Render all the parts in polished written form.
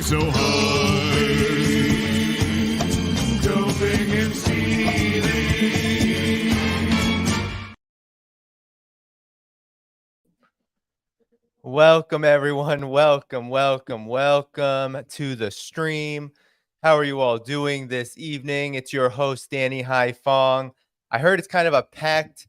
So high, doping and stealing. Welcome, everyone. Welcome to the stream. How are you all doing this evening? It's your host, Danny Dhaiphong. I heard it's kind of a packed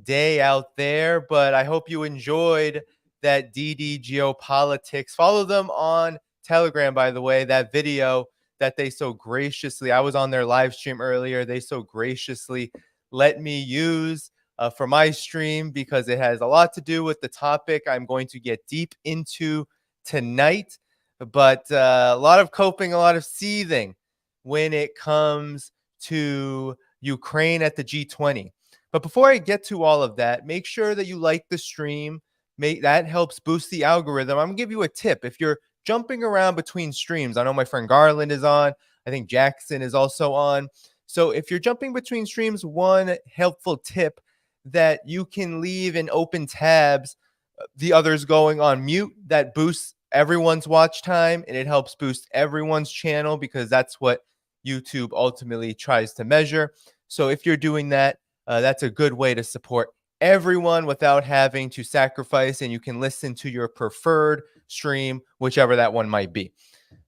day out there, but I hope you enjoyed that DD Geopolitics. Follow them on Telegram, by the way, that video that they so graciously, I was on their live stream earlier, they so graciously let me use for my stream because it has a lot to do with the topic I'm going to get deep into tonight. But a lot of coping, a lot of seething when it comes to Ukraine at the G20. But before I get to all of that, make sure that you like the stream. That helps boost the algorithm. I'm going to give you a tip. If you're jumping around between streams, I know my friend Garland is on. I think Jackson is also on. So if you're jumping between streams, one helpful tip that you can leave in open tabs, the others going on mute. That boosts everyone's watch time and it helps boost everyone's channel because that's what YouTube ultimately tries to measure. So if you're doing that, that's a good way to support everyone without having to sacrifice, and you can listen to your preferred stream, whichever that one might be.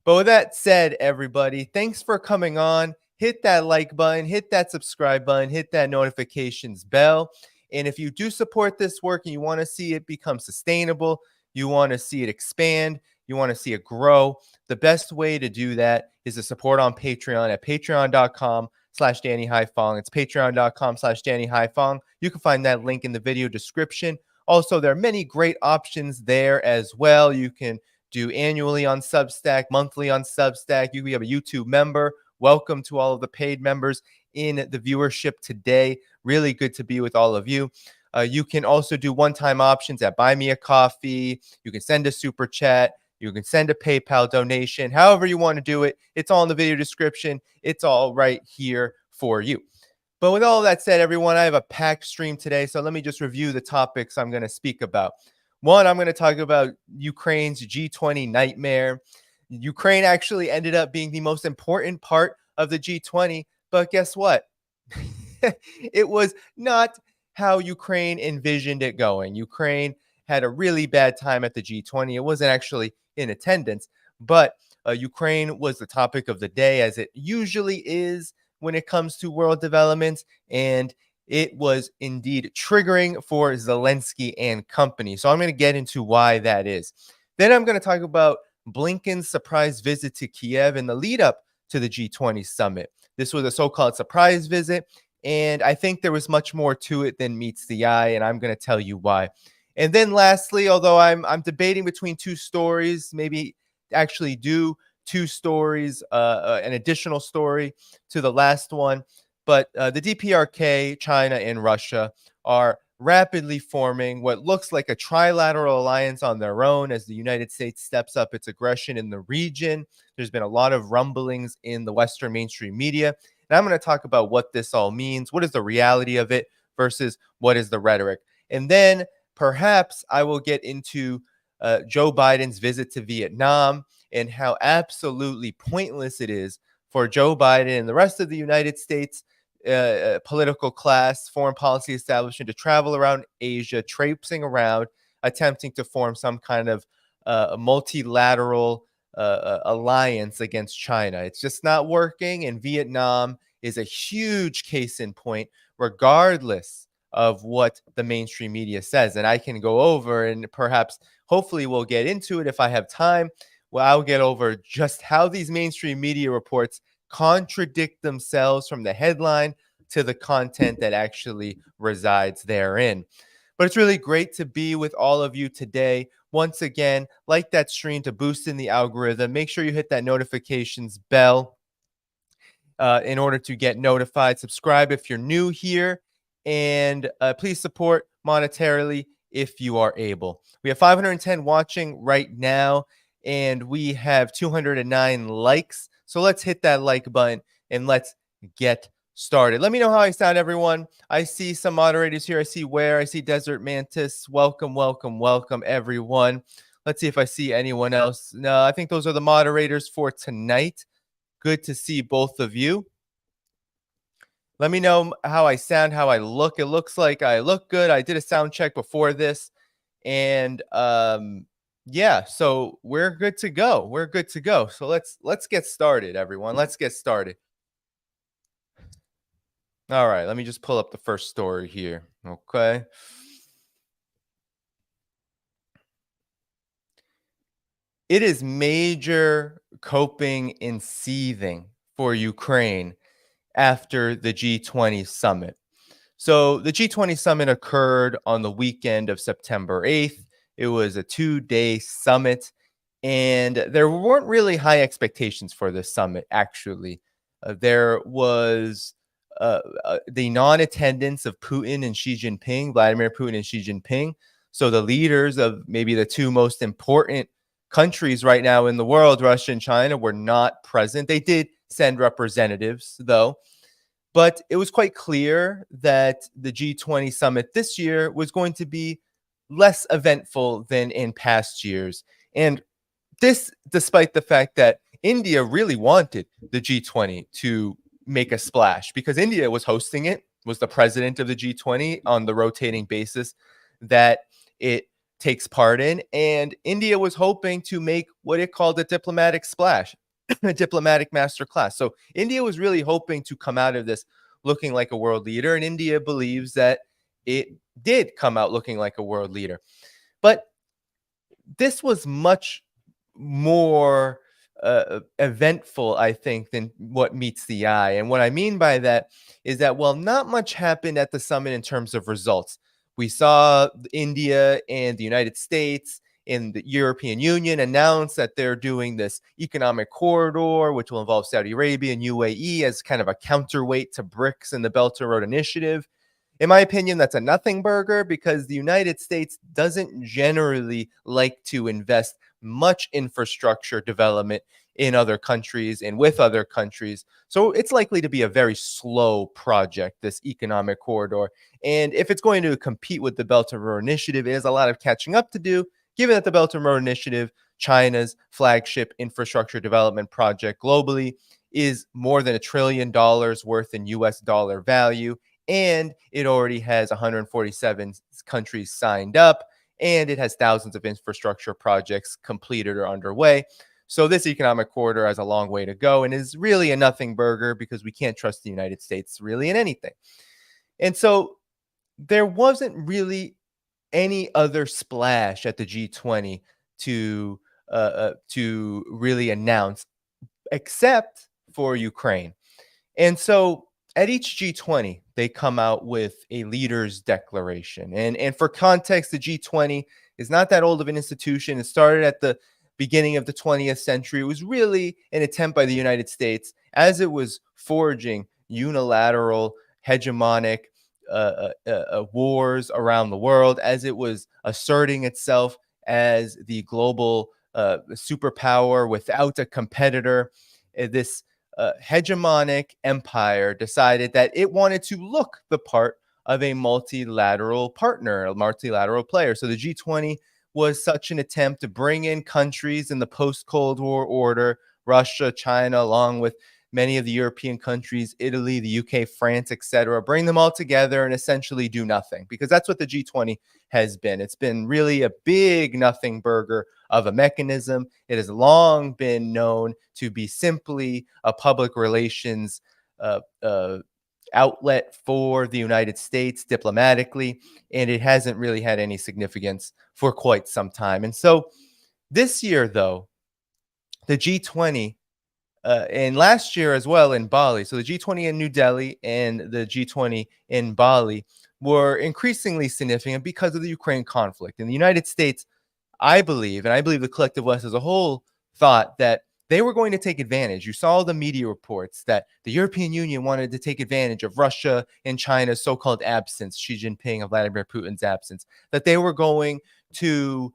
But with that said, everybody, thanks for coming on. Hit that like button, hit that subscribe button, hit that notifications bell. And if you do support this work and you want to see it become sustainable, you want to see it expand, you want to see it grow, the best way to do that is to support on Patreon at patreon.com/Danny Dhaiphong. It's patreon.com/Danny Dhaiphong. You can find that link in the video description. Also, there are many great options there as well. You can do annually on Substack, monthly on Substack. You can be a YouTube member. Welcome to all of the paid members in the viewership today. Really good to be with all of you. You can also do one-time options at Buy Me a Coffee. You can send a super chat. You can send a PayPal donation. However you want to do it, it's all in the video description. It's all right here for you. But with all that said, everyone, I have a packed stream today. So let me just review the topics I'm going to speak about. One, I'm going to talk about Ukraine's G20 nightmare. Ukraine actually ended up being the most important part of the G20, but guess what? It was not how Ukraine envisioned it going. Ukraine had a really bad time at the G20. It wasn't actually in attendance, but Ukraine was the topic of the day, as it usually is when it comes to world developments, and it was indeed triggering for Zelensky and company. So I'm going to get into why that is. Then I'm going to talk about Blinken's surprise visit to Kiev in the lead up to the G20 summit. This was a so-called surprise visit, and I think there was much more to it than meets the eye, and I'm going to tell you why. And then lastly, although I'm debating between two stories, maybe actually do two stories, an additional story to the last one, but the Dprk, China, and Russia are rapidly forming what looks like a trilateral alliance on their own as the United States steps up its aggression in the region. There's been a lot of rumblings in the Western mainstream media, and I'm going to talk about what this all means. What is the reality of it versus what is the rhetoric? And then perhaps I will get into Joe Biden's visit to Vietnam and how absolutely pointless it is for Joe Biden and the rest of the United States political class, foreign policy establishment to travel around Asia, traipsing around, attempting to form some kind of multilateral alliance against China. It's just not working, and Vietnam is a huge case in point, regardless of what the mainstream media says. And I can go over, and perhaps, hopefully we'll get into it if I have time. Well, I'll get over just how these mainstream media reports contradict themselves from the headline to the content that actually resides therein. But it's really great to be with all of you today. Once again, like that stream to boost in the algorithm. Make sure you hit that notifications bell in order to get notified. Subscribe if you're new here, and please support monetarily if you are able. We have 510 watching right now, and we have 209 likes. So let's hit that like button and let's get started. Let me know how I sound, everyone. I see some moderators here. I see Where. I see Desert Mantis. Welcome, welcome, welcome, everyone. Let's see if I see anyone else. No, I think those are the moderators for tonight. Good to see both of you. Let me know how I sound, how I look. It looks like I look good. I did a sound check before this. And yeah, so we're good to go. We're good to go. So let's get started, everyone. Let's get started. All right, let me just pull up the first story here. Okay. It is major coping and seething for Ukraine after the G20 summit. So the G20 summit occurred on the weekend of September 8th. It was a 2-day summit, and there weren't really high expectations for this summit, actually. There was the non attendance of Putin and Xi Jinping, Vladimir Putin and Xi Jinping. So the leaders of maybe the two most important countries right now in the world, Russia and China, were not present. They did send representatives, though. But it was quite clear that the G20 summit this year was going to be less eventful than in past years. And this, despite the fact that India really wanted the G20 to make a splash because India was hosting it, was the president of the G20 on the rotating basis that it takes part in. And India was hoping to make what it called a diplomatic splash, a diplomatic masterclass. So India was really hoping to come out of this looking like a world leader. And India believes that it did come out looking like a world leader. But this was much more eventful, I think, than what meets the eye. And what I mean by that is that, well, not much happened at the summit in terms of results. We saw India and the United States and the European Union announce that they're doing this economic corridor, which will involve Saudi Arabia and UAE as kind of a counterweight to BRICS and the Belt and Road Initiative. In my opinion, that's a nothing burger because the United States doesn't generally like to invest much infrastructure development in other countries and with other countries. So it's likely to be a very slow project, this economic corridor. And if it's going to compete with the Belt and Road Initiative, it has a lot of catching up to do, given that the Belt and Road Initiative, China's flagship infrastructure development project globally, is more than $1 trillion worth in US dollar value. And it already has 147 countries signed up, and it has thousands of infrastructure projects completed or underway. So this economic corridor has a long way to go and is really a nothing burger because we can't trust the United States really in anything. And so there wasn't really any other splash at the G20 to really announce, except for Ukraine. And so at each G20, they come out with a leader's declaration. And for context, the G20 is not that old of an institution. It started at the beginning of the 20th century. It was really an attempt by the United States as it was forging unilateral, hegemonic wars around the world, as it was asserting itself as the global superpower without a competitor. This hegemonic empire decided that it wanted to look the part of a multilateral partner, a multilateral player. So the G20 was such an attempt to bring in countries in the post-Cold War order, Russia, China, along with many of the European countries, Italy, the UK, France, etc., bring them all together and essentially do nothing, because that's what the G20 has been. It's been really a big nothing burger of a mechanism. It has long been known to be simply a public relations outlet for the United States diplomatically, and it hasn't really had any significance for quite some time. And so this year, though, the G20 and last year as well in Bali. So the G20 in New Delhi and the G20 in Bali were increasingly significant because of the Ukraine conflict. In the United States, I believe, and I believe the collective West as a whole, thought that they were going to take advantage. You saw the media reports that the European Union wanted to take advantage of Russia and China's so-called absence, Xi Jinping and Vladimir Putin's absence, that they were going to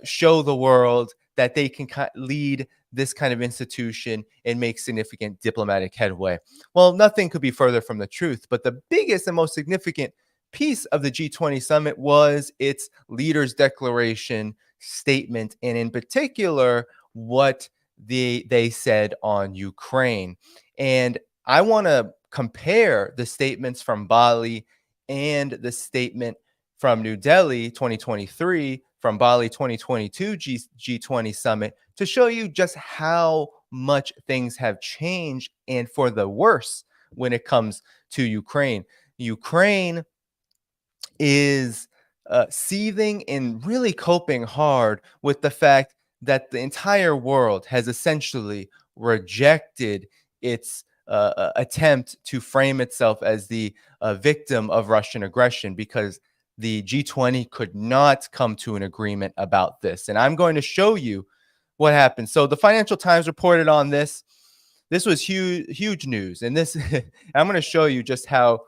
show the world that they can lead this kind of institution and make significant diplomatic headway. Well, nothing could be further from the truth, but the biggest and most significant piece of the G20 summit was its leaders' declaration statement, and in particular, what they said on Ukraine. And I want to compare the statements from Bali and the statement from New Delhi 2023, from Bali 2022 G20 summit, to show you just how much things have changed and for the worse when it comes to Ukraine. Ukraine is seething and really coping hard with the fact that the entire world has essentially rejected its attempt to frame itself as the victim of Russian aggression, because the G20 could not come to an agreement about this. And I'm going to show you what happened. So the Financial Times reported on this. This was huge news. And this, I'm going to show you just how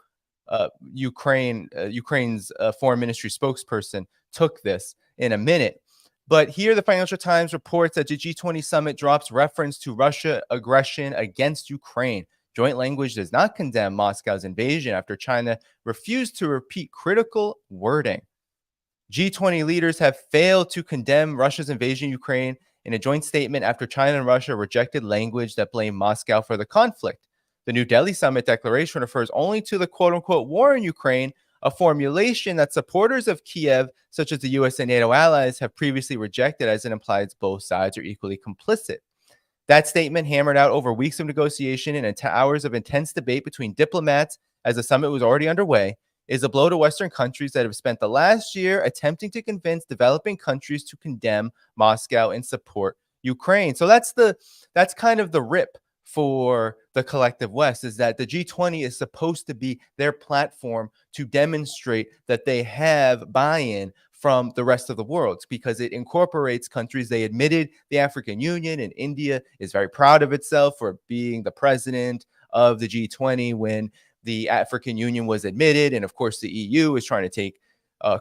Ukraine's foreign ministry spokesperson took this in a minute. But here, the Financial Times reports that the G20 summit drops reference to Russia aggression against Ukraine. Joint language does not condemn Moscow's invasion after China refused to repeat critical wording. G20 leaders have failed to condemn Russia's invasion of Ukraine in a joint statement after China and Russia rejected language that blamed Moscow for the conflict. The New Delhi summit declaration refers only to the quote-unquote war in Ukraine, a formulation that supporters of Kiev, such as the US and NATO allies, have previously rejected, as it implies both sides are equally complicit. That statement, hammered out over weeks of negotiation and hours of intense debate between diplomats as the summit was already underway, is a blow to Western countries that have spent the last year attempting to convince developing countries to condemn Moscow and support Ukraine. So that's kind of the rip for the collective West, is that the G20 is supposed to be their platform to demonstrate that they have buy-in from the rest of the world, because it incorporates countries. They admitted the African Union, and India is very proud of itself for being the president of the G20 when the African Union was admitted. And of course, the EU is trying to take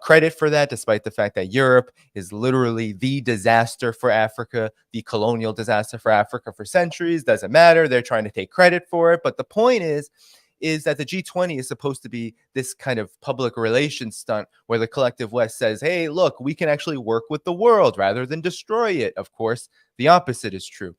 credit for that, despite the fact that Europe is literally the disaster for Africa, the colonial disaster for Africa for centuries. Doesn't matter. They're trying to take credit for it. But the point is that the G20 is supposed to be this kind of public relations stunt where the collective West says, hey, look, we can actually work with the world rather than destroy it. Of course, the opposite is true.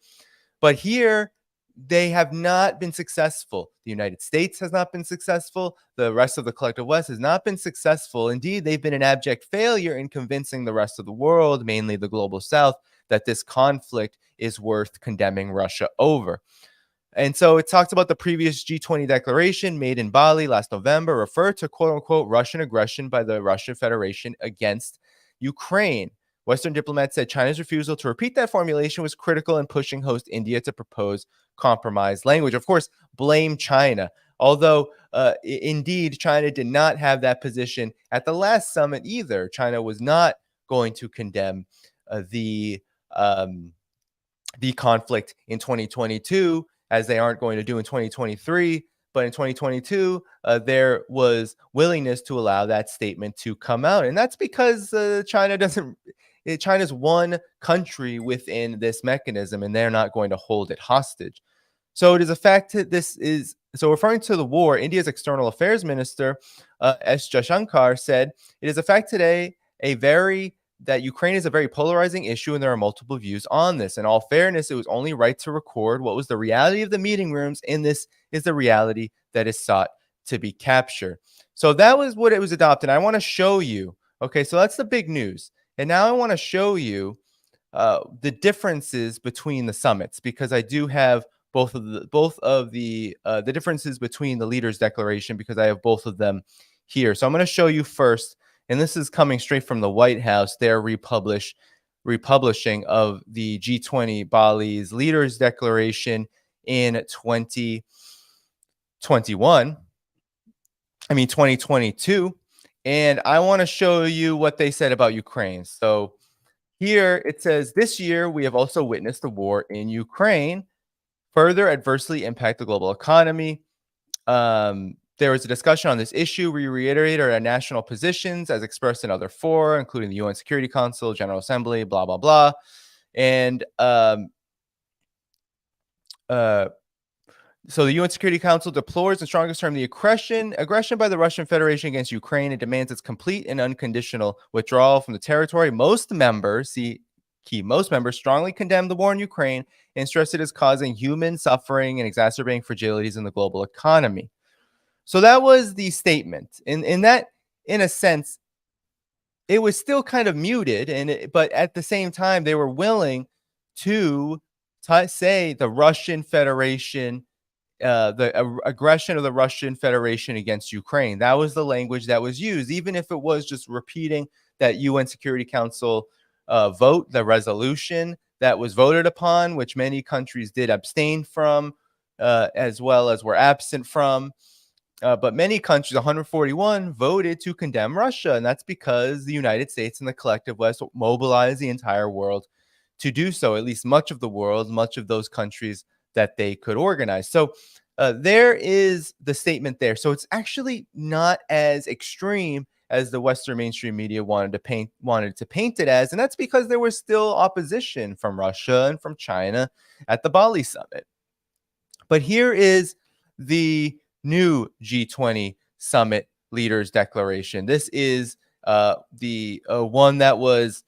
But here, they have not been successful. The United States has not been successful. The rest of the collective West has not been successful. Indeed, they've been an abject failure in convincing the rest of the world, mainly the global South, that this conflict is worth condemning Russia over. And so it talks about the previous G20 declaration made in Bali last November, referred to quote unquote Russian aggression by the Russian Federation against Ukraine. Western diplomats said China's refusal to repeat that formulation was critical in pushing host India to propose compromise language. Of course, blame China. Although, indeed, China did not have that position at the last summit either. China was not going to condemn the conflict in 2022, as they aren't going to do in 2023. But in 2022, there was willingness to allow that statement to come out. And that's because China's one country within this mechanism, and they're not going to hold it hostage. So it is a fact that referring to the war, India's external affairs minister, S. Jaishankar, said, it is a fact today that Ukraine is a very polarizing issue, and there are multiple views on this. In all fairness, it was only right to record what was the reality of the meeting rooms, and this is the reality that is sought to be captured. So that was what it was adopted. I want to show you. Okay, so that's the big news. And now I want to show you the differences between the summits, because I do have both of the differences between the leaders' declaration, because I have both of them here. So I'm going to show you first, and this is coming straight from the White House. They're republishing of the G20 Bali's leaders' declaration in 2022. And I want to show you what they said about Ukraine. So here it says, this year we have also witnessed the war in Ukraine further adversely impact the global economy. There was a discussion on this issue. We reiterated our national positions as expressed in other fora, including the UN Security Council, General Assembly, blah, blah, blah. And So the UN Security Council deplores in strongest term the aggression by the Russian Federation against Ukraine and demands its complete and unconditional withdrawal from the territory. Most members, most members strongly condemn the war in Ukraine and stress it is causing human suffering and exacerbating fragilities in the global economy. So that was the statement. In that, in a sense, it was still kind of muted, but at the same time, they were willing to say the Russian Federation, the aggression of the Russian Federation against Ukraine. That was the language that was used, even if it was just repeating that UN Security Council vote, the resolution that was voted upon, which many countries did abstain from, as well as were absent from. But many countries, 141, voted to condemn Russia. And that's because the United States and the collective West mobilized the entire world to do so, at least much of the world, much of those countries that they could organize. So there is the statement there. So it's actually not as extreme as the Western mainstream media wanted to paint it as. And that's because there was still opposition from Russia and from China at the Bali summit. But here is the new G20 summit leaders declaration. This is the one that was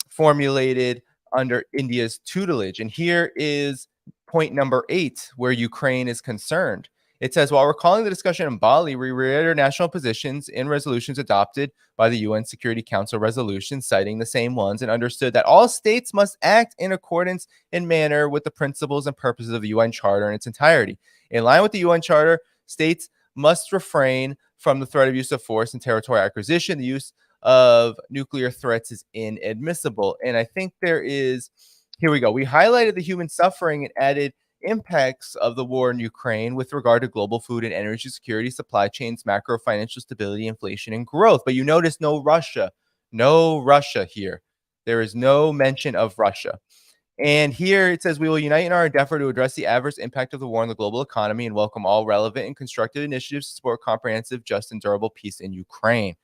formulated under India's tutelage. And here is point number 8, where Ukraine is concerned. It says, while recalling the discussion in Bali, we reiterate national positions in resolutions adopted by the UN Security Council resolutions, citing the same ones, and understood that all states must act in accordance and manner with the principles and purposes of the UN Charter in its entirety. In line with the UN Charter, states must refrain from the threat of use of force and territorial acquisition. The use of nuclear threats is inadmissible. And I think there is, here we go. We highlighted the human suffering and added impacts of the war in Ukraine with regard to global food and energy security, supply chains, macro financial stability, inflation, and growth. But you notice no Russia here. There is no mention of Russia. And here it says, we will unite in our endeavor to address the adverse impact of the war on the global economy and welcome all relevant and constructive initiatives to support comprehensive, just, and durable peace in Ukraine.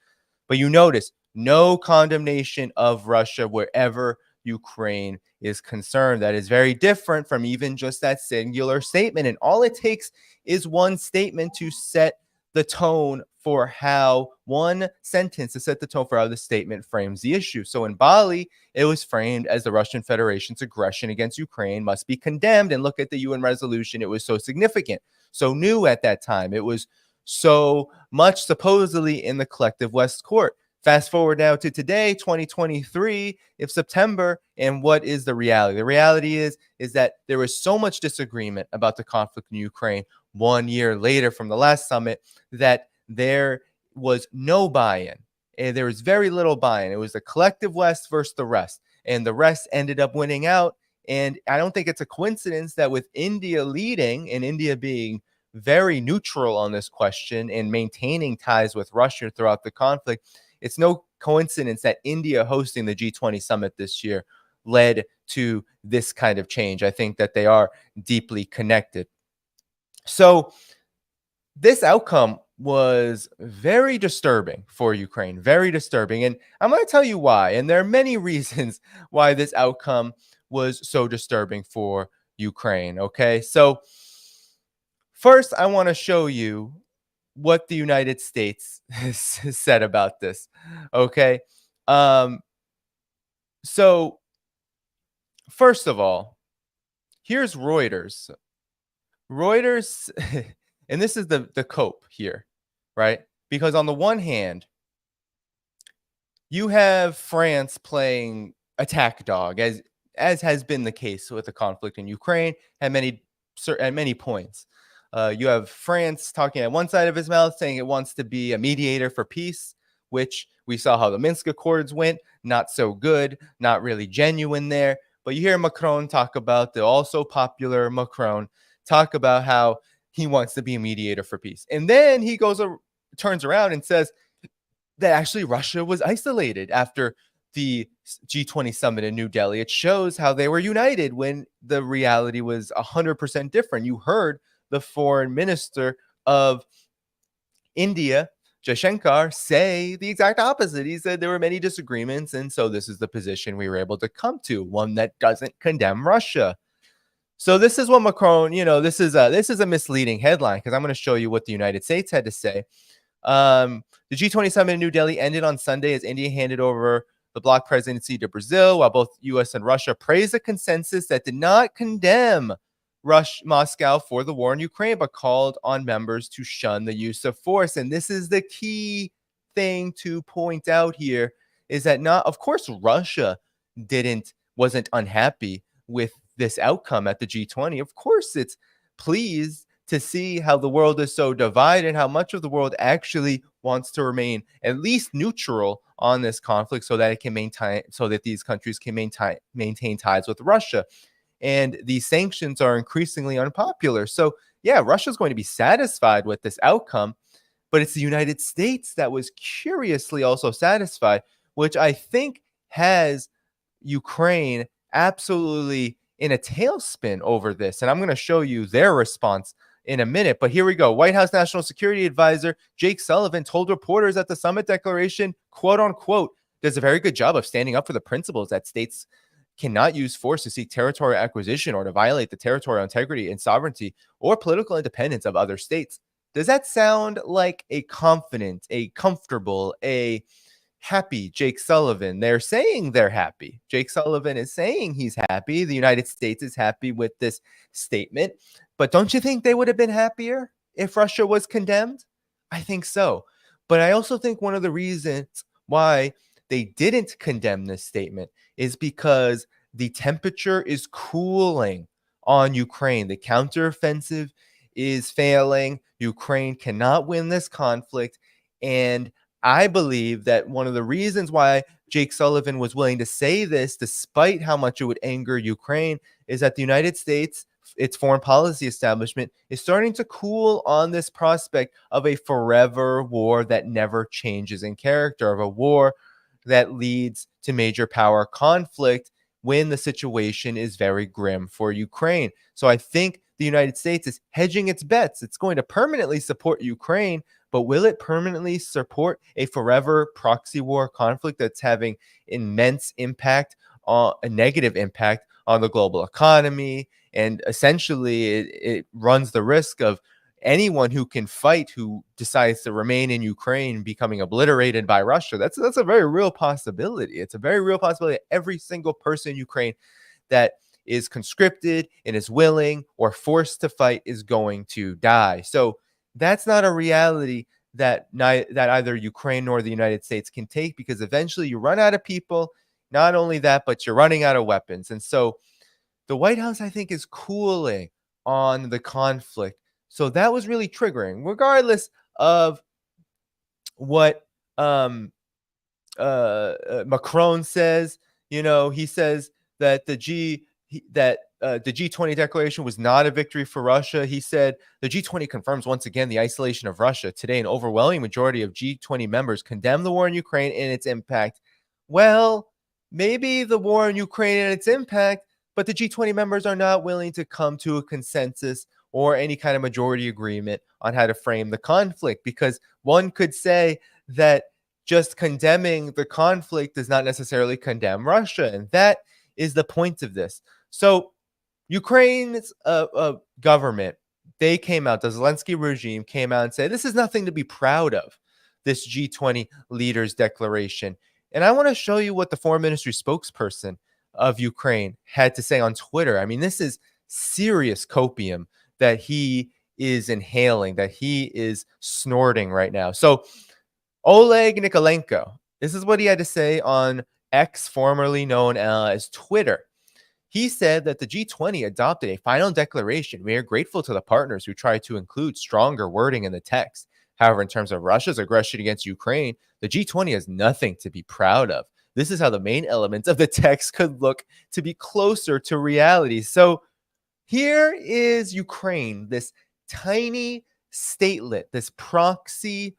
But you notice no condemnation of Russia wherever Ukraine is concerned. That is very different from even just that singular statement. And all it takes is one statement to set the tone for how, one sentence to set the tone for how the statement frames the issue. So in Bali, it was framed as the Russian Federation's aggression against Ukraine must be condemned. And look at the UN resolution. It was so significant, so new at that time. It was so much supposedly in the collective West court. Fast forward now to today, 2023, if September, and what is the reality? The reality is that there was so much disagreement about the conflict in Ukraine 1 year later from the last summit that there was no buy-in. And there was very little buy-in. It was the collective West versus the rest. And the rest ended up winning out. And I don't think it's a coincidence that with India leading and India being very neutral on this question and maintaining ties with Russia throughout the conflict, it's no coincidence that India hosting the G20 summit this year led to this kind of change. I think that they are deeply connected. So this outcome was very disturbing for Ukraine, very disturbing. And I'm going to tell you why. And there are many reasons why this outcome was so disturbing for Ukraine. Okay, so first, I want to show you what the United States has said about this. Okay. So first of all, here's Reuters. Reuters, and this is the cope here, right? Because on the one hand, you have France playing attack dog, as has been the case with the conflict in Ukraine at many points. You have France talking at one side of his mouth, saying it wants to be a mediator for peace, which we saw how the Minsk Accords went. Not so good, not really genuine there. But you hear Macron talk about, the also popular Macron, talk about how he wants to be a mediator for peace. And then he turns around and says that actually Russia was isolated after the G20 summit in New Delhi. It shows how they were united when the reality was 100% different. You heard the foreign minister of India, Jaishankar, say the exact opposite. He said there were many disagreements, and so this is the position we were able to come to, one that doesn't condemn Russia. So this is what Macron, this is a misleading headline because I'm going to show you what the United States had to say. The G20 summit in New Delhi ended on Sunday as India handed over the bloc presidency to Brazil, while both U.S. and Russia praised a consensus that did not condemn Moscow for the war in Ukraine, but called on members to shun the use of force. And this is the key thing to point out here is that of course, Russia wasn't unhappy with this outcome at the G20. Of course, it's pleased to see how the world is so divided, how much of the world actually wants to remain at least neutral on this conflict so that these countries can maintain ties with Russia. And these sanctions are increasingly unpopular. So yeah, Russia's going to be satisfied with this outcome, but it's the United States that was curiously also satisfied, which I think has Ukraine absolutely in a tailspin over this. And I'm going to show you their response in a minute. But here we go. White House National Security Advisor Jake Sullivan told reporters that the summit declaration, quote unquote, does a very good job of standing up for the principles that states cannot use force to seek territorial acquisition or to violate the territorial integrity and sovereignty or political independence of other states. Does that sound like a confident, a comfortable, a happy Jake Sullivan? They're saying they're happy. Jake Sullivan is saying he's happy. The United States is happy with this statement. But don't you think they would have been happier if Russia was condemned? I think so. But I also think one of the reasons why they didn't condemn this statement is because the temperature is cooling on Ukraine. The counteroffensive is failing. Ukraine cannot win this conflict. And I believe that one of the reasons why Jake Sullivan was willing to say this, despite how much it would anger Ukraine, is that the United States, its foreign policy establishment, is starting to cool on this prospect of a forever war that never changes in character, of a war that leads to major power conflict when the situation is very grim for Ukraine. So I think the United States is hedging its bets. It's going to permanently support Ukraine, but will it permanently support a forever proxy war conflict that's having immense impact, a negative impact on the global economy? And essentially, it runs the risk of anyone who can fight, who decides to remain in Ukraine, becoming obliterated by Russia. That's a very real possibility. It's a very real possibility. Every single person in Ukraine that is conscripted and is willing or forced to fight is going to die. So that's not a reality that either Ukraine nor the United States can take, because eventually you run out of people. Not only that, but you're running out of weapons. And so the White House, I think, is cooling on the conflict. So that was really triggering, regardless of what Macron says. He says that the G20 declaration was not a victory for Russia. He said the G20 confirms once again the isolation of Russia. Today, an overwhelming majority of G20 members condemn the war in Ukraine and its impact. Well, maybe the war in Ukraine and its impact, but the G20 members are not willing to come to a consensus or any kind of majority agreement on how to frame the conflict, because one could say that just condemning the conflict does not necessarily condemn Russia. And that is the point of this. So Ukraine's government, they came out, the Zelensky regime came out and said, this is nothing to be proud of, this G20 leaders declaration. And I want to show you what the foreign ministry spokesperson of Ukraine had to say on Twitter. I mean, this is serious copium that he is inhaling, that he is snorting right now. So Oleg Nikolenko, this is what he had to say on X, formerly known as Twitter. He said that the G20 adopted a final declaration. We are grateful to the partners who tried to include stronger wording in the text. However, in terms of Russia's aggression against Ukraine, the G20 has nothing to be proud of. This is how the main elements of the text could look to be closer to reality. So here is Ukraine, this tiny statelet, this proxy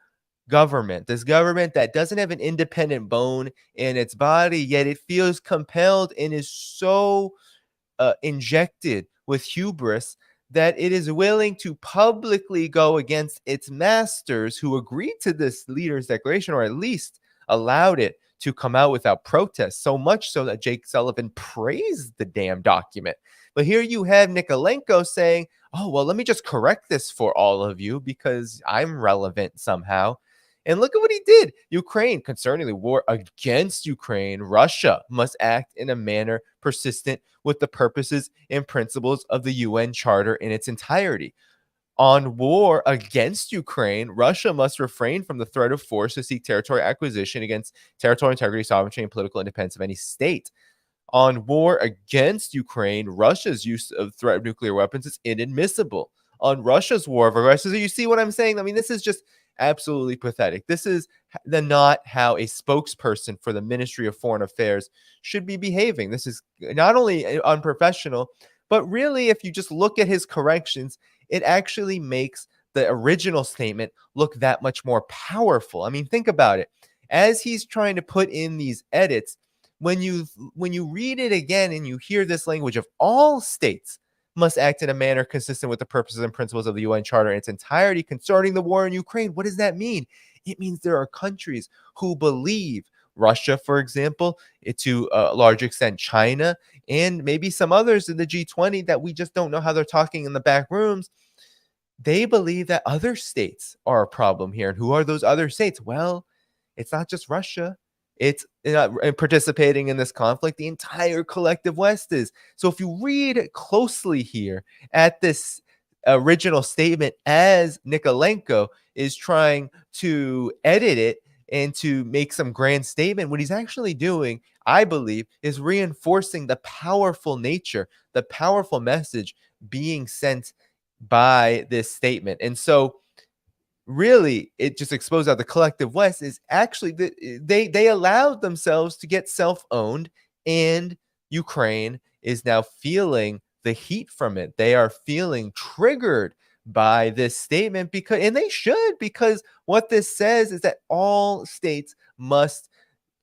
government, this government that doesn't have an independent bone in its body, yet it feels compelled and is so injected with hubris that it is willing to publicly go against its masters who agreed to this leaders' declaration, or at least allowed it to come out without protest, so much so that Jake Sullivan praised the damn document. But here you have Nikolenko saying, oh, well, let me just correct this for all of you because I'm relevant somehow. And look at what he did. Ukraine, concerning the war against Ukraine, Russia must act in a manner persistent with the purposes and principles of the UN Charter in its entirety. On war against Ukraine, Russia must refrain from the threat of force to seek territory acquisition against territorial integrity, sovereignty, and political independence of any state. On war against Ukraine, Russia's use of threat of nuclear weapons is inadmissible. On Russia's war of aggression, so you see what I'm saying? I mean, this is just absolutely pathetic. This is not how a spokesperson for the Ministry of Foreign Affairs should be behaving. This is not only unprofessional, but really, if you just look at his corrections, it actually makes the original statement look that much more powerful. I mean, think about it. As he's trying to put in these edits, when you read it again and you hear this language of all states must act in a manner consistent with the purposes and principles of the UN Charter in its entirety concerning the war in Ukraine, what does that mean? It means there are countries who believe, Russia, for example, to a large extent China, and maybe some others in the G20 that we just don't know how they're talking in the back rooms. They believe that other states are a problem here. And who are those other states? Well, it's not just Russia. It's participating in this conflict. The entire collective West is. So if you read closely here at this original statement as Nikolenko is trying to edit it and to make some grand statement, what he's actually doing, I believe, is reinforcing the powerful nature, the powerful message being sent by this statement. And so really it just exposed how the collective West is actually they allowed themselves to get self-owned, and Ukraine is now feeling the heat from it. They are feeling triggered by this statement and they should, because what this says is that all states must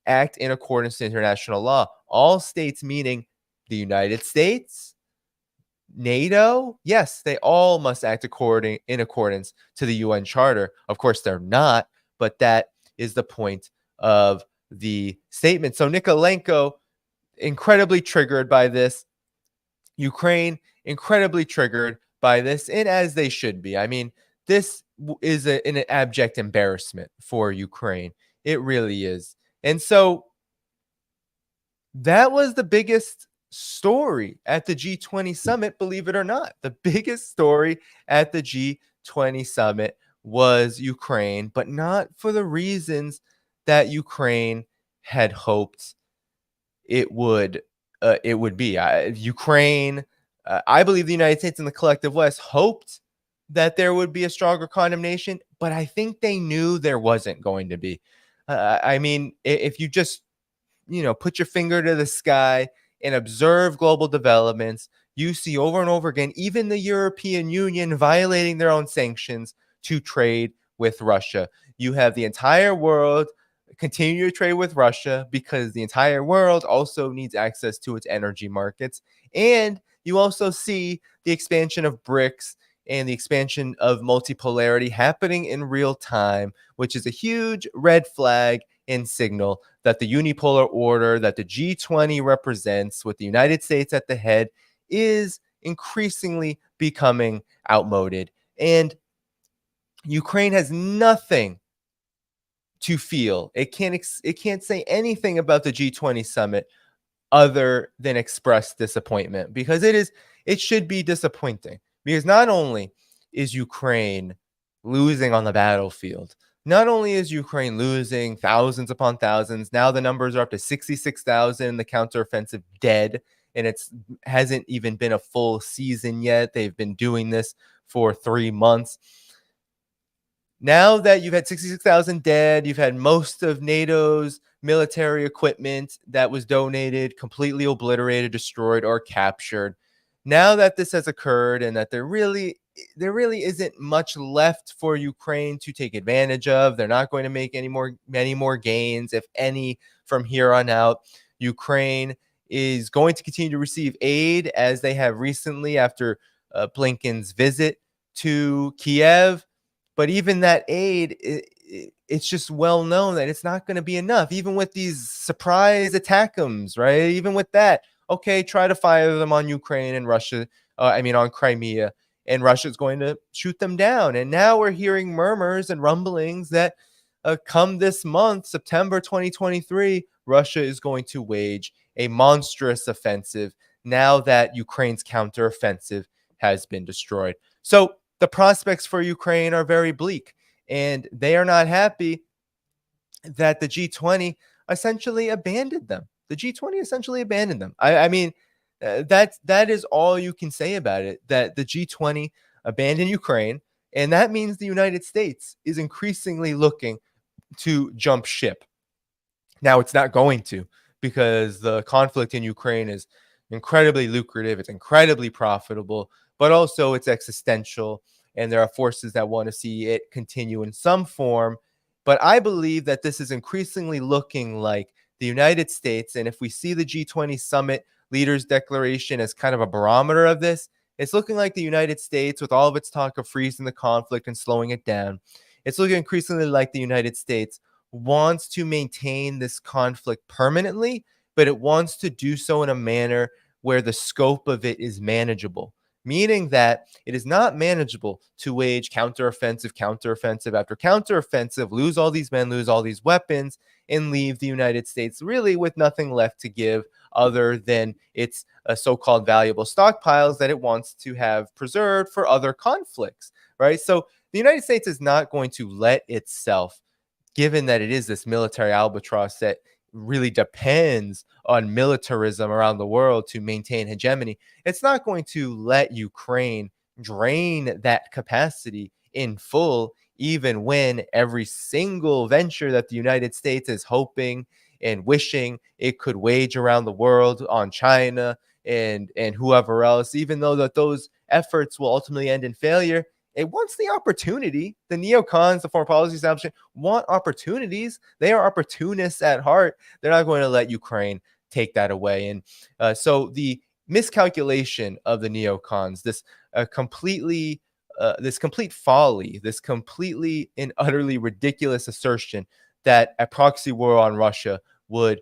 act in accordance to international law. All states meaning the United States, NATO, yes, they all must act in accordance to the UN Charter. Of course, they're not, but that is the point of the statement. So Nikolenko, incredibly triggered by this. Ukraine, incredibly triggered by this, and as they should be. I mean, this is an abject embarrassment for Ukraine. It really is. And so that was the biggest story at the G20 summit, believe it or not. The biggest story at the G20 summit was Ukraine, but not for the reasons that Ukraine had hoped it would be. Ukraine, I believe the United States and the collective West hoped that there would be a stronger condemnation, but I think they knew there wasn't going to be. I mean, if you just put your finger to the sky and observe global developments, you see over and over again, even the European Union violating their own sanctions to trade with Russia. You have the entire world continue to trade with Russia because the entire world also needs access to its energy markets. And you also see the expansion of BRICS and the expansion of multipolarity happening in real time, which is a huge red flag and signal that the unipolar order that the G20 represents, with the United States at the head, is increasingly becoming outmoded. And Ukraine has nothing to feel. It can't say anything about the G20 summit other than express disappointment, because it should be disappointing, because not only is Ukraine losing on the battlefield, not only is Ukraine losing thousands upon thousands, now the numbers are up to 66,000 in the counteroffensive dead, and it hasn't even been a full season yet. They've been doing this for 3 months. Now that you've had 66,000 dead, you've had most of NATO's military equipment that was donated completely obliterated, destroyed, or captured. Now that this has occurred, and that there really isn't much left for Ukraine to take advantage of, they're not going to make many more gains, if any, from here on out. Ukraine is going to continue to receive aid, as they have recently after Blinken'S visit to Kiev. But even that aid, it's just well known that it's not going to be enough. Even with these surprise attackums, right? Even with that, okay, try to fire them on Ukraine and Russia, on Crimea, and Russia's going to shoot them down. And now we're hearing murmurs and rumblings that come this month, September 2023, Russia is going to wage a monstrous offensive now that Ukraine's counteroffensive has been destroyed. So the prospects for Ukraine are very bleak, and they are not happy that the G20 essentially abandoned them. The G20 essentially abandoned them. That is all you can say about it, that the G20 abandoned Ukraine, and that means the United States is increasingly looking to jump ship. Now, it's not going to, because the conflict in Ukraine is incredibly lucrative, it's incredibly profitable, but also it's existential, and there are forces that want to see it continue in some form. But I believe that this is increasingly looking like the United States, and if we see the G20 summit leaders declaration as kind of a barometer of this, it's looking like the United States, with all of its talk of freezing the conflict and slowing it down, it's looking increasingly like the United States wants to maintain this conflict permanently, but it wants to do so in a manner where the scope of it is manageable, meaning that it is not manageable to wage counteroffensive after counteroffensive, lose all these men, lose all these weapons, and leave the United States really with nothing left to give other than its so-called valuable stockpiles that it wants to have preserved for other conflicts, right? So the United States is not going to let itself, given that it is this military albatross that really depends on militarism around the world to maintain hegemony, it's not going to let Ukraine drain that capacity in full, even when every single venture that the United States is hoping and wishing it could wage around the world on China and whoever else, even though that those efforts will ultimately end in failure, it wants the opportunity. The neocons, the foreign policy establishment, want opportunities. They are opportunists at heart. They're not going to let Ukraine take that away. And so the miscalculation of the neocons, this complete folly, this completely and utterly ridiculous assertion that a proxy war on Russia would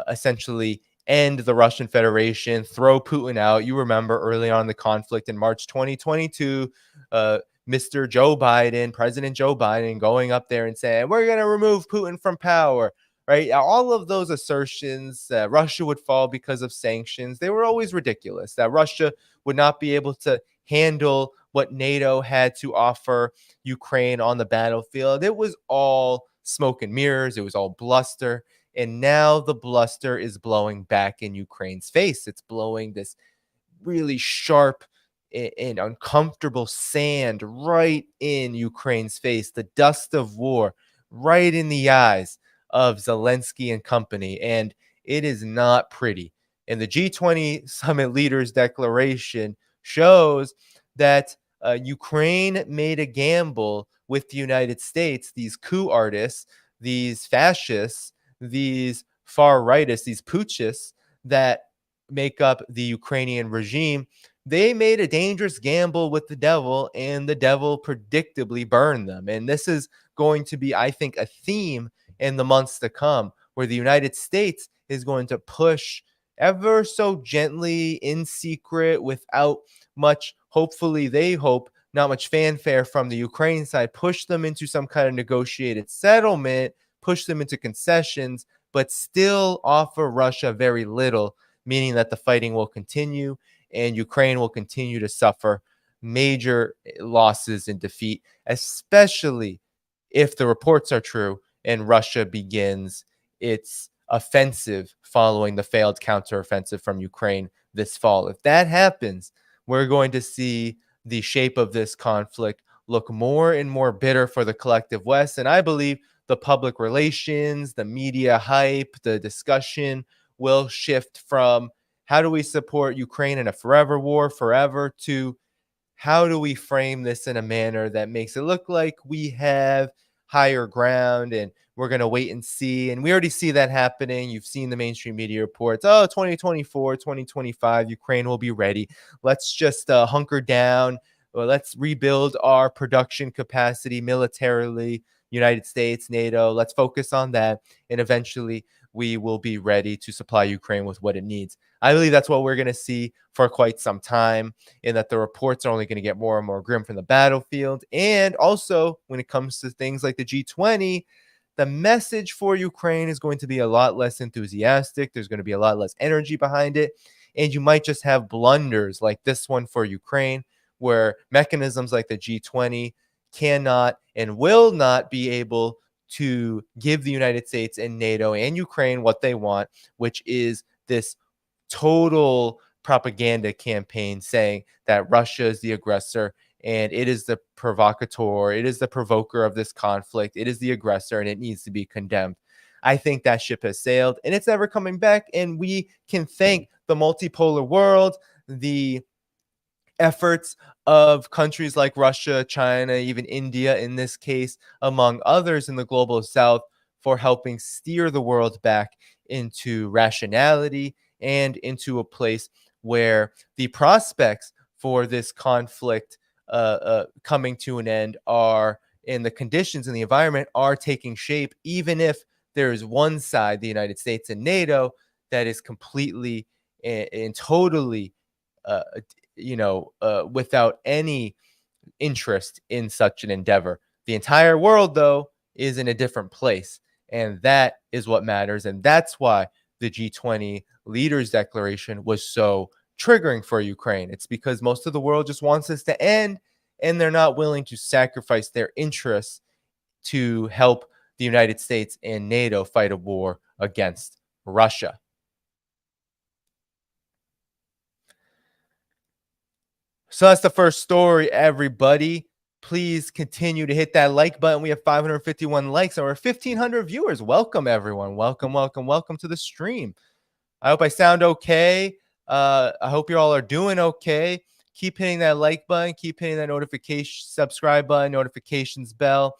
essentially end the Russian Federation, throw Putin out. You remember early on in the conflict in March 2022, Mr. Joe Biden, President Joe Biden, going up there and saying, we're going to remove Putin from power, right? All of those assertions that Russia would fall because of sanctions, they were always ridiculous, that Russia would not be able to handle what NATO had to offer Ukraine on the battlefield. It was all smoke and mirrors. It was all bluster. And now the bluster is blowing back in Ukraine's face. It's blowing this really sharp and uncomfortable sand right in Ukraine's face, the dust of war right in the eyes of Zelensky and company. And it is not pretty. And the G20 summit leaders declaration shows that Ukraine made a gamble with the United States, these coup artists, these fascists, these far rightists, these putschists that make up the Ukrainian regime. They made a dangerous gamble with the devil, and the devil predictably burned them. And this is going to be, I think, a theme in the months to come, where the United States is going to push ever so gently, in secret, without much, hopefully they hope, not much fanfare from the Ukraine side, push them into some kind of negotiated settlement, push them into concessions, but still offer Russia very little, meaning that the fighting will continue and Ukraine will continue to suffer major losses and defeat, especially if the reports are true and Russia begins its offensive following the failed counteroffensive from Ukraine this fall. If that happens, we're going to see the shape of this conflict look more and more bitter for the collective West. And I believe the public relations, the media hype, the discussion will shift from how do we support Ukraine in a forever war forever to how do we frame this in a manner that makes it look like we have higher ground and we're going to wait and see. And we already see that happening. You've seen the mainstream media reports, 2024, 2025, Ukraine will be ready. Let's just hunker down. Or let's rebuild our production capacity militarily United States, NATO, let's focus on that. And eventually we will be ready to supply Ukraine with what it needs. I believe that's what we're going to see for quite some time, and that the reports are only going to get more and more grim from the battlefield. And also, when it comes to things like the G20, the message for Ukraine is going to be a lot less enthusiastic. There's going to be a lot less energy behind it. And you might just have blunders like this one for Ukraine, where mechanisms like the G20 cannot and will not be able to give the United States and NATO and Ukraine what they want, which is this total propaganda campaign saying that Russia is the aggressor and it is the provocateur, it is the provoker of this conflict, it is the aggressor, and it needs to be condemned. I think that ship has sailed and it's never coming back. And we can thank the multipolar world, the efforts of countries like Russia, China, even India in this case, among others in the global south, for helping steer the world back into rationality and into a place where the prospects for this conflict coming to an end are, and the conditions in the environment are taking shape, even if there is one side, the United States and NATO, that is completely and totally uh, without any interest in such an endeavor. The entire world, though, is in a different place. And that is what matters. And that's why the G20 leaders declaration was so triggering for Ukraine. It's because most of the world just wants this to end, and they're not willing to sacrifice their interests to help the United States and NATO fight a war against Russia. So that's the first story, everybody. Please continue to hit that like button. We have 551 likes and we're 1,500 viewers. Welcome, everyone. Welcome, welcome, welcome to the stream. I hope I sound okay. I hope you all are doing okay. Keep hitting that like button. Keep hitting that notification, subscribe button, notifications bell.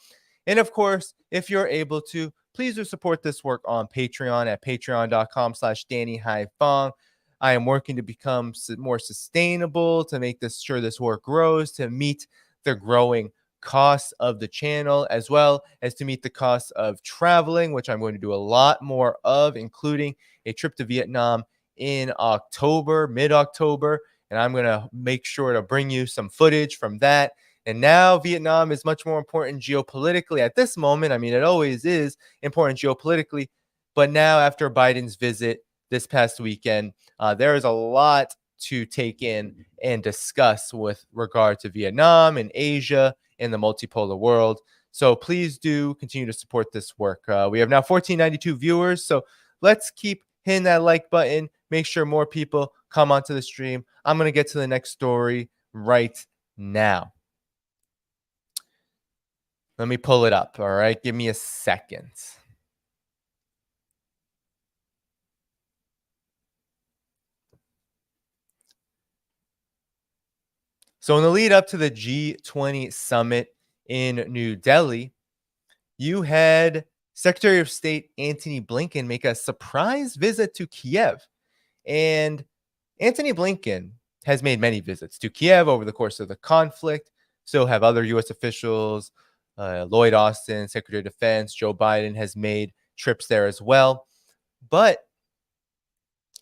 And of course, if you're able to, please do support this work on Patreon at patreon.com/DannyHaiFong. I am working to become more sustainable, to make sure this work grows, to meet the growing costs of the channel, as well as to meet the costs of traveling, which I'm going to do a lot more of, including a trip to Vietnam in October, mid-October. And I'm going to make sure to bring you some footage from that. And now Vietnam is much more important geopolitically at this moment. I mean, it always is important geopolitically. But now, after Biden's visit this past weekend, there is a lot to take in and discuss with regard to Vietnam and Asia and the multipolar world. So please do continue to support this work. We have now 1,492 viewers. So let's keep hitting that like button. Make sure more people come onto the stream. I'm going to get to the next story right now. Let me pull it up. All right. Give me a second. So in the lead up to the G20 summit in New Delhi, you had Secretary of State Antony Blinken make a surprise visit to Kiev. And Antony Blinken has made many visits to Kiev over the course of the conflict. So have other U.S. officials. Lloyd Austin, Secretary of Defense, Joe Biden has made trips there as well. But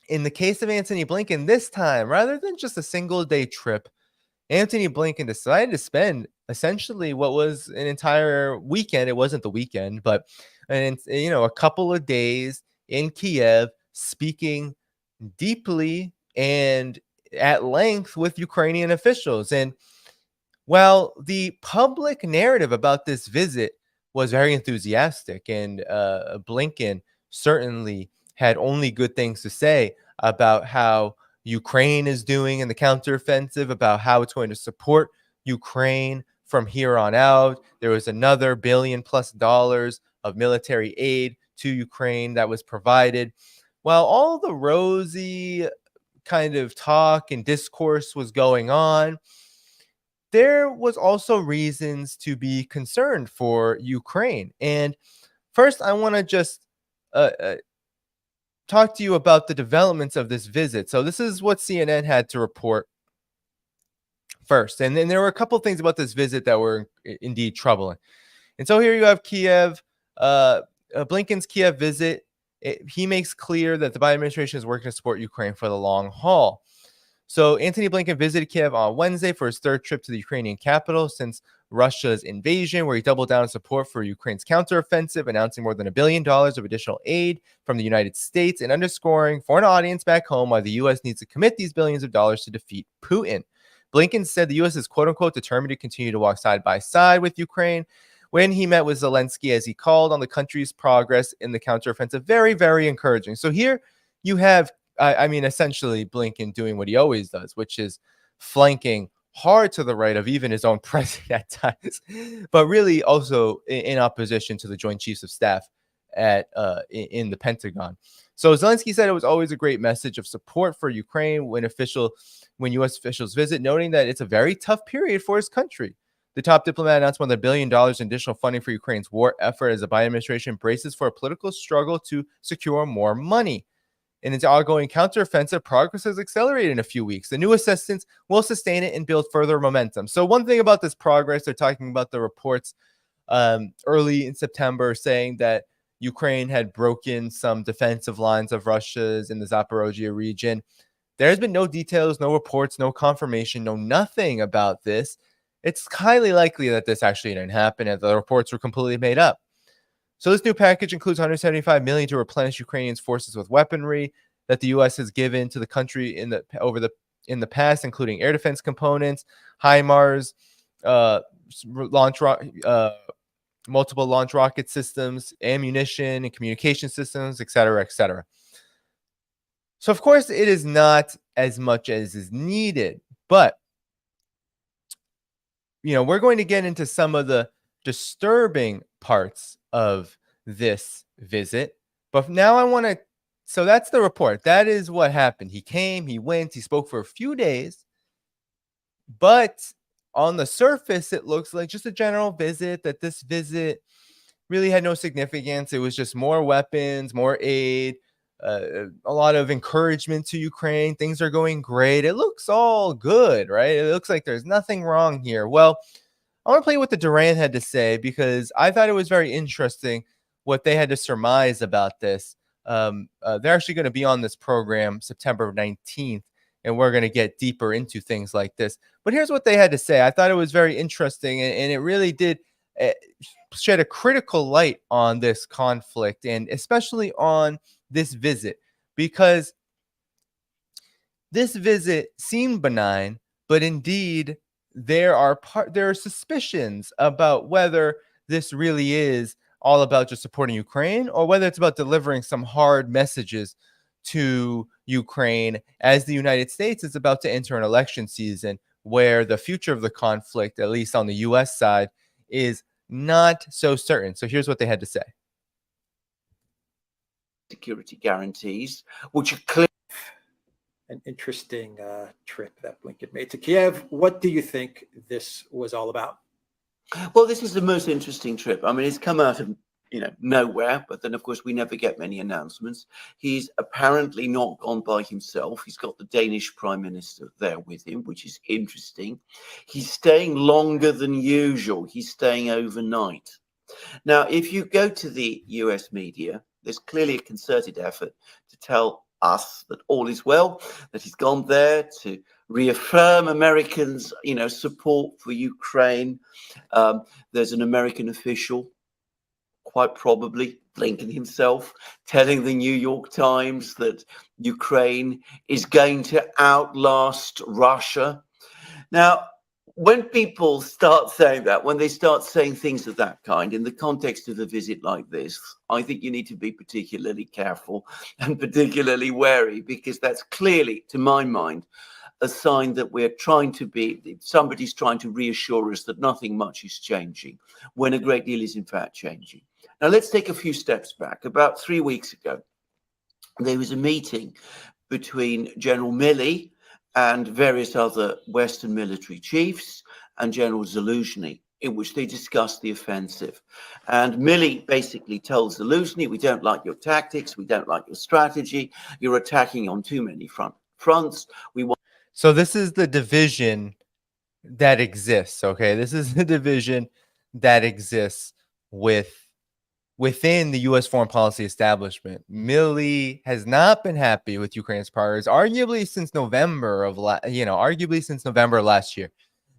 in the case of Antony Blinken, this time, rather than just a single day trip, Antony Blinken decided to spend essentially what was an entire weekend. It wasn't the weekend, but a couple of days in Kiev, speaking deeply and at length with Ukrainian officials. And while the public narrative about this visit was very enthusiastic, and Blinken certainly had only good things to say about how Ukraine is doing in the counteroffensive, about how it's going to support Ukraine from here on out. There was another $1 billion+ of military aid to Ukraine that was provided. While all the rosy kind of talk and discourse was going on, there was also reasons to be concerned for Ukraine. And first, I want to just talk to you about the developments of this visit. So this is what CNN had to report first. And then there were a couple of things about this visit that were indeed troubling. And so here you have Kiev, Blinken's Kiev visit. He makes clear that the Biden administration is working to support Ukraine for the long haul. So Antony Blinken visited Kiev on Wednesday for his third trip to the Ukrainian capital since Russia's invasion, where he doubled down on support for Ukraine's counteroffensive, announcing more than $1 billion of additional aid from the United States and underscoring for an audience back home why the U.S. needs to commit these billions of dollars to defeat Putin. Blinken said the U.S. is quote-unquote determined to continue to walk side by side with Ukraine when he met with Zelensky, as he called on the country's progress in the counteroffensive. Very, very encouraging. So here you have, essentially Blinken doing what he always does, which is flanking hard to the right of even his own president at times, but really also in opposition to the Joint Chiefs of Staff in the Pentagon. So Zelensky said it was always a great message of support for Ukraine when U.S. officials visit, noting that it's a very tough period for his country. The top diplomat announced more than $1 billion in additional funding for Ukraine's war effort as the Biden administration braces for a political struggle to secure more money. In its ongoing counteroffensive, progress has accelerated in a few weeks. The new assistance will sustain it and build further momentum. So one thing about this progress, they're talking about the reports early in September saying that Ukraine had broken some defensive lines of Russia's in the Zaporozhye region. There's been no details, no reports, no confirmation, no nothing about this. It's highly likely that this actually didn't happen and the reports were completely made up. So this new package includes $175 million to replenish Ukrainians' forces with weaponry that the U.S. has given to the country in the past, including air defense components, HIMARS, multiple launch rocket systems, ammunition and communication systems, et cetera, et cetera. So of course it is not as much as is needed, but we're going to get into some of the disturbing parts of this visit. But now I want to, so that's the report. That is what happened. He came, he went, he spoke for a few days. But on the surface, it looks like just a general visit, that this visit really had no significance. It was just more weapons, more aid, a lot of encouragement to Ukraine. Things are going great. It looks all good, right? It looks like there's nothing wrong here. Well, I want to play what the Duran had to say because I thought it was very interesting what they had to surmise about this. They're actually going to be on this program September 19th, and we're going to get deeper into things like this. But here's what they had to say. I thought it was very interesting, and it really did shed a critical light on this conflict, and especially on this visit, because this visit seemed benign, but indeed there are suspicions about whether this really is all about just supporting Ukraine or whether it's about delivering some hard messages to Ukraine as the United States is about to enter an election season where the future of the conflict, at least on the U.S. side, is not so certain. So here's what they had to say. Security guarantees, which are clear. An interesting trip that Blinken made to Kiev. What do you think this was all about? Well, this is the most interesting trip. I mean, it's come out of nowhere, but then of course we never get many announcements. He's apparently not gone by himself. He's got the Danish Prime Minister there with him, which is interesting. He's staying longer than usual. He's staying overnight. Now, if you go to the US media, there's clearly a concerted effort to tell us that all is well, that he's gone there to reaffirm Americans, support for Ukraine. There's an American official, quite probably Blinken himself, telling the New York Times that Ukraine is going to outlast Russia. Now, when people start saying that, when they start saying things of that kind in the context of a visit like this, I think you need to be particularly careful and particularly wary, because that's clearly, to my mind, a sign that somebody's trying to reassure us that nothing much is changing, when a great deal is in fact changing. Now, let's take a few steps back. About 3 weeks ago, there was a meeting between General Milley and various other Western military chiefs and General Zaluzhny, in which they discussed the offensive. And Milley basically tells Zaluzhny, we don't like your tactics, we don't like your strategy, you're attacking on too many fronts. So this is the division that exists, okay? This is the division that exists within the U.S. foreign policy establishment. Milley has not been happy with Ukraine's priorities, arguably since November of last year,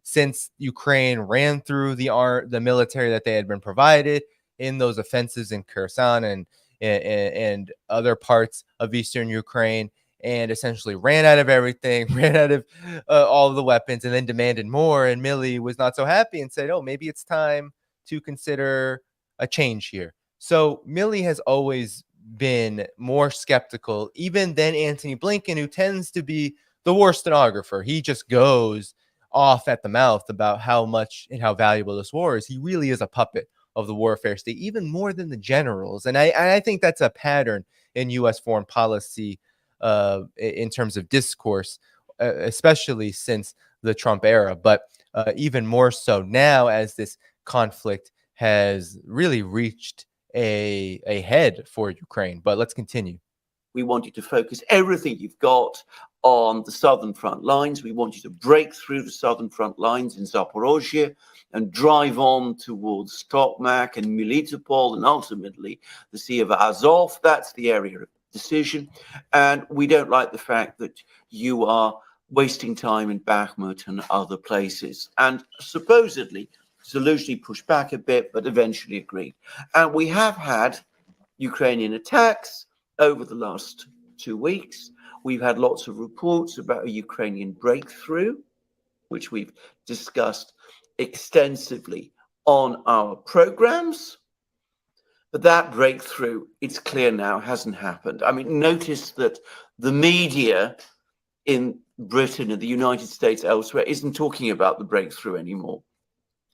since Ukraine ran through the military that they had been provided in those offensives in Kherson and other parts of eastern Ukraine, and essentially ran out of everything, ran out of all of the weapons, and then demanded more. And Milley was not so happy and said, "Oh, maybe it's time to consider a change here." So Milley has always been more skeptical, even than Antony Blinken, who tends to be the worst stenographer. He just goes off at the mouth about how much and how valuable this war is. He really is a puppet of the warfare state, even more than the generals. And I think that's a pattern in U.S. foreign policy in terms of discourse, especially since the Trump era, but even more so now as this conflict has really reached a head for Ukraine. But let's continue. We want you to focus everything you've got on the southern front lines. We want you to break through the southern front lines in Zaporozhye and drive on towards Tokmak and Melitopol and ultimately the Sea of Azov. That's the area of decision. And we don't like the fact that you are wasting time in Bakhmut and other places. And supposedly, Zelensky pushed back a bit, but eventually agreed. And we have had Ukrainian attacks over the last 2 weeks. We've had lots of reports about a Ukrainian breakthrough, which we've discussed extensively on our programs. But that breakthrough, it's clear now, hasn't happened. I mean, notice that the media in Britain and the United States elsewhere isn't talking about the breakthrough anymore.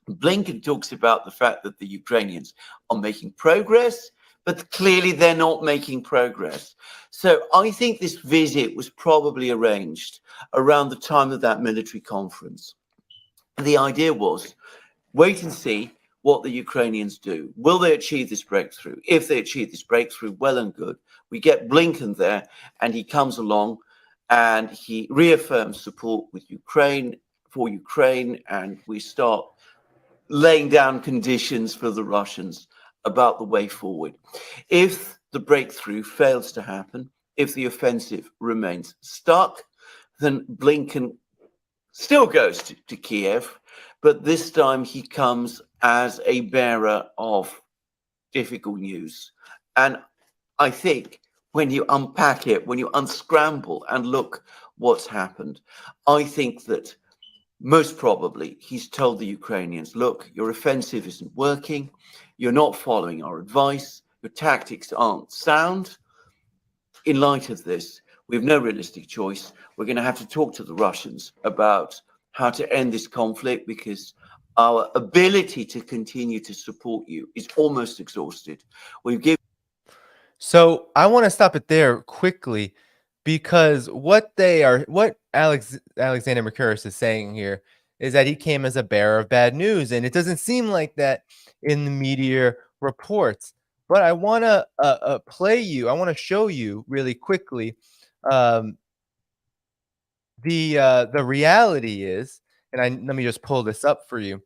Blinken talks about the fact that the Ukrainians are making progress, but clearly they're not making progress. So I think this visit was probably arranged around the time of that military conference. The idea was, wait and see what the Ukrainians do. Will they achieve this breakthrough? If they achieve this breakthrough, well and good. We get Blinken there and he comes along and he reaffirms support with Ukraine, for Ukraine, and we start laying down conditions for the Russians about the way forward. If the breakthrough fails to happen, if the offensive remains stuck, then Blinken still goes to Kiev, but this time he comes as a bearer of difficult news. And I think when you unpack it, when you unscramble and look what's happened, I think that most probably he's told the Ukrainians, look, your offensive isn't working. You're not following our advice. Your tactics aren't sound. In light of this, we have no realistic choice. We're going to have to talk to the Russians about how to end this conflict because our ability to continue to support you is almost exhausted. We've given. So I want to stop it there quickly because what Alexander Mercouris is saying here is that he came as a bearer of bad news, and it doesn't seem like that in the media reports. But I want to I want to show you really quickly. The reality is, and let me just pull this up for you.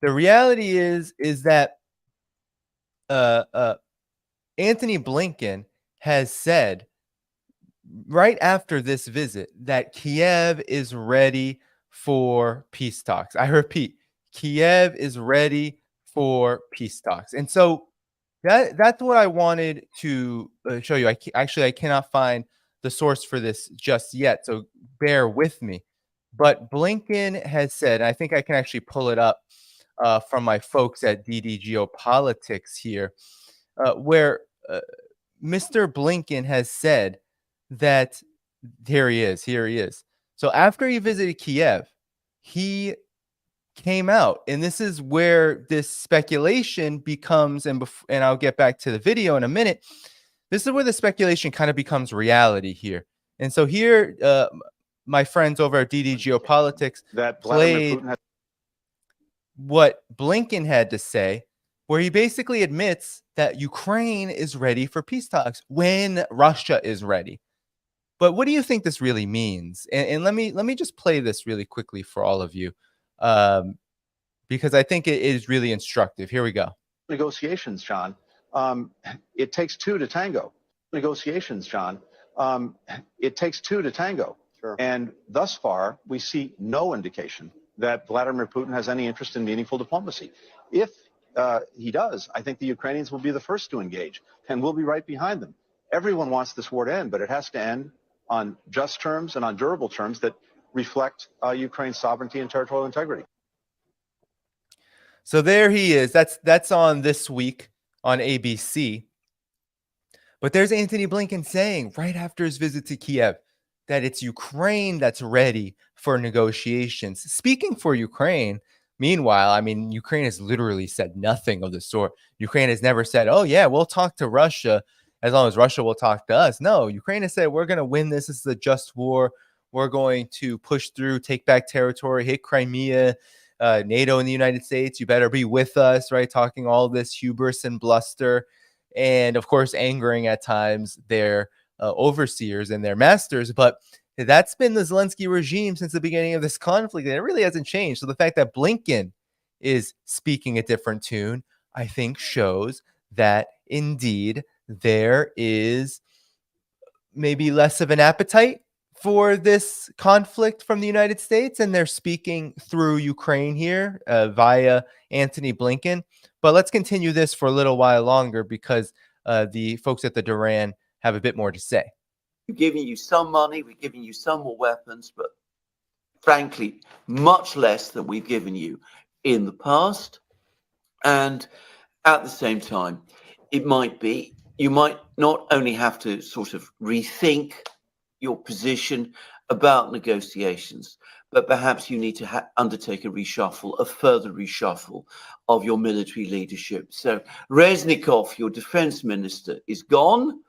The reality is that Antony Blinken has said right after this visit that Kiev is ready for peace talks. I repeat, Kiev is ready for peace talks. And so that's what I wanted to show you. I cannot find the source for this just yet, so bear with me. But Blinken has said, I think I can actually pull it up from my folks at DD Geopolitics here, where Mr. Blinken has said that here he is. So after he visited Kiev, he came out, and this is where this speculation becomes, and I'll get back to the video in a minute. This is where the speculation kind of becomes reality here. And so here, my friends over at DD Geopolitics played what Blinken had to say, where he basically admits that Ukraine is ready for peace talks when Russia is ready. But what do you think this really means? And let me just play this really quickly for all of you, because I think it is really instructive. Here we go. Negotiations, John. It takes two to tango. Negotiations, John. It takes two to tango. Sure. And thus far, we see no indication that Vladimir Putin has any interest in meaningful diplomacy. If he does, I think the Ukrainians will be the first to engage, and we'll be right behind them. Everyone wants this war to end, but it has to end on just terms and on durable terms that reflect Ukraine's sovereignty and territorial integrity. So there he is. That's on This Week on ABC. But there's Antony Blinken saying right after his visit to Kiev that it's Ukraine that's ready for negotiations. Speaking for Ukraine, meanwhile, I mean, Ukraine has literally said nothing of the sort. Ukraine has never said, oh, yeah, we'll talk to Russia as long as Russia will talk to us. No, Ukraine has said, we're going to win this. This is a just war. We're going to push through, take back territory, hit Crimea, NATO and the United States. You better be with us, right? Talking all this hubris and bluster. And of course, angering at times their overseers and their masters. But that's been the Zelensky regime since the beginning of this conflict. And it really hasn't changed. So the fact that Blinken is speaking a different tune, I think shows that indeed there is maybe less of an appetite for this conflict from the United States. And they're speaking through Ukraine here via Antony Blinken. But let's continue this for a little while longer because the folks at the Duran have a bit more to say. We're giving you some money, we're giving you some more weapons, but frankly, much less than we've given you in the past. And at the same time, it might be, you might not only have to sort of rethink your position about negotiations, but perhaps you need to undertake a reshuffle, a further reshuffle of your military leadership. So Reznikov, your defense minister, is gone.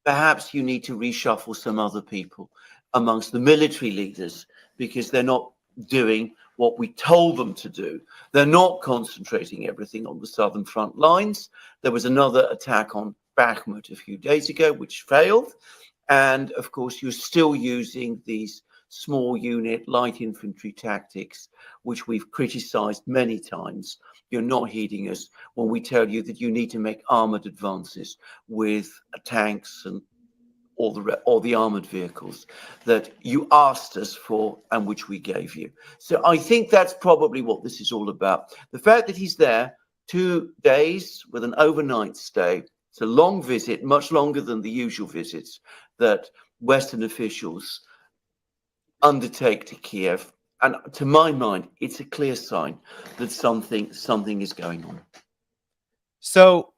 Perhaps you need to reshuffle some other people amongst the military leaders because they're not doing what we told them to do. They're not concentrating everything on the southern front lines. There was another attack on Bakhmut a few days ago, which failed. And of course, you're still using these small unit light infantry tactics, which we've criticized many times. You're not heeding us when we tell you that you need to make armored advances with tanks and all the armored vehicles that you asked us for and which we gave you. So I think that's probably what this is all about. The fact that he's there 2 days with an overnight stay, it's a long visit, much longer than the usual visits that Western officials undertake to Kiev. And to my mind, it's a clear sign that something is going on. So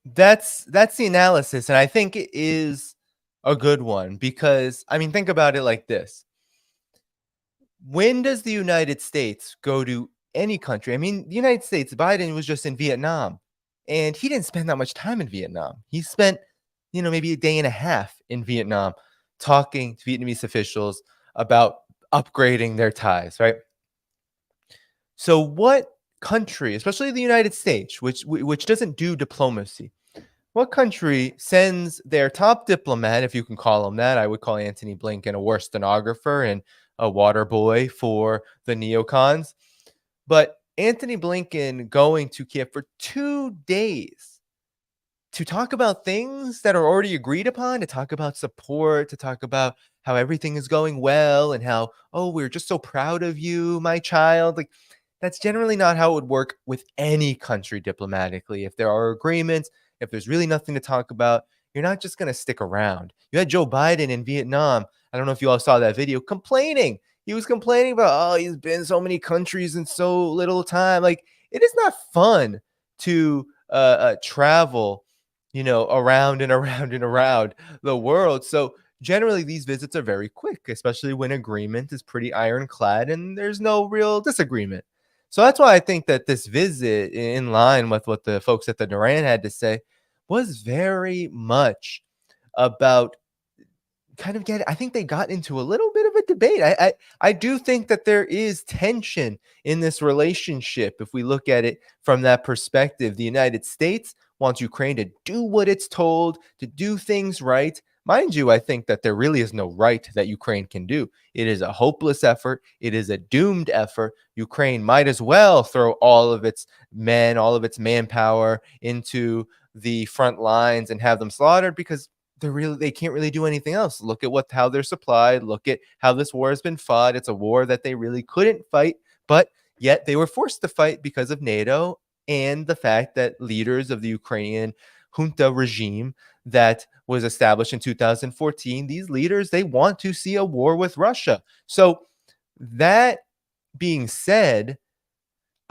that's the analysis. And I think it is a good one because, I mean, think about it like this. When does the United States go to any country? I mean, the United States, Biden was just in Vietnam and he didn't spend that much time in Vietnam. He spent, maybe a day and a half in Vietnam talking to Vietnamese officials about upgrading their ties, right? So what country, especially the United States, which doesn't do diplomacy, what country sends their top diplomat, if you can call him that? I would call Antony Blinken a war stenographer and a water boy for the neocons. But Antony Blinken going to Kiev for 2 days to talk about things that are already agreed upon, to talk about support, to talk about how everything is going well and how, oh, we're just so proud of you, my child. Like, that's generally not how it would work with any country diplomatically. If there are agreements, if there's really nothing to talk about, you're not just going to stick around. You had Joe Biden in Vietnam. I don't know if you all saw that video complaining. He was complaining about, oh, he's been so many countries in so little time. Like, it is not fun to travel, around and around and around the world. So generally these visits are very quick, especially when agreement is pretty ironclad and there's no real disagreement. So that's why I think that this visit, in line with what the folks at the Duran had to say, was very much about I think they got into a little bit of a debate. I do think that there is tension in this relationship. If we look at it from that perspective, the United States wants Ukraine to do what it's told, to do things right. Mind you, I think that there really is no right that Ukraine can do. It is a hopeless effort. It is a doomed effort. Ukraine might as well throw all of its men, all of its manpower into the front lines and have them slaughtered, because they can't really do anything else. Look at how they're supplied. Look at how this war has been fought. It's a war that they really couldn't fight, but yet they were forced to fight because of NATO and the fact that leaders of the Ukrainian junta regime that was established in 2014, these leaders, they want to see a war with Russia. So that being said,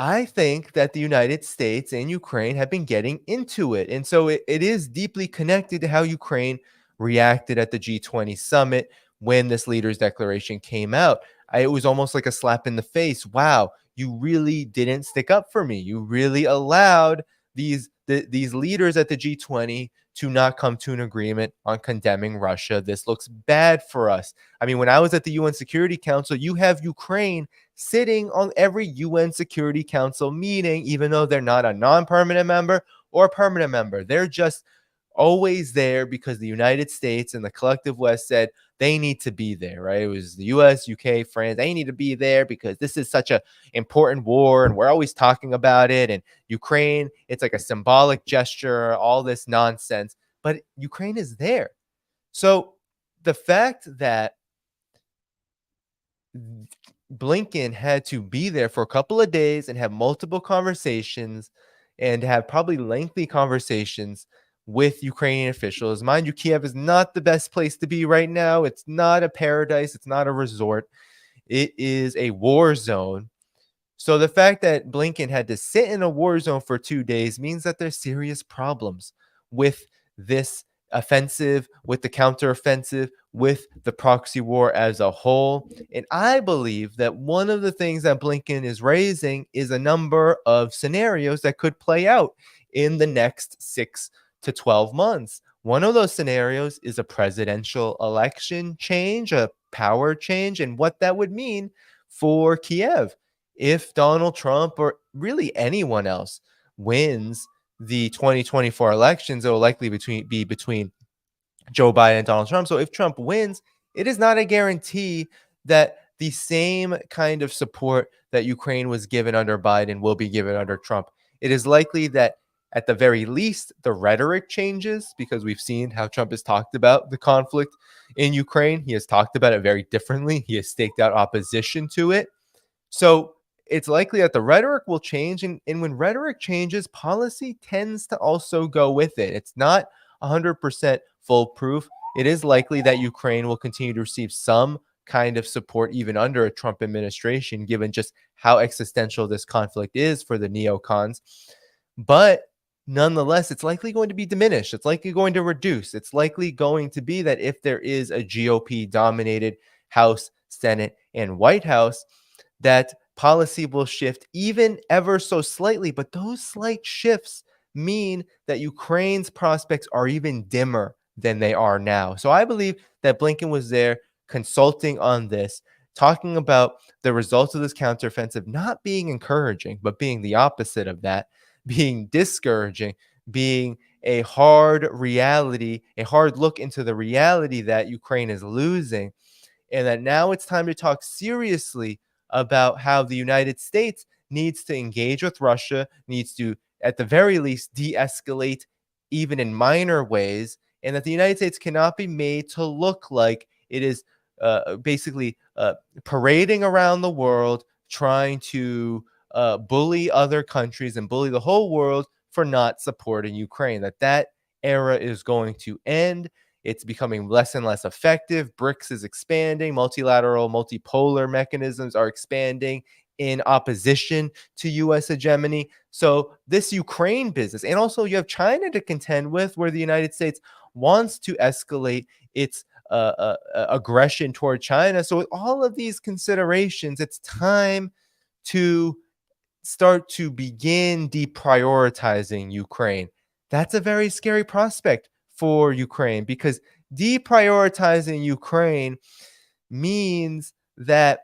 I think that the United States and Ukraine have been getting into it. And so it is deeply connected to how Ukraine reacted at the G20 summit when this leaders' declaration came out. It was almost like a slap in the face. Wow, you really didn't stick up for me. You really allowed these leaders at the G20 to not come to an agreement on condemning Russia. This looks bad for us. I mean, when I was at the UN Security Council, you have Ukraine sitting on every UN Security Council meeting, even though they're not a non-permanent member or a permanent member. They're just always there because the United States and the collective West said they need to be there, right? It was the US, UK, France. They need to be there because this is such an important war and we're always talking about it. And Ukraine, it's like a symbolic gesture, all this nonsense. But Ukraine is there. So the fact that Blinken had to be there for a couple of days and have multiple conversations and have probably lengthy conversations with Ukrainian officials. Mind you, Kiev is not the best place to be right now. It's not a paradise. It's not a resort. It is a war zone. So the fact that Blinken had to sit in a war zone for 2 days means that there's serious problems with this offensive, with the counteroffensive, with the proxy war as a whole. And I believe that one of the things that Blinken is raising is a number of scenarios that could play out in the next 6 to 12 months. One of those scenarios is a presidential election change, a power change, and what that would mean for Kiev if Donald Trump or really anyone else wins the 2024 elections. It will likely be between Joe Biden and Donald Trump. So if Trump wins, it is not a guarantee that the same kind of support that Ukraine was given under Biden will be given under Trump. It is likely that at the very least, the rhetoric changes, because we've seen how Trump has talked about the conflict in Ukraine. He has talked about it very differently. He has staked out opposition to it. So it's likely that the rhetoric will change. And when rhetoric changes, policy tends to also go with it. It's not 100% foolproof. It is likely that Ukraine will continue to receive some kind of support even under a Trump administration, given just how existential this conflict is for the neocons. But nonetheless, it's likely going to be diminished. It's likely going to reduce. It's likely going to be that if there is a GOP-dominated House, Senate, and White House, that policy will shift even ever so slightly. But those slight shifts mean that Ukraine's prospects are even dimmer than they are now. So I believe that Blinken was there consulting on this, talking about the results of this counteroffensive not being encouraging, but being the opposite of that, being discouraging, being a hard reality, a hard look into the reality that Ukraine is losing, and that now it's time to talk seriously about how the United States needs to engage with Russia, needs to, at the very least, de-escalate even in minor ways, and that the United States cannot be made to look like it is basically parading around the world, trying to bully other countries and bully the whole world for not supporting Ukraine. That era is going to end. It's becoming less and less effective. BRICS is expanding. Multilateral, multipolar mechanisms are expanding in opposition to U.S. hegemony. So this Ukraine business, and also you have China to contend with, where the United States wants to escalate its aggression toward China. So with all of these considerations, it's time to start to begin deprioritizing Ukraine. That's a very scary prospect for Ukraine, because deprioritizing Ukraine means that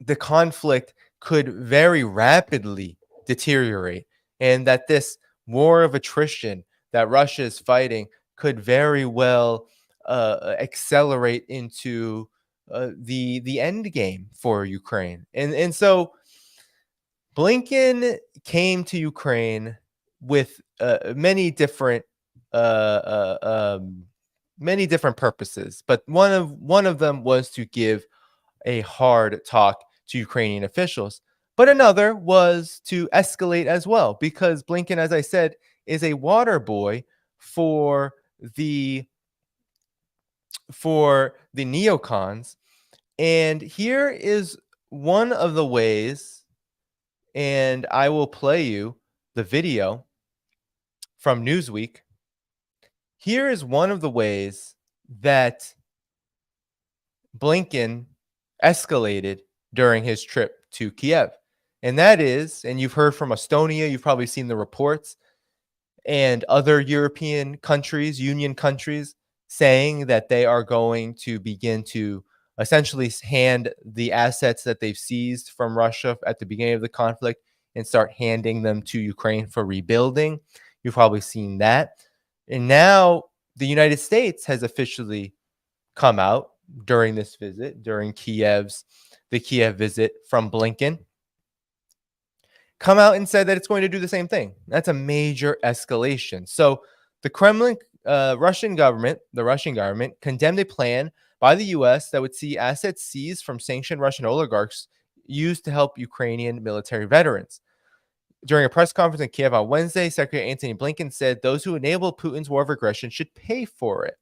the conflict could very rapidly deteriorate, and that this war of attrition that Russia is fighting could very well accelerate into the end game for Ukraine. And so Blinken came to Ukraine with many different many different purposes, but one of them was to give a hard talk to Ukrainian officials. But another was to escalate as well, because Blinken, as I said, is a water boy for the neocons. And here is one of the ways, and I will play you the video from Newsweek. Here is one of the ways that Blinken escalated during his trip to Kiev. And that is, and you've heard from Estonia, you've probably seen the reports, and other European countries, union countries, saying that they are going to begin to essentially hand the assets that they've seized from Russia at the beginning of the conflict and start handing them to Ukraine for rebuilding. You've probably seen that. And now the United States has officially come out during this visit, during the Kiev visit from Blinken, come out and said that it's going to do the same thing. That's a major escalation. So the Kremlin, the Russian government condemned a plan by the U.S. that would see assets seized from sanctioned Russian oligarchs used to help Ukrainian military veterans. During a press conference in Kiev on Wednesday, Secretary Antony Blinken said those who enable Putin's war of aggression should pay for it.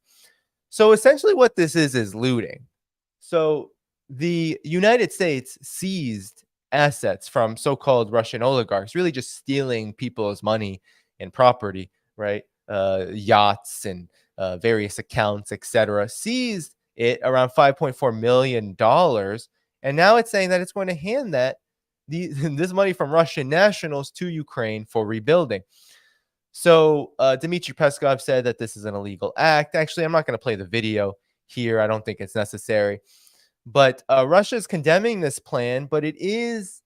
So essentially what this is looting. So the United States seized assets from so-called Russian oligarchs, really just stealing people's money and property, right? Yachts and various accounts, etc. Seized it around $5.4 million. And now it's saying that it's going to hand this money from Russian nationals to Ukraine for rebuilding. So Dmitry Peskov said that this is an illegal act. Actually, I'm not going to play the video here. I don't think it's necessary. But Russia is condemning this plan, but it is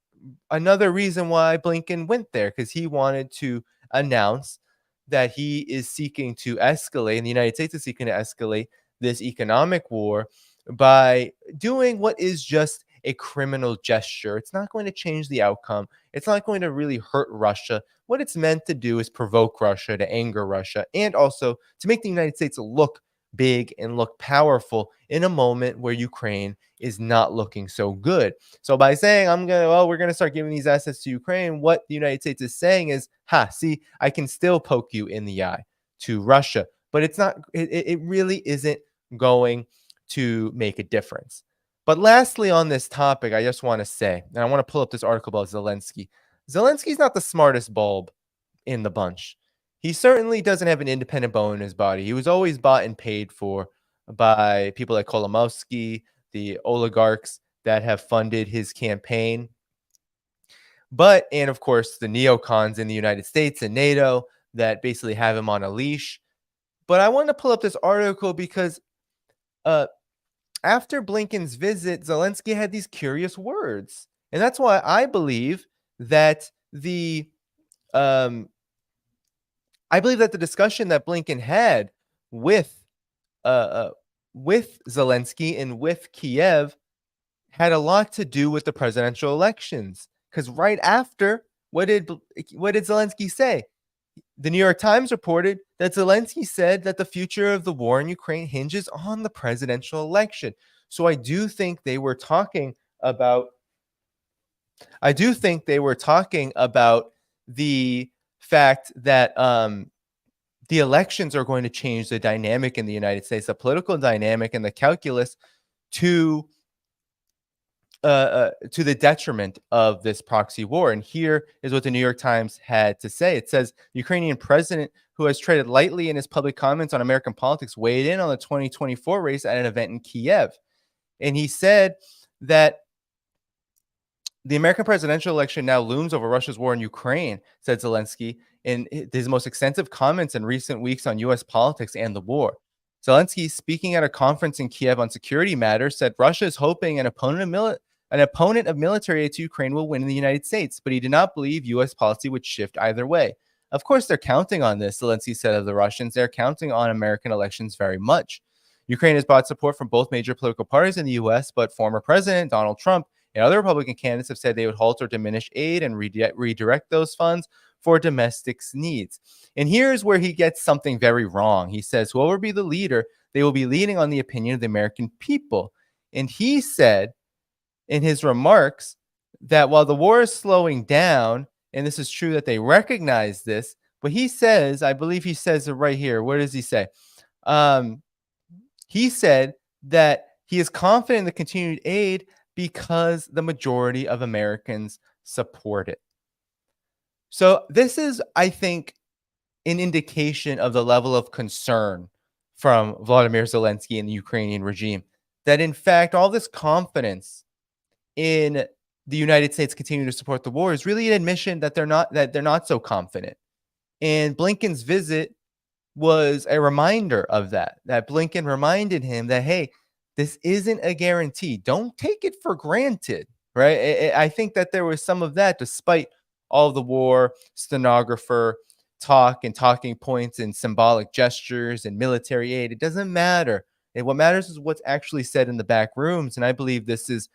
another reason why Blinken went there, because he wanted to announce that he is seeking to escalate, and the United States is seeking to escalate this economic war by doing what is just a criminal gesture. It's not going to change the outcome. It's not going to really hurt Russia. What it's meant to do is provoke Russia, to anger Russia, and also to make the United States look big and look powerful in a moment where Ukraine is not looking so good. So by saying we're going to start giving these assets to Ukraine, what the United States is saying is, see, I can still poke you in the eye to Russia. But it's not, it really isn't going to make a difference. But lastly, on this topic, I just want to say, and I want to pull up this article about Zelensky. Zelensky's not the smartest bulb in the bunch. He certainly doesn't have an independent bone in his body. He was always bought and paid for by people like Kolomoisky, the oligarchs that have funded his campaign. And of course, the neocons in the United States and NATO that basically have him on a leash. But I want to pull up this article because after Blinken's visit, Zelensky had these curious words. And that's why I believe that the discussion that Blinken had with Zelensky and with Kiev had a lot to do with the presidential elections. Because right after, what did Zelensky say? The New York Times reported that Zelensky said that the future of the war in Ukraine hinges on the presidential election. So I do think they were talking about the fact that the elections are going to change the dynamic in the United States, the political dynamic and the calculus to the detriment of this proxy war. And here is what the New York Times had to say. It says, the Ukrainian president, who has treaded lightly in his public comments on American politics, weighed in on the 2024 race at an event in Kiev. And he said that the American presidential election now looms over Russia's war in Ukraine, said Zelensky in his most extensive comments in recent weeks on U.S. politics and the war. Zelensky, speaking at a conference in Kiev on security matters, said Russia is hoping an opponent of military aid to Ukraine will win in the United States, but he did not believe U.S. policy would shift either way. Of course, they're counting on this, Zelensky said of the Russians. They're counting on American elections very much. Ukraine has bought support from both major political parties in the U.S., but former President Donald Trump and other Republican candidates have said they would halt or diminish aid and redirect those funds for domestic needs. And here's where he gets something very wrong. He says, whoever be the leader, they will be leading on the opinion of the American people. And he said in his remarks that while the war is slowing down, and this is true that they recognize this, but he says, I believe he says it right here. What does he say? He said that he is confident in the continued aid because the majority of Americans support it. So this is, I think, an indication of the level of concern from Vladimir Zelensky and the Ukrainian regime, that in fact, all this confidence in the United States continuing to support the war is really an admission that they're not so confident. And Blinken's visit was a reminder of that Blinken reminded him that, hey, this isn't a guarantee. Don't take it for granted, right? I think that there was some of that, despite all the war, stenographer talk and talking points and symbolic gestures and military aid. It doesn't matter. And what matters is what's actually said in the back rooms. And I believe this is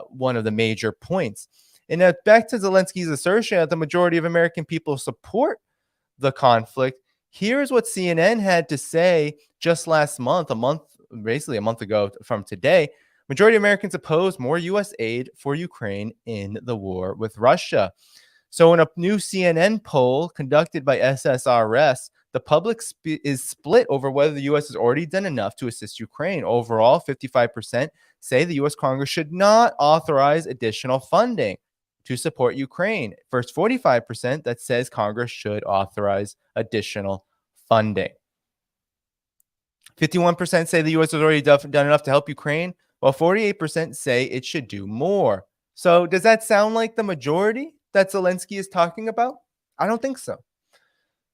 one of the major points. And back to Zelensky's assertion that the majority of American people support the conflict. Here's what CNN had to say just last month, basically a month ago from today. Majority of Americans oppose more U.S. aid for Ukraine in the war with Russia. So in a new CNN poll conducted by SSRS, the public is split over whether the U.S. has already done enough to assist Ukraine. Overall, 55% say the U.S. Congress should not authorize additional funding to support Ukraine. First, 45% that says Congress should authorize additional funding. 51% say the U.S. has already done enough to help Ukraine, while 48% say it should do more. So does that sound like the majority that Zelensky is talking about? I don't think so.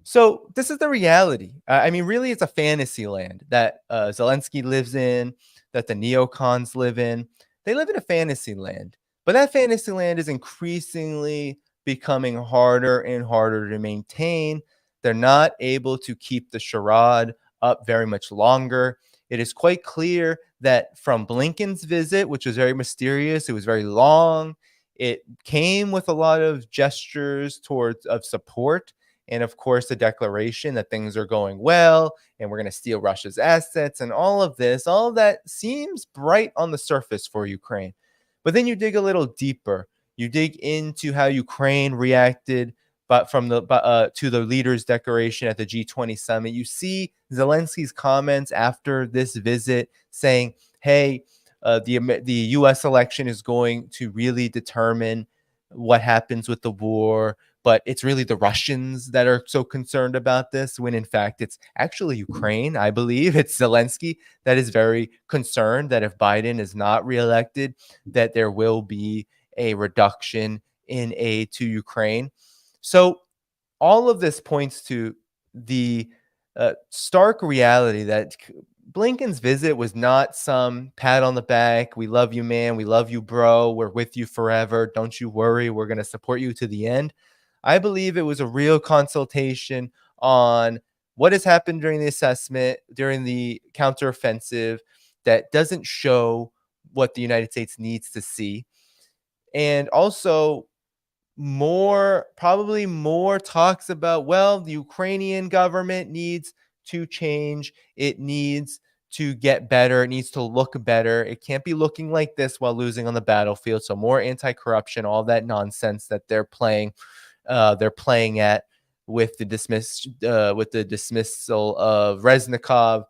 So this is the reality. I mean, really, it's a fantasy land that Zelensky lives in, that the neocons live in. They live in a fantasy land. But that fantasy land is increasingly becoming harder and harder to maintain. They're not able to keep the charade up very much longer. It is quite clear that from Blinken's visit, which was very mysterious, it was very long, it came with a lot of gestures of support. And of course, the declaration that things are going well and we're going to steal Russia's assets and all of that seems bright on the surface for Ukraine. But then you dig a little deeper. You dig into how Ukraine reacted to the leaders' declaration at the G20 summit. You see Zelensky's comments after this visit saying, hey, the U.S. election is going to really determine what happens with the war, but it's really the Russians that are so concerned about this, when in fact it's actually Ukraine. I believe it's Zelensky that is very concerned that if Biden is not reelected, that there will be a reduction in aid to Ukraine. So all of this points to the stark reality that Blinken's visit was not some pat on the back. We love you, man. We love you, bro. We're with you forever. Don't you worry. We're going to support you to the end. I believe it was a real consultation on what has happened during the assessment, during the counteroffensive, that doesn't show what the United States needs to see. And also probably more talks about, well, the Ukrainian government needs to change. It needs to get better. It needs to look better. It can't be looking like this while losing on the battlefield. So more anti-corruption, all that nonsense that they're playing at with the dismissal of Reznikov.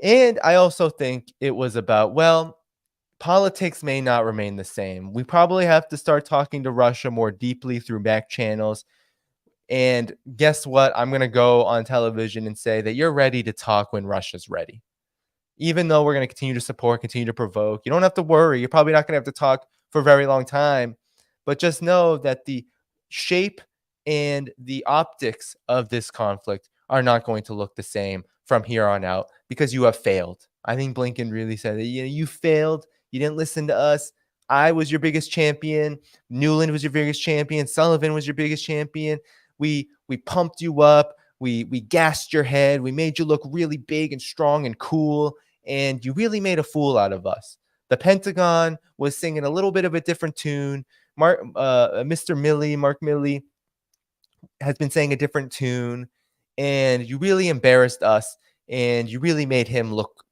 And I also think it was about, well, politics may not remain the same. We probably have to start talking to Russia more deeply through back channels. And guess what? I'm going to go on television and say that you're ready to talk when Russia's ready. Even though we're going to continue to support, continue to provoke, you don't have to worry. You're probably not going to have to talk for a very long time. But just know that the shape and the optics of this conflict are not going to look the same from here on out, because you have failed. I think Blinken really said that you failed. You didn't listen to us. I was your biggest champion. Newland was your biggest champion. Sullivan was your biggest champion. We pumped you up. We gassed your head. We made you look really big and strong and cool. And you really made a fool out of us. The Pentagon was singing a little bit of a different tune. Mark Milley has been saying a different tune. And you really embarrassed us. And you really made him look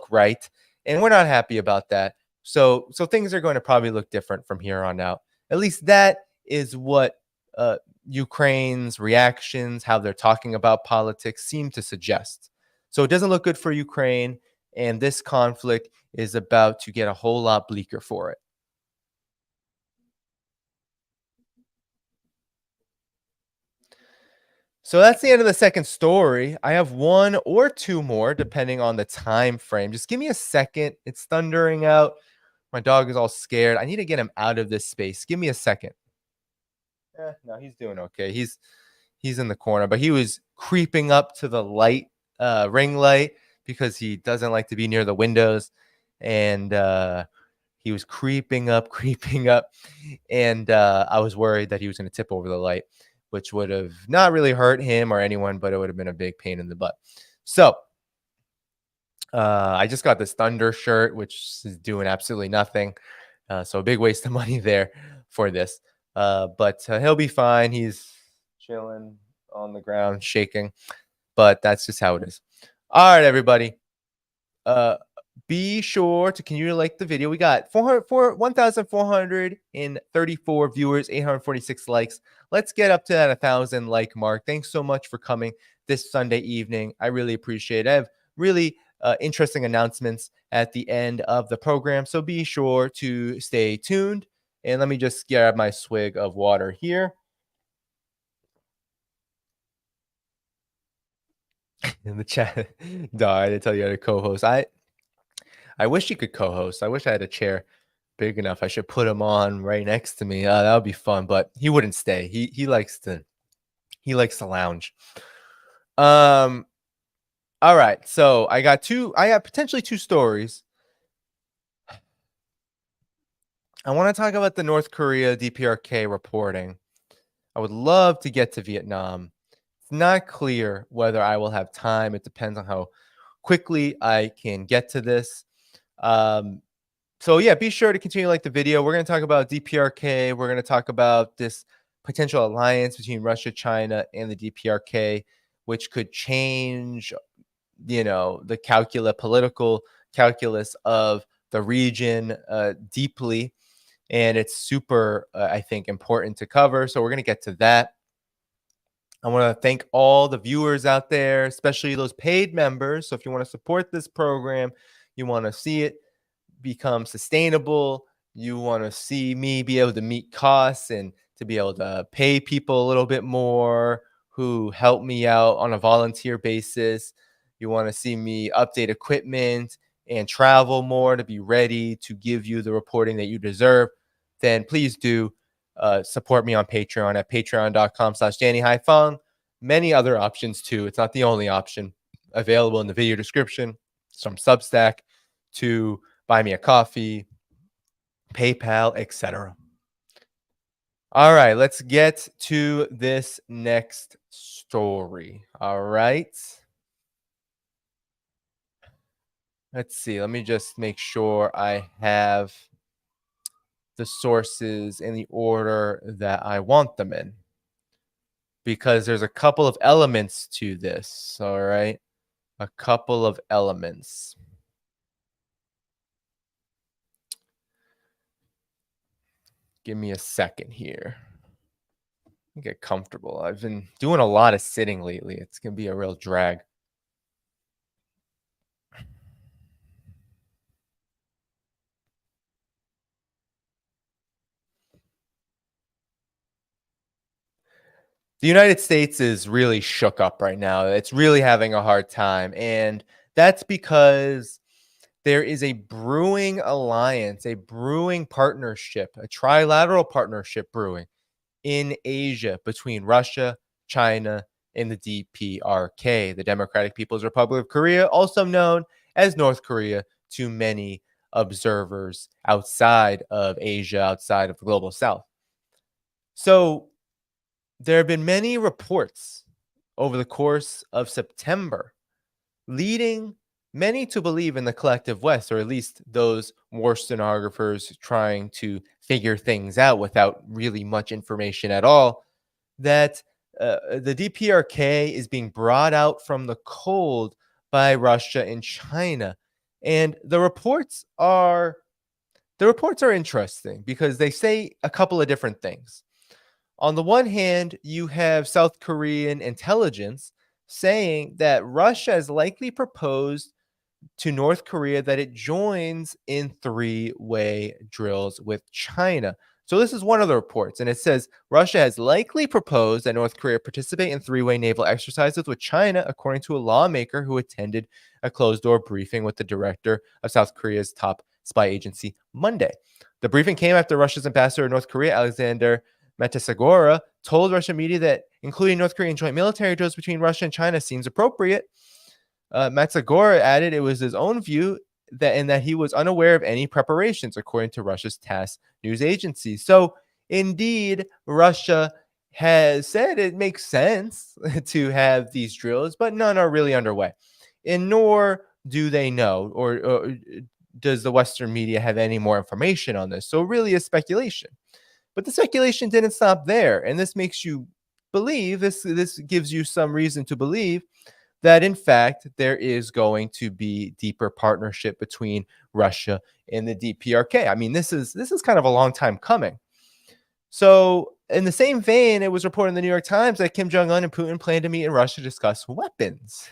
right. And we're not happy about that. So things are going to probably look different from here on out. At least that is what Ukraine's reactions, how they're talking about politics, seem to suggest. So it doesn't look good for Ukraine, and this conflict is about to get a whole lot bleaker for it. So that's the end of the second story. I have one or two more, depending on the time frame. Just give me a second. It's thundering out. My dog is all scared. I need to get him out of this space. Give me a second. No, he's doing okay. He's in the corner, but he was creeping up to the light, ring light, because he doesn't like to be near the windows. And he was creeping up. And I was worried that he was going to tip over the light, which would have not really hurt him or anyone, but it would have been a big pain in the butt. So I just got this Thunder shirt, which is doing absolutely nothing. So a big waste of money there for this. But he'll be fine. He's chilling on the ground, shaking. But that's just how it is. All right, everybody. Be sure to continue to like the video. We got 1,434 viewers, 846 likes. Let's get up to that 1,000 like mark. Thanks so much for coming this Sunday evening. I really appreciate it. I have really interesting announcements at the end of the program, so be sure to stay tuned. And let me just grab my swig of water here. In the chat, I didn't tell you how to co-host. I wish you could co-host. I wish I had a chair big enough. I should put him on right next to me. That would be fun, but he wouldn't stay. He likes to lounge. All right. So I got potentially two stories. I want to talk about the North Korea Dprk reporting. I would love to get to Vietnam. It's not clear whether I will have time. It depends on how quickly I can get to this. So yeah, be sure to continue to like the video. We're going to talk about Dprk. We're going to talk about this potential alliance between Russia, China, and the Dprk, which could change, the political calculus of the region deeply. And it's super, I think, important to cover. So we're going to get to that. I want to thank all the viewers out there, especially those paid members. So if you want to support this program, you want to see it become sustainable, you want to see me be able to meet costs and to be able to pay people a little bit more who help me out on a volunteer basis. You want to see me update equipment and travel more to be ready to give you the reporting that you deserve, then please do support me on Patreon at patreon.com/DannyHaiFong. Many other options too. It's not the only option available in the video description. Some Substack to buy me a coffee, PayPal, etc. All right, let's get to this next story. All right. Let's see. Let me just make sure I have the sources in the order that I want them in, because there's a couple of elements to this. All right. A couple of elements. Give me a second here. Get comfortable. I've been doing a lot of sitting lately. It's going to be a real drag. The United States is really shook up right now. It's really having a hard time. And that's because there is a brewing alliance, a brewing partnership, a trilateral partnership brewing in Asia between Russia, China, and the Dprk, the Democratic People's Republic of Korea, also known as North Korea to many observers outside of Asia, outside of the global south. So there have been many reports over the course of September leading many to believe in the collective West, or at least those war stenographers trying to figure things out without really much information at all, that the DPRK is being brought out from the cold by Russia and China. And the reports are interesting because they say a couple of different things. On the one hand, you have South Korean intelligence saying that Russia has likely proposed to North Korea that it joins in three-way drills with China. So this is one of the reports, and it says Russia has likely proposed that North Korea participate in three-way naval exercises with China, according to a lawmaker who attended a closed-door briefing with the director of South Korea's top spy agency Monday. The briefing came after Russia's ambassador in North Korea, Alexander Metasagora, told Russian media that including North Korean joint military drills between Russia and China seems appropriate. Matsagora added it was his own view that he was unaware of any preparations, according to Russia's TASS news agency. So, indeed, Russia has said it makes sense to have these drills, but none are really underway. And nor do they know, or does the Western media have any more information on this. So, really, a speculation. But the speculation didn't stop there, and this makes you believe, this gives you some reason to believe that in fact there is going to be deeper partnership between Russia and the DPRK. I mean, this is kind of a long time coming. So in the same vein, it was reported in the New York Times that Kim Jong-un and Putin plan to meet in Russia to discuss weapons.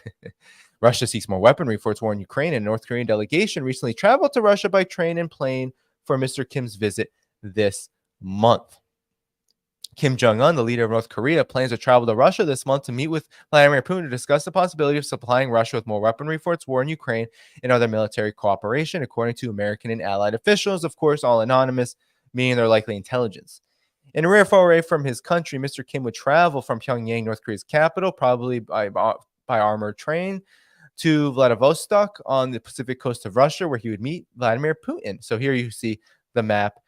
Russia seeks more weaponry for its war in Ukraine, and a North Korean delegation recently traveled to Russia by train and plane for Mr. Kim's visit this month. Kim Jong-un, the leader of North Korea, plans to travel to Russia this month to meet with Vladimir Putin to discuss the possibility of supplying Russia with more weaponry for its war in Ukraine and other military cooperation, according to American and allied officials, of course, all anonymous, meaning their likely intelligence. In a rare foray from his country, Mr. Kim would travel from Pyongyang, North Korea's capital, probably by armored train, to Vladivostok on the Pacific coast of Russia, where he would meet Vladimir Putin. So here you see the map.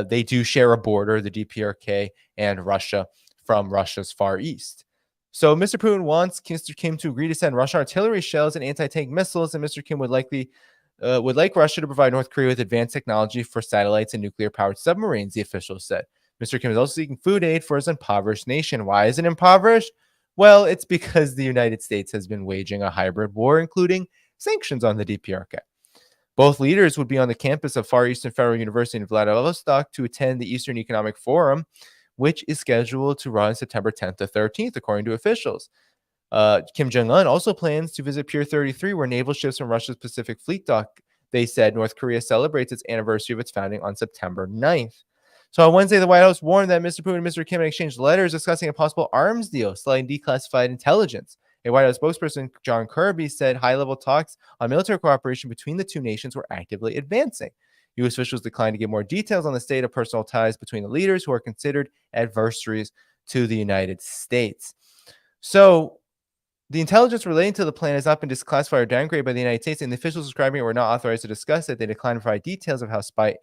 They do share a border, the DPRK and Russia, from Russia's far east. So Mr. Putin wants Mr. Kim to agree to send Russian artillery shells and anti-tank missiles, and Mr. Kim would like Russia to provide North Korea with advanced technology for satellites and nuclear-powered submarines, the officials said. Mr. Kim is also seeking food aid for his impoverished nation. Why is it impoverished? Well, it's because the United States has been waging a hybrid war, including sanctions on the DPRK. Both leaders would be on the campus of Far Eastern Federal University in Vladivostok to attend the Eastern Economic Forum, which is scheduled to run September 10th to 13th, according to officials. Kim Jong-un also plans to visit Pier 33, where naval ships from Russia's Pacific Fleet dock. They said North Korea celebrates its anniversary of its founding on September 9th. So on Wednesday, the White House warned that Mr. Putin and Mr. Kim had exchanged letters discussing a possible arms deal, citing declassified intelligence. A White House spokesperson, John Kirby, said high-level talks on military cooperation between the two nations were actively advancing. U.S. officials declined to give more details on the state of personal ties between the leaders, who are considered adversaries to the United States. So the intelligence relating to the plan has not been declassified or downgraded by the United States, and the officials describing it were not authorized to discuss it. They declined to provide details of how spy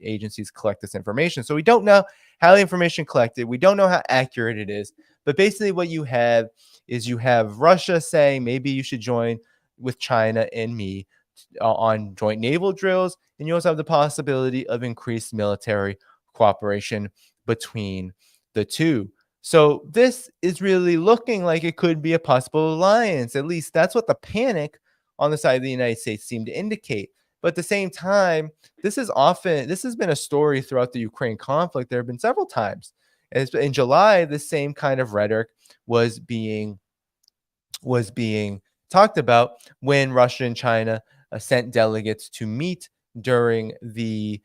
agencies collect this information. So we don't know how the information collected. We don't know how accurate it is. But basically what you have is you have Russia saying maybe you should join with China and me on joint naval drills. And you also have the possibility of increased military cooperation between the two. So this is really looking like it could be a possible alliance. At least that's what the panic on the side of the United States seemed to indicate. But at the same time, this has been a story throughout the Ukraine conflict. There have been several times. In July, the same kind of rhetoric was being talked about when Russia and China sent delegates to meet during the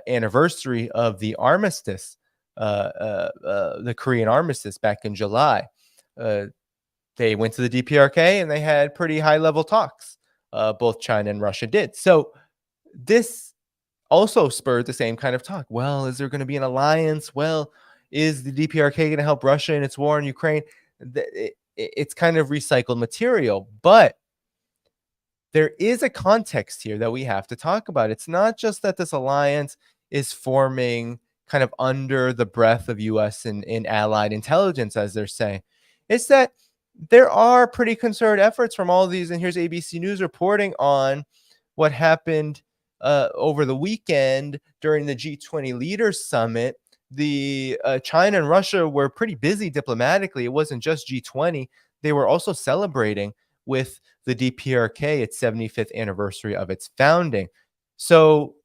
anniversary of the armistice, the Korean armistice back in July. They went to the DPRK and they had pretty high-level talks. Both China and Russia did. So this also spurred the same kind of talk. Well, is there going to be an alliance? Well, is the DPRK going to help Russia in its war in Ukraine? It's kind of recycled material, but there is a context here that we have to talk about. It's not just that this alliance is forming, kind of under the breath of U.S. and allied intelligence, as they're saying, is that there are pretty concerted efforts from all of these. And here's ABC News reporting on what happened over the weekend during the G20 Leaders Summit. The China and Russia were pretty busy diplomatically. It wasn't just G20. They were also celebrating with the Dprk its 75th anniversary of its founding. So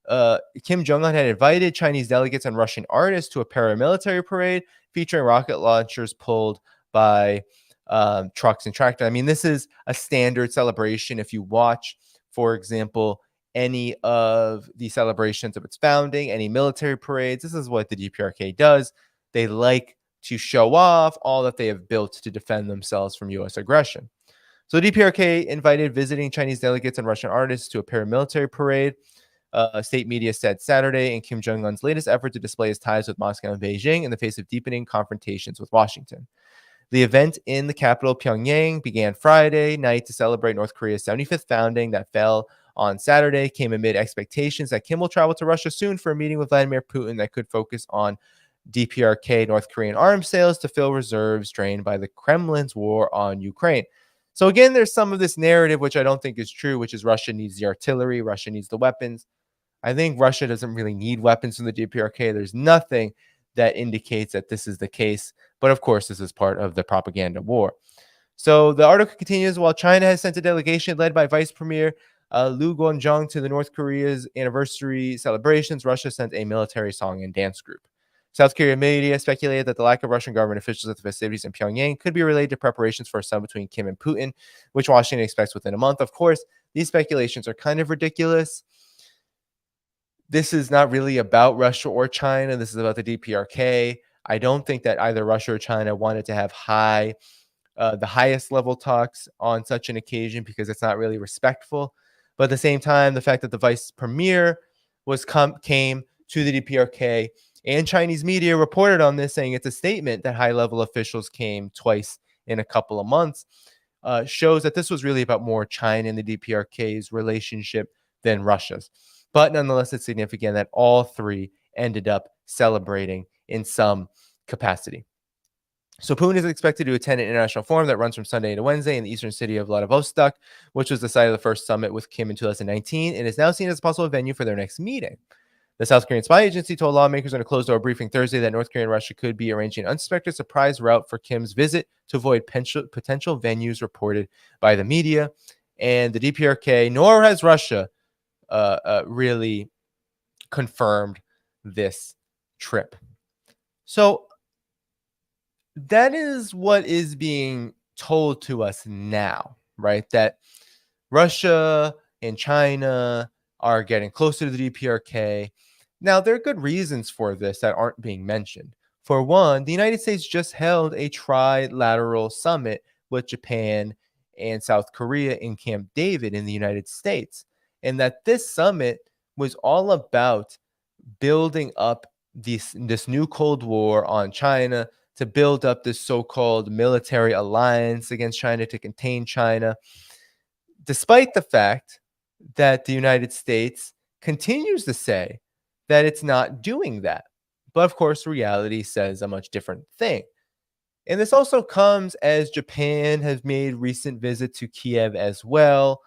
Kim Jong-un had invited Chinese delegates and Russian artists to a paramilitary parade featuring rocket launchers pulled by trucks and tractors. I mean, this is a standard celebration. If you watch, for example, any of the celebrations of its founding, any military parades, this is what the Dprk does. They like to show off all that they have built to defend themselves from U.S. aggression. So the Dprk invited visiting Chinese delegates and Russian artists to a paramilitary parade. State media said Saturday, in Kim Jong-un's latest effort to display his ties with Moscow and Beijing in the face of deepening confrontations with Washington. The event in the capital, Pyongyang, began Friday night to celebrate North Korea's 75th founding that fell on Saturday, came amid expectations that Kim will travel to Russia soon for a meeting with Vladimir Putin that could focus on Dprk North Korean arms sales to fill reserves drained by the Kremlin's war on Ukraine. So again, there's some of this narrative, which I don't think is true, which is Russia needs the artillery, Russia needs the weapons. I think Russia doesn't really need weapons from the Dprk. There's nothing that indicates that this is the case. But of course, this is part of the propaganda war. So the article continues, while China has sent a delegation led by Vice Premier Liu Guangzhong to the North Korea's anniversary celebrations, Russia sent a military song and dance group. South Korea media speculated that the lack of Russian government officials at the festivities in Pyongyang could be related to preparations for a summit between Kim and Putin, which Washington expects within a month. Of course, these speculations are kind of ridiculous. This is not really about Russia or China. This is about the Dprk. I don't think that either Russia or China wanted to have the highest level talks on such an occasion because it's not really respectful. But at the same time, the fact that the vice premier came to the Dprk and Chinese media reported on this, saying it's a statement that high-level officials came twice in a couple of months, shows that this was really about more China and the Dprk's relationship than Russia's. But nonetheless, it's significant that all three ended up celebrating in some capacity. So Putin is expected to attend an international forum that runs from Sunday to Wednesday in the eastern city of Vladivostok, which was the site of the first summit with Kim in 2019, and is now seen as a possible venue for their next meeting. The South Korean spy agency told lawmakers in a closed-door briefing Thursday that North Korea and Russia could be arranging an unsuspected surprise route for Kim's visit to avoid potential venues reported by the media. And the Dprk, nor has Russia, really confirmed this trip. So that is what is being told to us now, right? That Russia and China are getting closer to the Dprk. Now, there are good reasons for this that aren't being mentioned. For one, the United States just held a trilateral summit with Japan and South Korea in Camp David in the United States. And that this summit was all about building up this new Cold War on China, to build up this so-called military alliance against China to contain China, despite the fact that the United States continues to say that it's not doing that. But of course, reality says a much different thing. And this also comes as Japan has made recent visit to Kiev as well,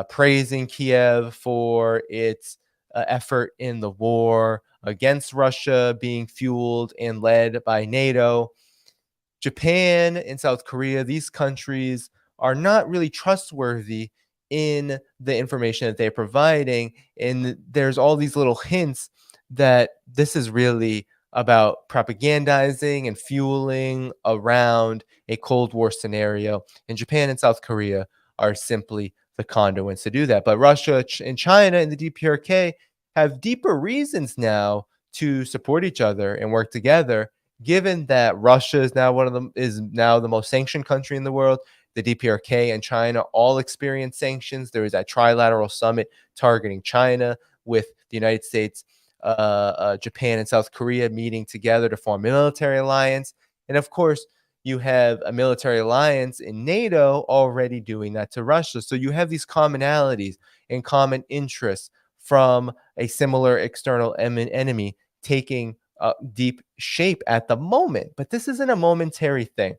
praising Kiev for its effort in the war against Russia, being fueled and led by NATO. Japan and South Korea, these countries are not really trustworthy in the information that they're providing. And there's all these little hints that this is really about propagandizing and fueling around a Cold War scenario. And Japan and South Korea are simply the conduits to do that. But Russia and China and the Dprk have deeper reasons now to support each other and work together, given that Russia is now the most sanctioned country in the world. The Dprk and China all experience sanctions. There is a trilateral summit targeting China with the United States, Japan, and South Korea meeting together to form a military alliance. And of course, you have a military alliance in NATO already doing that to Russia. So you have these commonalities and common interests from a similar external enemy taking deep shape at the moment. But this isn't a momentary thing.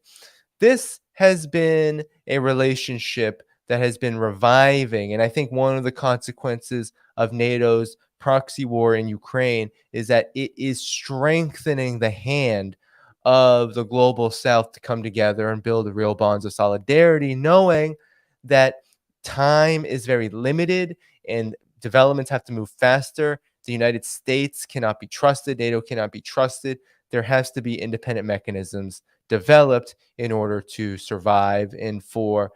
This has been a relationship that has been reviving. And I think one of the consequences of NATO's proxy war in Ukraine is that it is strengthening the hand of the global South to come together and build real bonds of solidarity, knowing that time is very limited and developments have to move faster. The United States cannot be trusted. NATO cannot be trusted. There has to be independent mechanisms developed in order to survive and for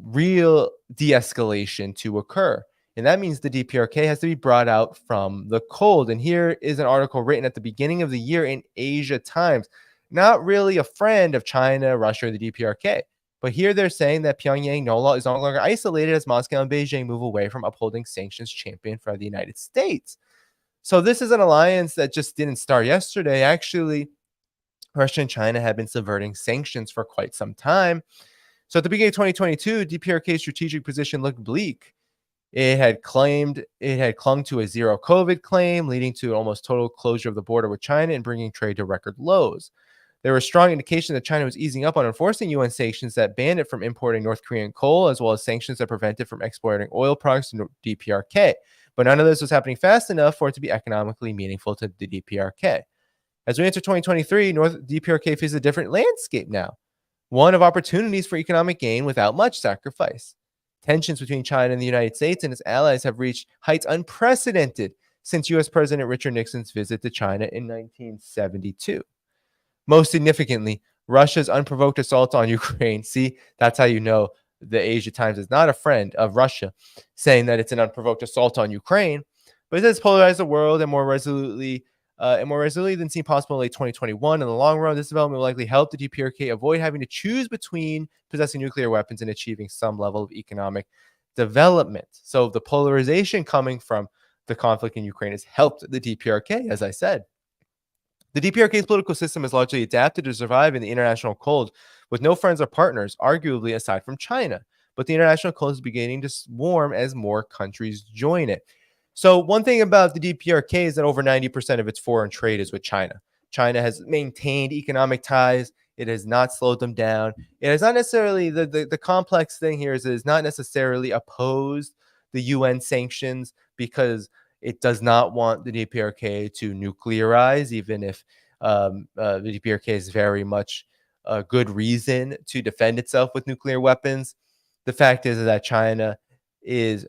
real de-escalation to occur. And that means the DPRK has to be brought out from the cold. And here is an article written at the beginning of the year in Asia Times. Not really a friend of China, Russia, or the DPRK. But here they're saying that Pyongyang is no longer isolated as Moscow and Beijing move away from upholding sanctions championed for the United States. So this is an alliance that just didn't start yesterday. Actually, Russia and China have been subverting sanctions for quite some time. So at the beginning of 2022, DPRK's strategic position looked bleak. It had clung to a zero COVID claim, leading to almost total closure of the border with China and bringing trade to record lows. There were strong indications that China was easing up on enforcing UN sanctions that banned it from importing North Korean coal, as well as sanctions that prevented it from exporting oil products to DPRK. But none of this was happening fast enough for it to be economically meaningful to the DPRK. As we enter 2023, DPRK faces a different landscape now, one of opportunities for economic gain without much sacrifice. Tensions between China and the United States and its allies have reached heights unprecedented since U.S. President Richard Nixon's visit to China in 1972. Most significantly, Russia's unprovoked assault on Ukraine. See, that's how you know the Asia Times is not a friend of Russia, saying that it's an unprovoked assault on Ukraine. But it has polarized the world and more resolutely than seemed possible in late 2021. In the long run, this development will likely help the DPRK avoid having to choose between possessing nuclear weapons and achieving some level of economic development. So the polarization coming from the conflict in Ukraine has helped the DPRK, as I said. The DPRK's political system is largely adapted to survive in the international cold with no friends or partners, arguably aside from China. But the international cold is beginning to warm as more countries join it. So one thing about the DPRK is that over 90% of its foreign trade is with China. China has maintained economic ties. It has not slowed them down. It is not necessarily the complex thing here is it is not necessarily opposed the UN sanctions because it does not want the DPRK to nuclearize, even if the DPRK is very much a good reason to defend itself with nuclear weapons. The fact is that China is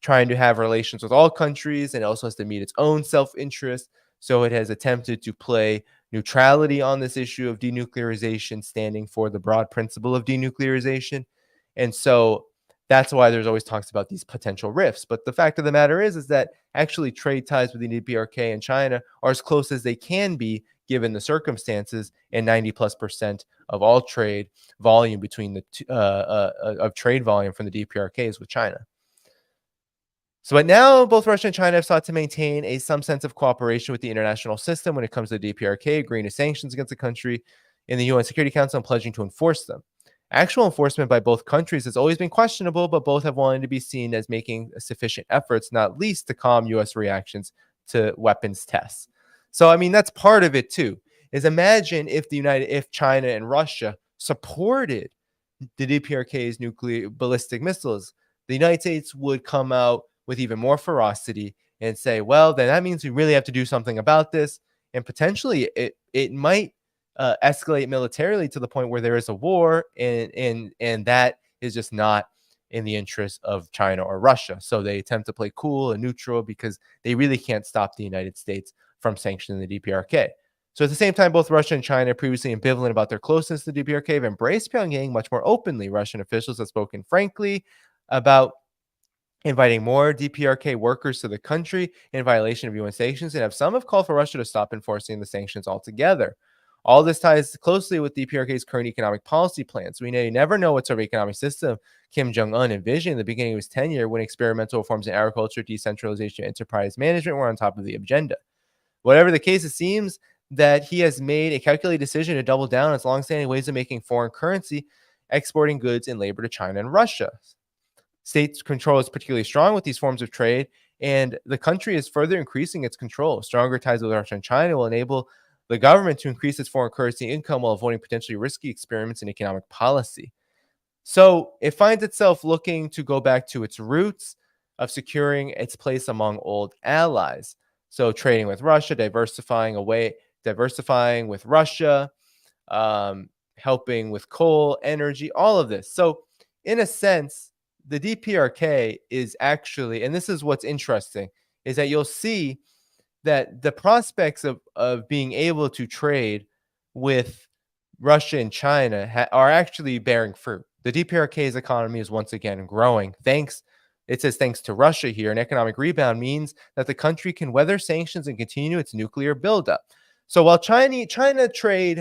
trying to have relations with all countries and also has to meet its own self-interest. So it has attempted to play neutrality on this issue of denuclearization, standing for the broad principle of denuclearization. And so that's why there's always talks about these potential rifts. But the fact of the matter is that actually trade ties between the DPRK and China are as close as they can be given the circumstances, and 90+% of all trade volume between the trade volume from the DPRK is with China. So but now both Russia and China have sought to maintain some sense of cooperation with the international system when it comes to the DPRK, agreeing to sanctions against the country in the UN Security Council and pledging to enforce them. Actual enforcement by both countries has always been questionable, but both have wanted to be seen as making sufficient efforts, not least to calm U.S. reactions to weapons tests. So, I mean, that's part of it too, is imagine if China and Russia supported the DPRK's nuclear ballistic missiles, the United States would come out with even more ferocity and say, well, then that means we really have to do something about this. And potentially it might escalate militarily to the point where there is a war, and that is just not in the interest of China or Russia. So they attempt to play cool and neutral because they really can't stop the United States from sanctioning the DPRK. So at the same time, both Russia and China, previously ambivalent about their closeness to the DPRK, have embraced Pyongyang much more openly. Russian officials have spoken frankly about inviting more DPRK workers to the country in violation of UN sanctions, and some have called for Russia to stop enforcing the sanctions altogether. All this ties closely with DPRK's current economic policy plans. We never know what sort of economic system Kim Jong-un envisioned in the beginning of his tenure when experimental reforms in agriculture, decentralization, and enterprise management were on top of the agenda. Whatever the case, it seems that he has made a calculated decision to double down on its longstanding ways of making foreign currency, exporting goods and labor to China and Russia. State control is particularly strong with these forms of trade, And the country is further increasing its control. Stronger ties with Russia and China will enable the government to increase its foreign currency income while avoiding potentially risky experiments in economic policy. So it finds itself looking to go back to its roots of securing its place among old allies. So trading with Russia, diversifying with Russia, helping with coal, energy, all of this. So in a sense, the DPRK is actually, and this is what's interesting, is that you'll see that the prospects of being able to trade with Russia and China are actually bearing fruit. The DPRK's economy is once again growing. It says thanks to Russia here, an economic rebound means that the country can weather sanctions and continue its nuclear buildup. So while China trade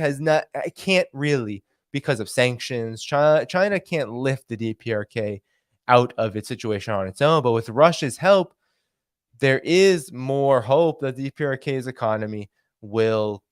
can't really, because of sanctions, China can't lift the DPRK out of its situation on its own. But with Russia's help, there is more hope that the DPRK's economy will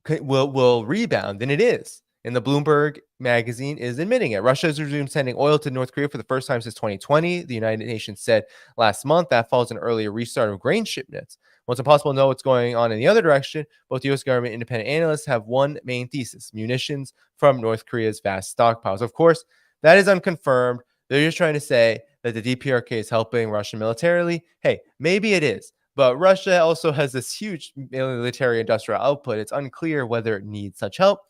rebound than it is. And the Bloomberg magazine is admitting it. Russia has resumed sending oil to North Korea for the first time since 2020. The United Nations said last month that follows an earlier restart of grain shipments. While it's impossible to know what's going on in the other direction, both the U.S. government and independent analysts have one main thesis: munitions from North Korea's vast stockpiles. Of course, that is unconfirmed. They're just trying to say that the DPRK is helping Russia militarily. Hey, maybe it is. But Russia also has this huge military industrial output. It's unclear whether it needs such help.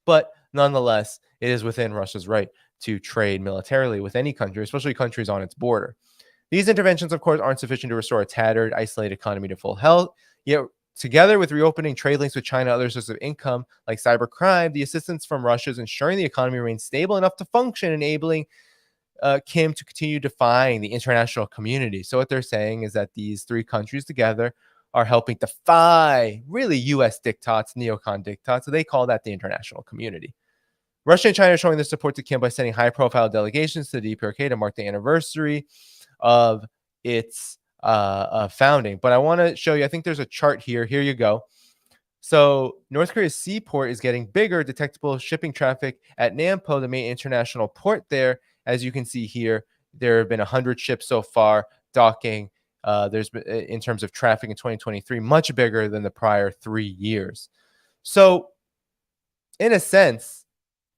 But nonetheless, it is within Russia's right to trade militarily with any country, especially countries on its border. These interventions, of course, aren't sufficient to restore a tattered, isolated economy to full health. Yet, together with reopening trade links with China and other sources of income, like cybercrime, the assistance from Russia is ensuring the economy remains stable enough to function, enabling Kim to continue defying the international community. So what they're saying is that these three countries together are helping defy really U.S. diktats, neocon diktats. So they call that the international community. Russia and China are showing their support to Kim by sending high-profile delegations to the DPRK to mark the anniversary of its founding. But I want to show you, I think there's a chart here. Here you go. So North Korea's seaport is getting bigger. Detectable shipping traffic at Nampo, the main international port there. As you can see here, there have been 100 ships so far docking. There's been, in terms of traffic in 2023, much bigger than the prior 3 years. So in a sense,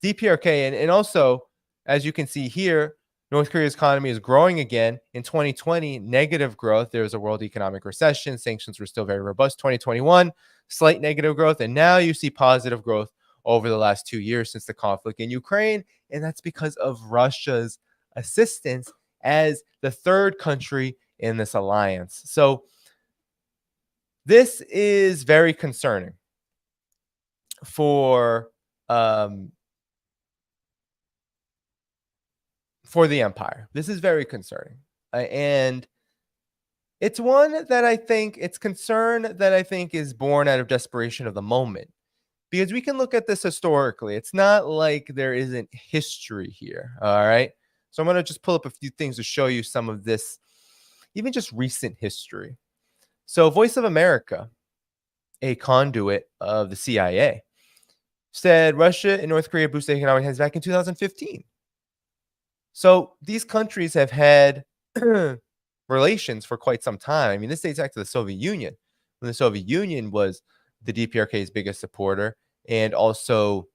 DPRK, and also, as you can see here, North Korea's economy is growing again. In 2020, negative growth. There was a world economic recession. Sanctions were still very robust. 2021, slight negative growth. And now you see positive growth over the last 2 years since the conflict in Ukraine. And that's because of Russia's assistance as the third country in this alliance. So this is very concerning for the empire. This is very concerning. And it's one that I think, it's concern that I think is born out of desperation of the moment. Because we can look at this historically. It's not like there isn't history here, all right? So I'm going to just pull up a few things to show you some of this, even just recent history. So Voice of America, a conduit of the CIA, said Russia and North Korea boosted economic ties back in 2015. So these countries have had relations for quite some time. I mean, this dates back to the Soviet Union, when the Soviet Union was the DPRK's biggest supporter and also,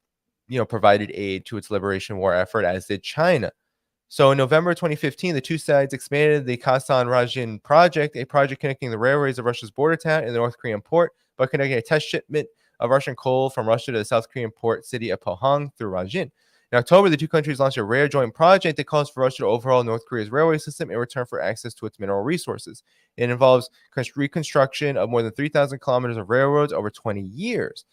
provided aid to its liberation war effort, as did China. So in November 2015, the two sides expanded the Kasan-Rajin project, a project connecting the railways of Russia's border town and the North Korean port by connecting a test shipment of Russian coal from Russia to the South Korean port city of Pohang through Rajin. In October, the two countries launched a rare joint project that calls for Russia to overhaul North Korea's railway system in return for access to its mineral resources. It involves reconstruction of more than 3,000 kilometers of railroads over 20 years.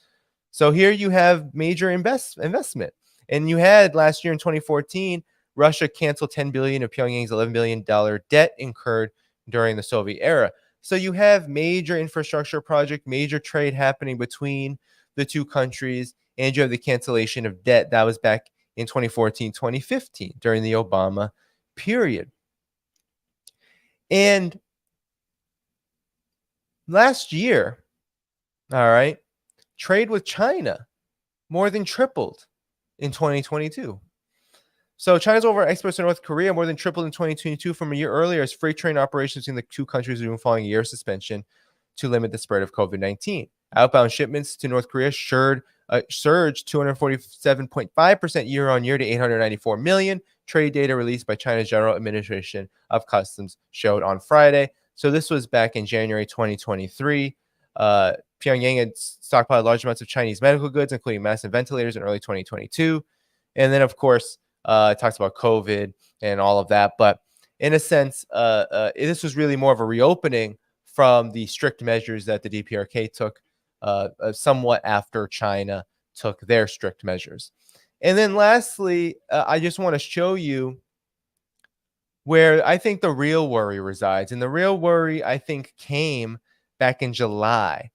So here you have major investment. And you had last year in 2014, Russia canceled $10 billion of Pyongyang's $11 billion debt incurred during the Soviet era. So you have major infrastructure project, major trade happening between the two countries, and you have the cancellation of debt. That was back in 2014, 2015, during the Obama period. And last year, all right, trade with China more than tripled in 2022. So China's overall exports to North Korea more than tripled in 2022 from a year earlier as freight train operations between the two countries resumed following a year of suspension to limit the spread of COVID-19. Outbound shipments to North Korea surged 247.5% year on year to 894 million. Trade data released by China's General Administration of Customs showed on Friday. So this was back in January 2023. Pyongyang had stockpiled large amounts of Chinese medical goods, including massive ventilators, in early 2022. And then, of course, it talks about COVID and all of that. But in a sense, this was really more of a reopening from the strict measures that the DPRK took somewhat after China took their strict measures. And then lastly, I just want to show you where I think the real worry resides. And the real worry, I think, came back in July.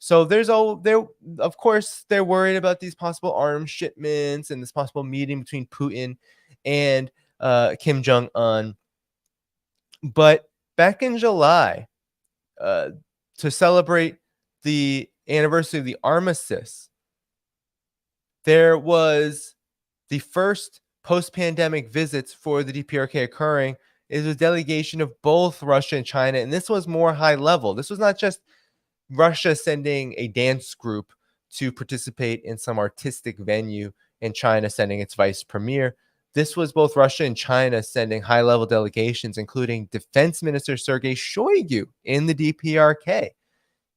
So of course, they're worried about these possible arms shipments and this possible meeting between Putin and Kim Jong-un. But back in July, to celebrate the anniversary of the armistice, there was the first post-pandemic visits for the DPRK occurring. Is a delegation of both Russia and China, and this was more high level. This was not just Russia sending a dance group to participate in some artistic venue and China sending its vice premier. This was both Russia and China sending high-level delegations, including Defense Minister Sergei Shoigu in the DPRK.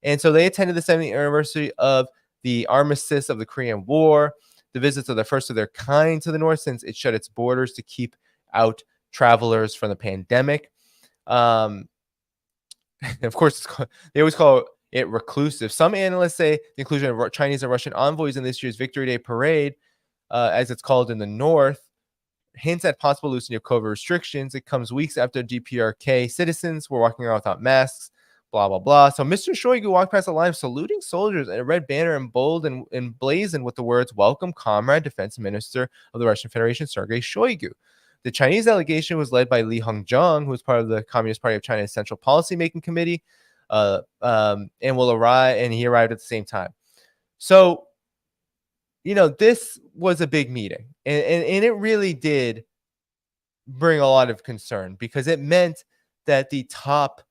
And so they attended the 70th anniversary of the armistice of the Korean War. The visits are the first of their kind to the North since it shut its borders to keep out travelers from the pandemic. Of course, they always call it reclusive. Some analysts say the inclusion of Chinese and Russian envoys in this year's Victory Day parade, as it's called in the North, hints at possible loosening of COVID restrictions. It comes weeks after DPRK citizens were walking around without masks, blah, blah, blah. So Mr. Shoigu walked past the line of saluting soldiers in a red banner in bold and emblazoned with the words, "Welcome, Comrade Defense Minister of the Russian Federation, Sergei Shoigu." The Chinese delegation was led by Li Hongzhang, who was part of the Communist Party of China's Central Policy Making Committee, and he arrived at the same time. So, this was a big meeting, and it really did bring a lot of concern because it meant that the top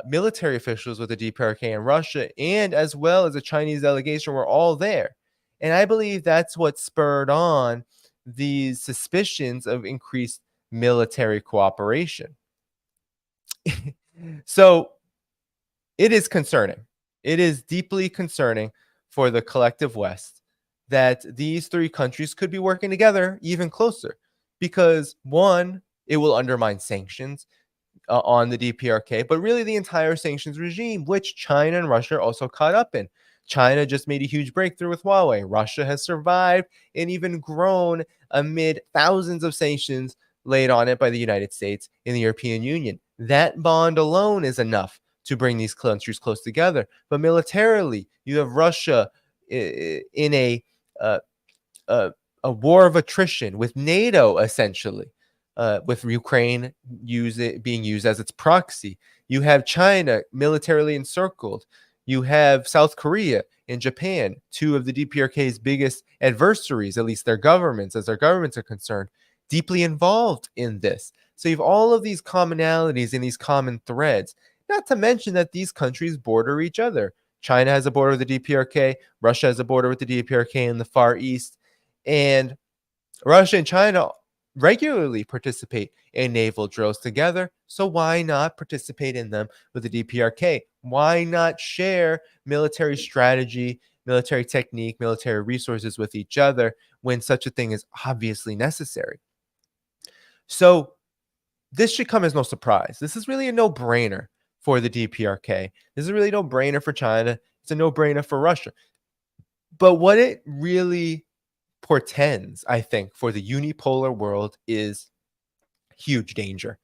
military officials with the DPRK in Russia and as well as the Chinese delegation were all there. And I believe that's what spurred on these suspicions of increased military cooperation. So it is concerning. It is deeply concerning for the collective West that these three countries could be working together even closer because, one, it will undermine sanctions on the DPRK, but really the entire sanctions regime, which China and Russia are also caught up in. China just made a huge breakthrough with Huawei. Russia has survived and even grown amid thousands of sanctions laid on it by the United States and the European Union. That bond alone is enough to bring these countries close together. But militarily, you have Russia in a war of attrition with NATO, essentially, with Ukraine being used as its proxy. You have China militarily encircled. You have South Korea and Japan, two of the DPRK's biggest adversaries, at least their governments, as their governments are concerned, deeply involved in this. So you have all of these commonalities and these common threads, not to mention that these countries border each other. China has a border with the DPRK. Russia has a border with the DPRK in the Far East. And Russia and China regularly participate in naval drills together. So why not participate in them with the DPRK? Why not share military strategy, military technique, military resources with each other when such a thing is obviously necessary? So this should come as no surprise. This is really a no-brainer for the DPRK. This is really no brainer for China. It's a no-brainer for Russia. But what it really portends, I think, for the unipolar world is huge danger.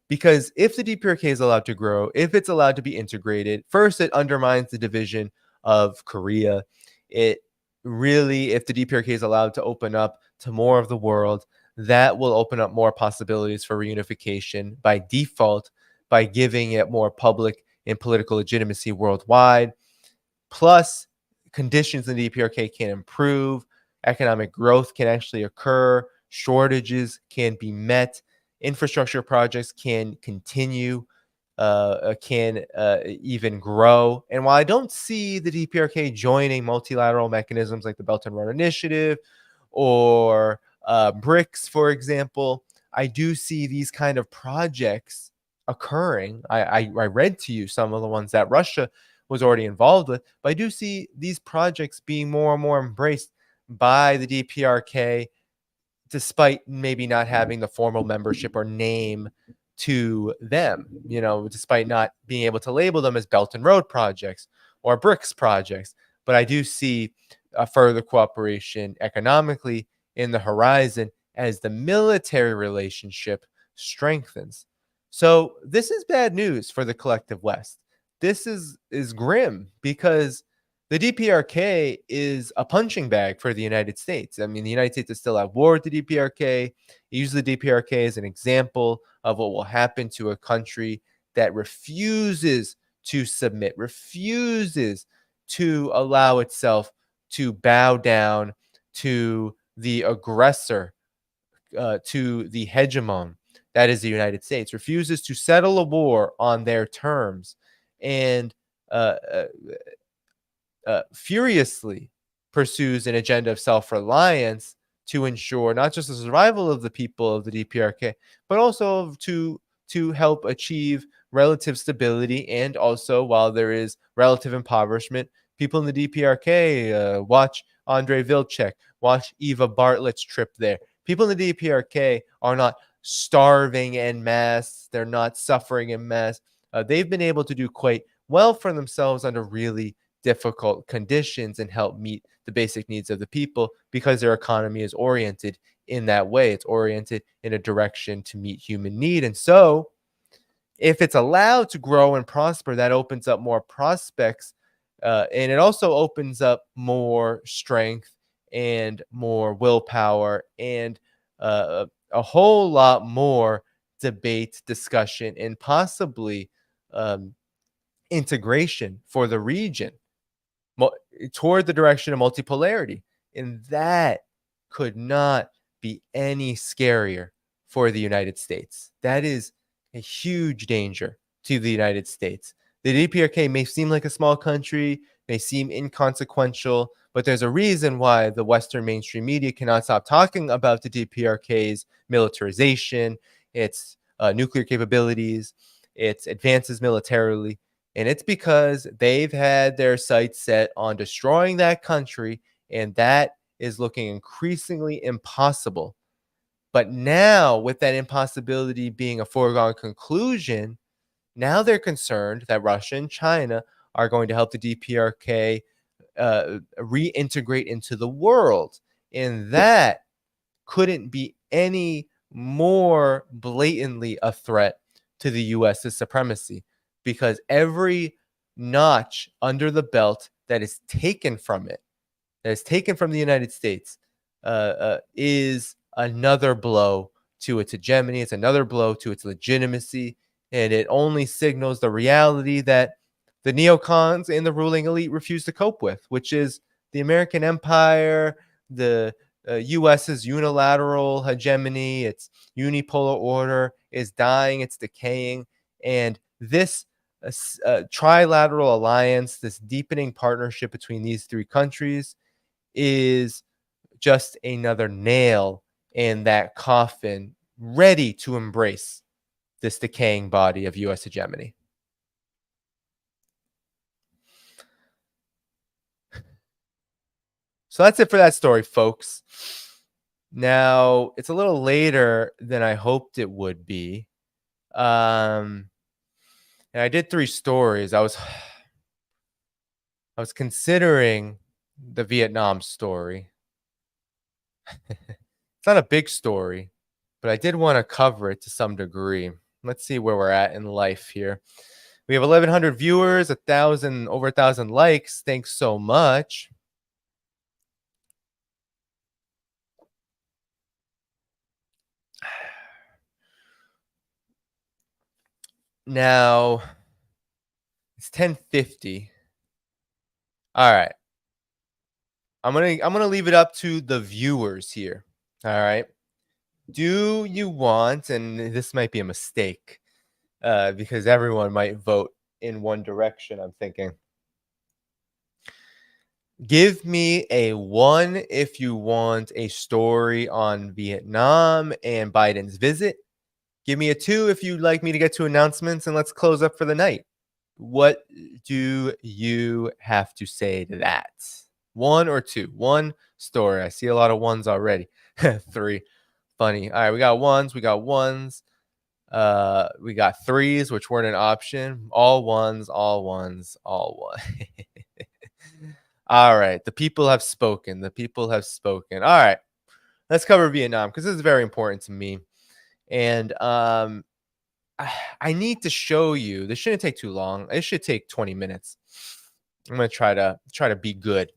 Because if the DPRK is allowed to grow, if it's allowed to be integrated, first, it undermines the division of Korea. It really, if the DPRK is allowed to open up to more of the world, that will open up more possibilities for reunification by default, by giving it more public and political legitimacy worldwide. Plus, conditions in the DPRK can improve. Economic growth can actually occur. shortages can be met, infrastructure projects can continue, can even grow. And while I don't see the DPRK joining multilateral mechanisms like the Belt and Road Initiative or BRICS, for example, I do see these kind of projects occurring. I read to you some of the ones that Russia was already involved with, but I do see these projects being more and more embraced by the DPRK, despite maybe not having the formal membership or name to them, despite not being able to label them as Belt and Road projects or BRICS projects. But I do see a further cooperation economically in the horizon as the military relationship strengthens. So this is bad news for the collective West. This is grim because the DPRK is a punching bag for the United States. I mean, the United States is still at war with the DPRK. It uses the DPRK as an example of what will happen to a country that refuses to submit, refuses to allow itself to bow down to the aggressor, to the hegemon that is the United States, refuses to settle a war on their terms, and uh, furiously pursues an agenda of self-reliance to ensure not just the survival of the people of the DPRK, but also to help achieve relative stability. And also, while there is relative impoverishment, people in the DPRK, watch Andrei Vilcek, watch Eva Bartlett's trip there. People in the DPRK are not starving en masse. They're not suffering en masse. They've been able to do quite well for themselves under really difficult conditions and help meet the basic needs of the people because their economy is oriented in that way. It's oriented in a direction to meet human need. And so if it's allowed to grow and prosper, that opens up more prospects, and it also opens up more strength and more willpower and a whole lot more debate, discussion, and possibly integration for the region toward the direction of multipolarity. And that could not be any scarier for the United States. That is a huge danger to the United States. The DPRK may seem like a small country, may seem inconsequential, but there's a reason why the Western mainstream media cannot stop talking about the DPRK's militarization, its nuclear capabilities, its advances militarily. And it's because they've had their sights set on destroying that country, and that is looking increasingly impossible. But now, with that impossibility being a foregone conclusion, now they're concerned that Russia and China are going to help the DPRK reintegrate into the world. And that couldn't be any more blatantly a threat to the US's supremacy, because every notch under the belt that is taken from it, that is taken from the United States, is another blow to its hegemony. It's another blow to its legitimacy. And it only signals the reality that the neocons and the ruling elite refuse to cope with, which is the American empire, the US's unilateral hegemony, its unipolar order is dying, it's decaying. And this trilateral alliance, this deepening partnership between these three countries, is just another nail in that coffin, ready to embrace this decaying body of U.S. hegemony. So that's it for that story, folks. Now, it's a little later than I hoped it would be. And I did 3 stories. I was considering the Vietnam story. It's not a big story, but I did want to cover it to some degree. Let's see where we're at in life here. We have 1,100 viewers, over 1,000 likes. Thanks so much. Now, it's 10:50. All right. I'm gonna leave it up to the viewers here. All right. Do you want, and this might be a mistake because everyone might vote in one direction, I'm thinking. Give me a 1 if you want a story on Vietnam and Biden's visit. Give me a 2 if you'd like me to get to announcements, and let's close up for the night. What do you have to say to that? 1 or 2? 1 story. I see a lot of ones already. 3. Funny. All right, we got ones. We got ones. We got threes, which weren't an option. All ones, all ones, all one. All right. The people have spoken. The people have spoken. All right. Let's cover Vietnam because this is very important to me. And I need to show you. This shouldn't take too long. It should take 20 minutes. I'm going to try to be good.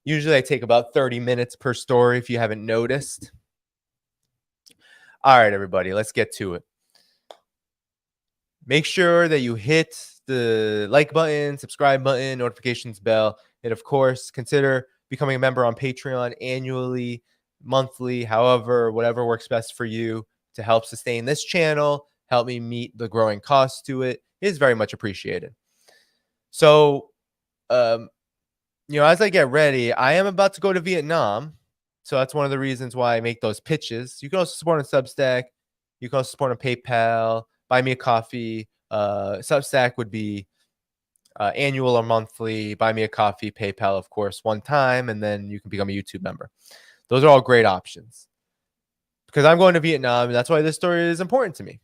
Usually I take about 30 minutes per story if you haven't noticed. All right, everybody, let's get to it. Make sure that you hit the like button, subscribe button, notifications bell, and of course, consider becoming a member on Patreon annually, monthly, however, whatever works best for you to help sustain this channel, help me meet the growing costs to it. It is very much appreciated. So, as I get ready, I am about to go to Vietnam. So that's one of the reasons why I make those pitches. You can also support on Substack. You can also support on PayPal. Buy me a coffee. Substack would be annual or monthly. Buy me a coffee. PayPal, of course, one time. And then you can become a YouTube member. Those are all great options. Because I'm going to Vietnam. And that's why this story is important to me.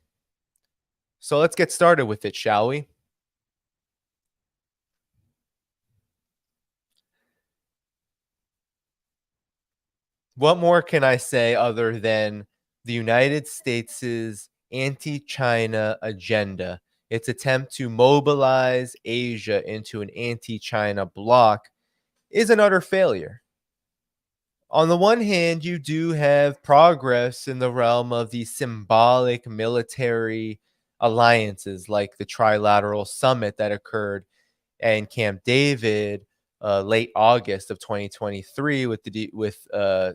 So let's get started with it, shall we? What more can I say other than the United States' anti-China agenda, its attempt to mobilize Asia into an anti-China bloc, is an utter failure. On the one hand, you do have progress in the realm of the symbolic military alliances like the trilateral summit that occurred in Camp David late August of 2023 with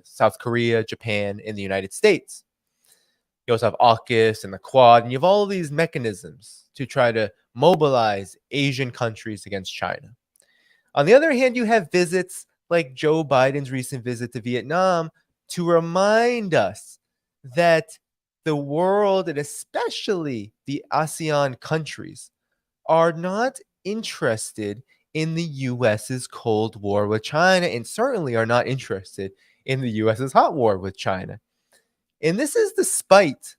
South Korea, Japan, and the United States. You also have AUKUS and the Quad, and you have all of these mechanisms to try to mobilize Asian countries against China. On the other hand, you have visits like Joe Biden's recent visit to Vietnam to remind us that the world, and especially the ASEAN countries, are not interested in the U.S.'s Cold War with China, and certainly are not interested in the U.S.'s hot war with China. And this is despite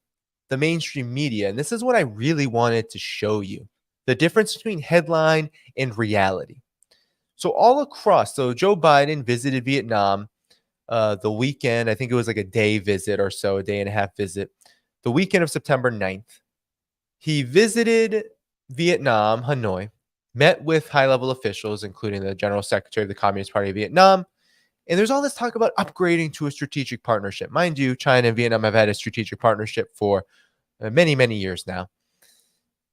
the mainstream media, and this is what I really wanted to show you, the difference between headline and reality. So all across, Joe Biden visited Vietnam the weekend, I think it was like a day visit or so, a day and a half visit, the weekend of September 9th. He visited Vietnam, Hanoi, met with high-level officials, including the General Secretary of the Communist Party of Vietnam. And there's all this talk about upgrading to a strategic partnership. Mind you, China and Vietnam have had a strategic partnership for many, many years now.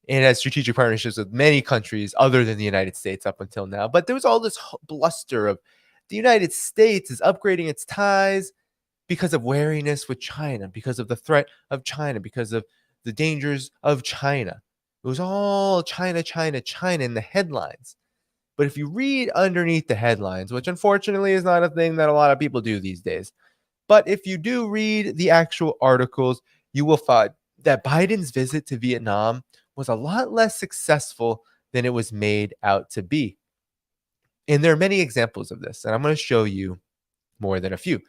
And has strategic partnerships with many countries other than the United States up until now. But there was all this bluster of the United States is upgrading its ties because of wariness with China, because of the threat of China, because of the dangers of China. It was all China, China, China in the headlines. But if you read underneath the headlines, which unfortunately is not a thing that a lot of people do these days, but if you do read the actual articles, you will find that Biden's visit to Vietnam was a lot less successful than it was made out to be. And there are many examples of this, and I'm going to show you more than a few.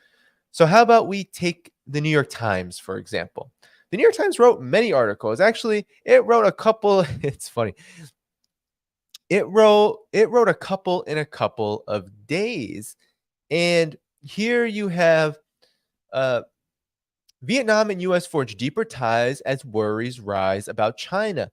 So how about we take the New York Times, for example? The New York Times wrote many articles. Actually, it wrote a couple. It's funny. It wrote a couple in a couple of days. And here you have Vietnam and U.S. forge deeper ties as worries rise about China.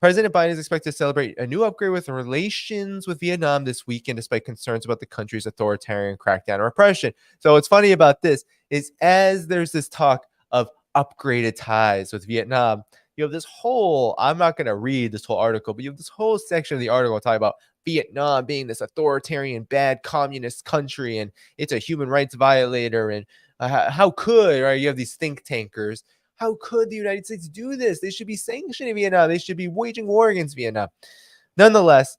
President Biden is expected to celebrate a new upgrade with relations with Vietnam this weekend, despite concerns about the country's authoritarian crackdown and repression. So what's funny about this is as there's this talk of upgraded ties with Vietnam, you have this whole, I'm not going to read this whole article, but you have this whole section of the article talking about Vietnam being this authoritarian, bad communist country, and it's a human rights violator, and how could, right? You have these think tankers How could the United States do this? They should be sanctioning Vietnam. They should be waging war against Vietnam. Nonetheless,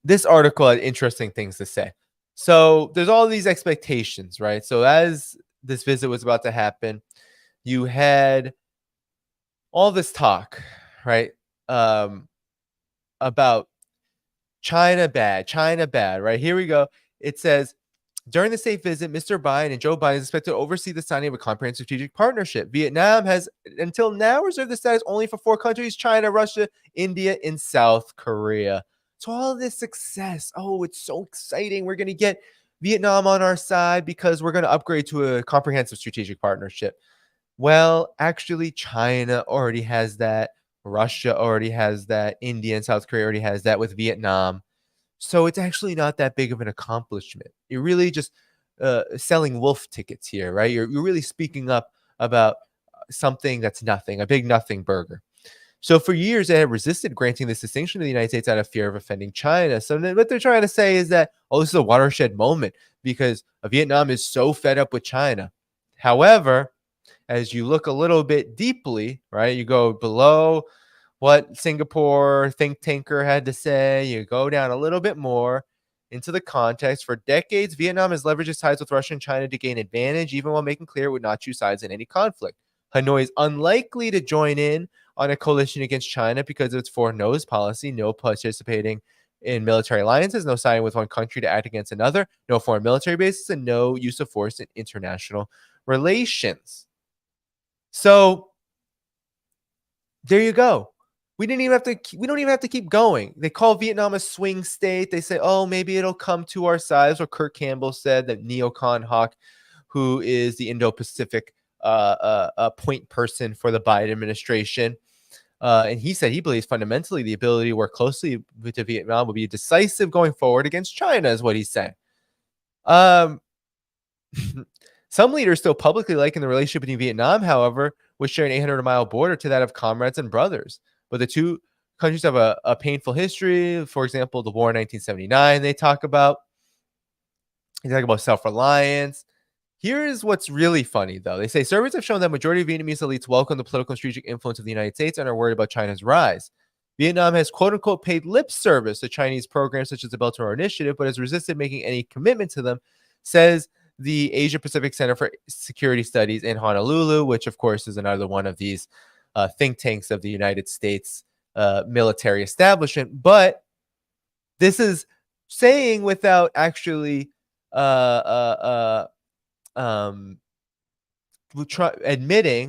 this article had interesting things to say. So there's all these expectations, right? So as this visit was about to happen, you had all this talk, right? About China bad, right? Here we go. It says, during the state visit, Mr. Biden and Joe Biden is expected to oversee the signing of a comprehensive strategic partnership. Vietnam has until now reserved the status only for 4 countries: China, Russia, India, and South Korea. So all of this success, oh, it's so exciting. We're going to get Vietnam on our side because we're going to upgrade to a comprehensive strategic partnership. Well, actually, China already has that. Russia already has that. India and South Korea already has that with Vietnam. So it's actually not that big of an accomplishment. You're really just selling wolf tickets here, right? You're really speaking up about something that's nothing, a big nothing burger. So for years, they have resisted granting this distinction to the United States out of fear of offending China. So then what they're trying to say is that, oh, this is a watershed moment because Vietnam is so fed up with China. However, as you look a little bit deeply, right, you go below what Singapore think tanker had to say, you go down a little bit more into the context. For decades, Vietnam has leveraged its ties with Russia and China to gain advantage, even while making clear it would not choose sides in any conflict. Hanoi is unlikely to join in on a coalition against China because of its foreign nose policy, no participating in military alliances, no siding with one country to act against another, no foreign military bases, and no use of force in international relations. So there you go. We don't even have to keep going. They call Vietnam a swing state. They say, oh, maybe it'll come to our side. That's what Kurt Campbell said, that neocon hawk, who is the Indo-Pacific point person for the Biden administration. And he said he believes fundamentally the ability to work closely with Vietnam will be decisive going forward against China, is what he's saying. Some leaders still publicly liken the relationship between Vietnam, however, which share an 800-mile border, to that of comrades and brothers. But the two countries have a painful history. For example, the war in 1979 they talk about. They talk about self-reliance. Here is what's really funny, though. They say surveys have shown that majority of Vietnamese elites welcome the political and strategic influence of the United States and are worried about China's rise. Vietnam has, quote-unquote, paid lip service to Chinese programs such as the Belt and Road Initiative, but has resisted making any commitment to them, says the Asia Pacific Center for Security Studies in Honolulu, which, of course, is another one of these think tanks of the United States military establishment. But this is saying without actually admitting,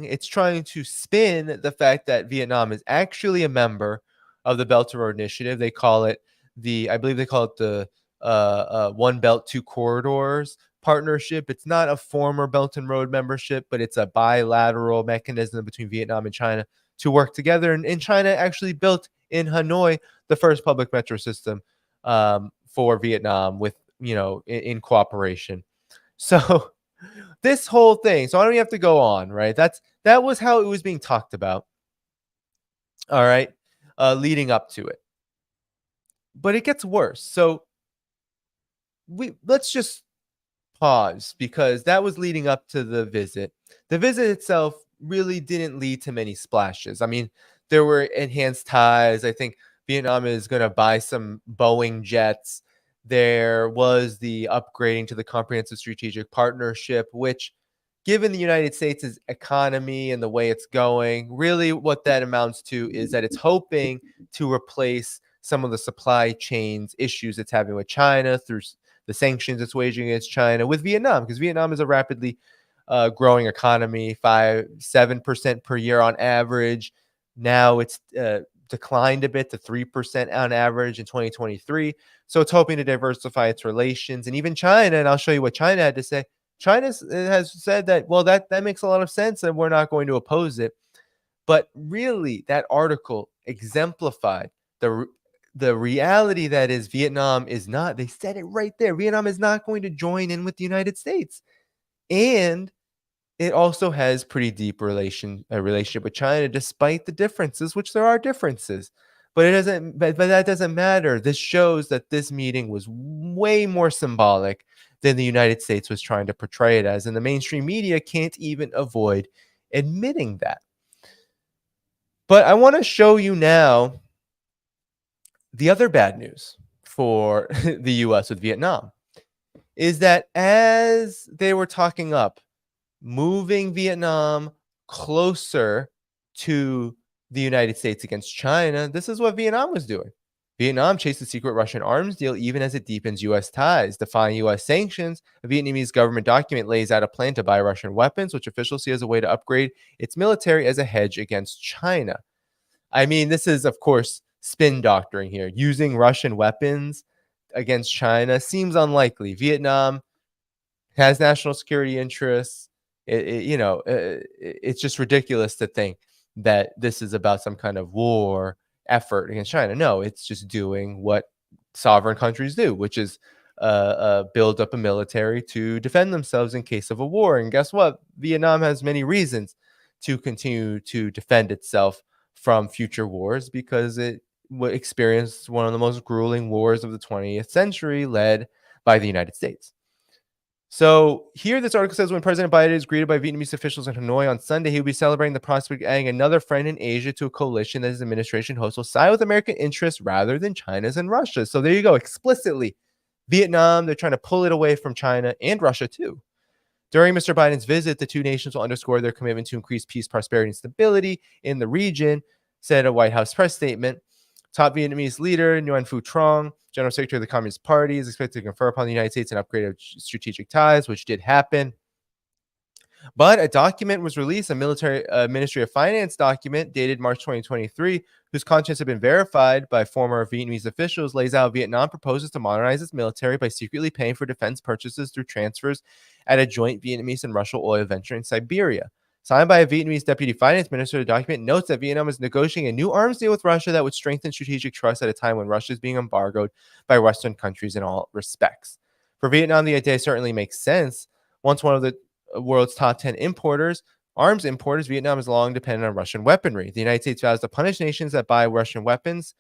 it's trying to spin the fact that Vietnam is actually a member of the Belt and Road Initiative. They call it I believe they call it the One Belt, Two Corridors partnership. It's not a former Belt and Road membership, but it's a bilateral mechanism between Vietnam and China to work together. And China actually built in Hanoi the first public metro system for Vietnam with, in cooperation. So this whole thing, so I don't even have to go on, right? That was how it was being talked about. All right. Leading up to it. But it gets worse. So let's just pause, because that was leading up to the visit. The visit itself really didn't lead to many splashes. I mean, there were enhanced ties. I think Vietnam is going to buy some Boeing jets. There was the upgrading to the comprehensive strategic partnership, which, given the United States' economy and the way it's going, really what that amounts to is that it's hoping to replace some of the supply chains issues it's having with China through the sanctions it's waging against China with Vietnam, because Vietnam is a rapidly growing economy, 7% per year on average. Now it's declined a bit to 3% on average in 2023. So it's hoping to diversify its relations. And even China, and I'll show you what China had to say. China has said that, well, that makes a lot of sense and we're not going to oppose it. But really, that article exemplified the reality that is Vietnam is not, they said it right there, Vietnam is not going to join in with the United States. And it also has pretty deep relationship with China, despite the differences, which there are differences. But it doesn't. But that doesn't matter. This shows that this meeting was way more symbolic than the United States was trying to portray it as. And the mainstream media can't even avoid admitting that. But I want to show you now the other bad news for the US with Vietnam is that as they were talking up, moving Vietnam closer to the United States against China, this is what Vietnam was doing. Vietnam chased the secret Russian arms deal even as it deepens U.S. ties. Defying U.S. sanctions, a Vietnamese government document lays out a plan to buy Russian weapons, which officials see as a way to upgrade its military as a hedge against China. I mean, this is, of course, spin doctoring here. Using Russian weapons against China seems unlikely. Vietnam has national security interests. It's just ridiculous to think that this is about some kind of war effort against China. No, it's just doing what sovereign countries do, which is build up a military to defend themselves in case of a war. And guess what? Vietnam has many reasons to continue to defend itself from future wars because it experienced one of the most grueling wars of the 20th century led by the United States. So here this article says when President Biden is greeted by Vietnamese officials in Hanoi on Sunday, he will be celebrating the prospect of adding another friend in Asia to a coalition that his administration hosts will side with American interests rather than China's and Russia's. So there you go. Explicitly, Vietnam, they're trying to pull it away from China and Russia too. During Mr. Biden's visit, the two nations will underscore their commitment to increase peace, prosperity, and stability in the region, said a White House press statement. Top Vietnamese leader Nguyen Phu Trong, General Secretary of the Communist Party, is expected to confer upon the United States an upgrade of strategic ties, which did happen. But a document was released, a military Ministry of Finance document dated March 2023, whose contents have been verified by former Vietnamese officials, lays out Vietnam proposes to modernize its military by secretly paying for defense purchases through transfers at a joint Vietnamese and Russian oil venture in Siberia. Signed by a Vietnamese deputy finance minister, the document notes that Vietnam is negotiating a new arms deal with Russia that would strengthen strategic trust at a time when Russia is being embargoed by Western countries in all respects. For Vietnam, the idea certainly makes sense. Once one of the world's top 10 arms importers, Vietnam has long depended on Russian weaponry. The United States vows to punish nations that buy Russian weapons.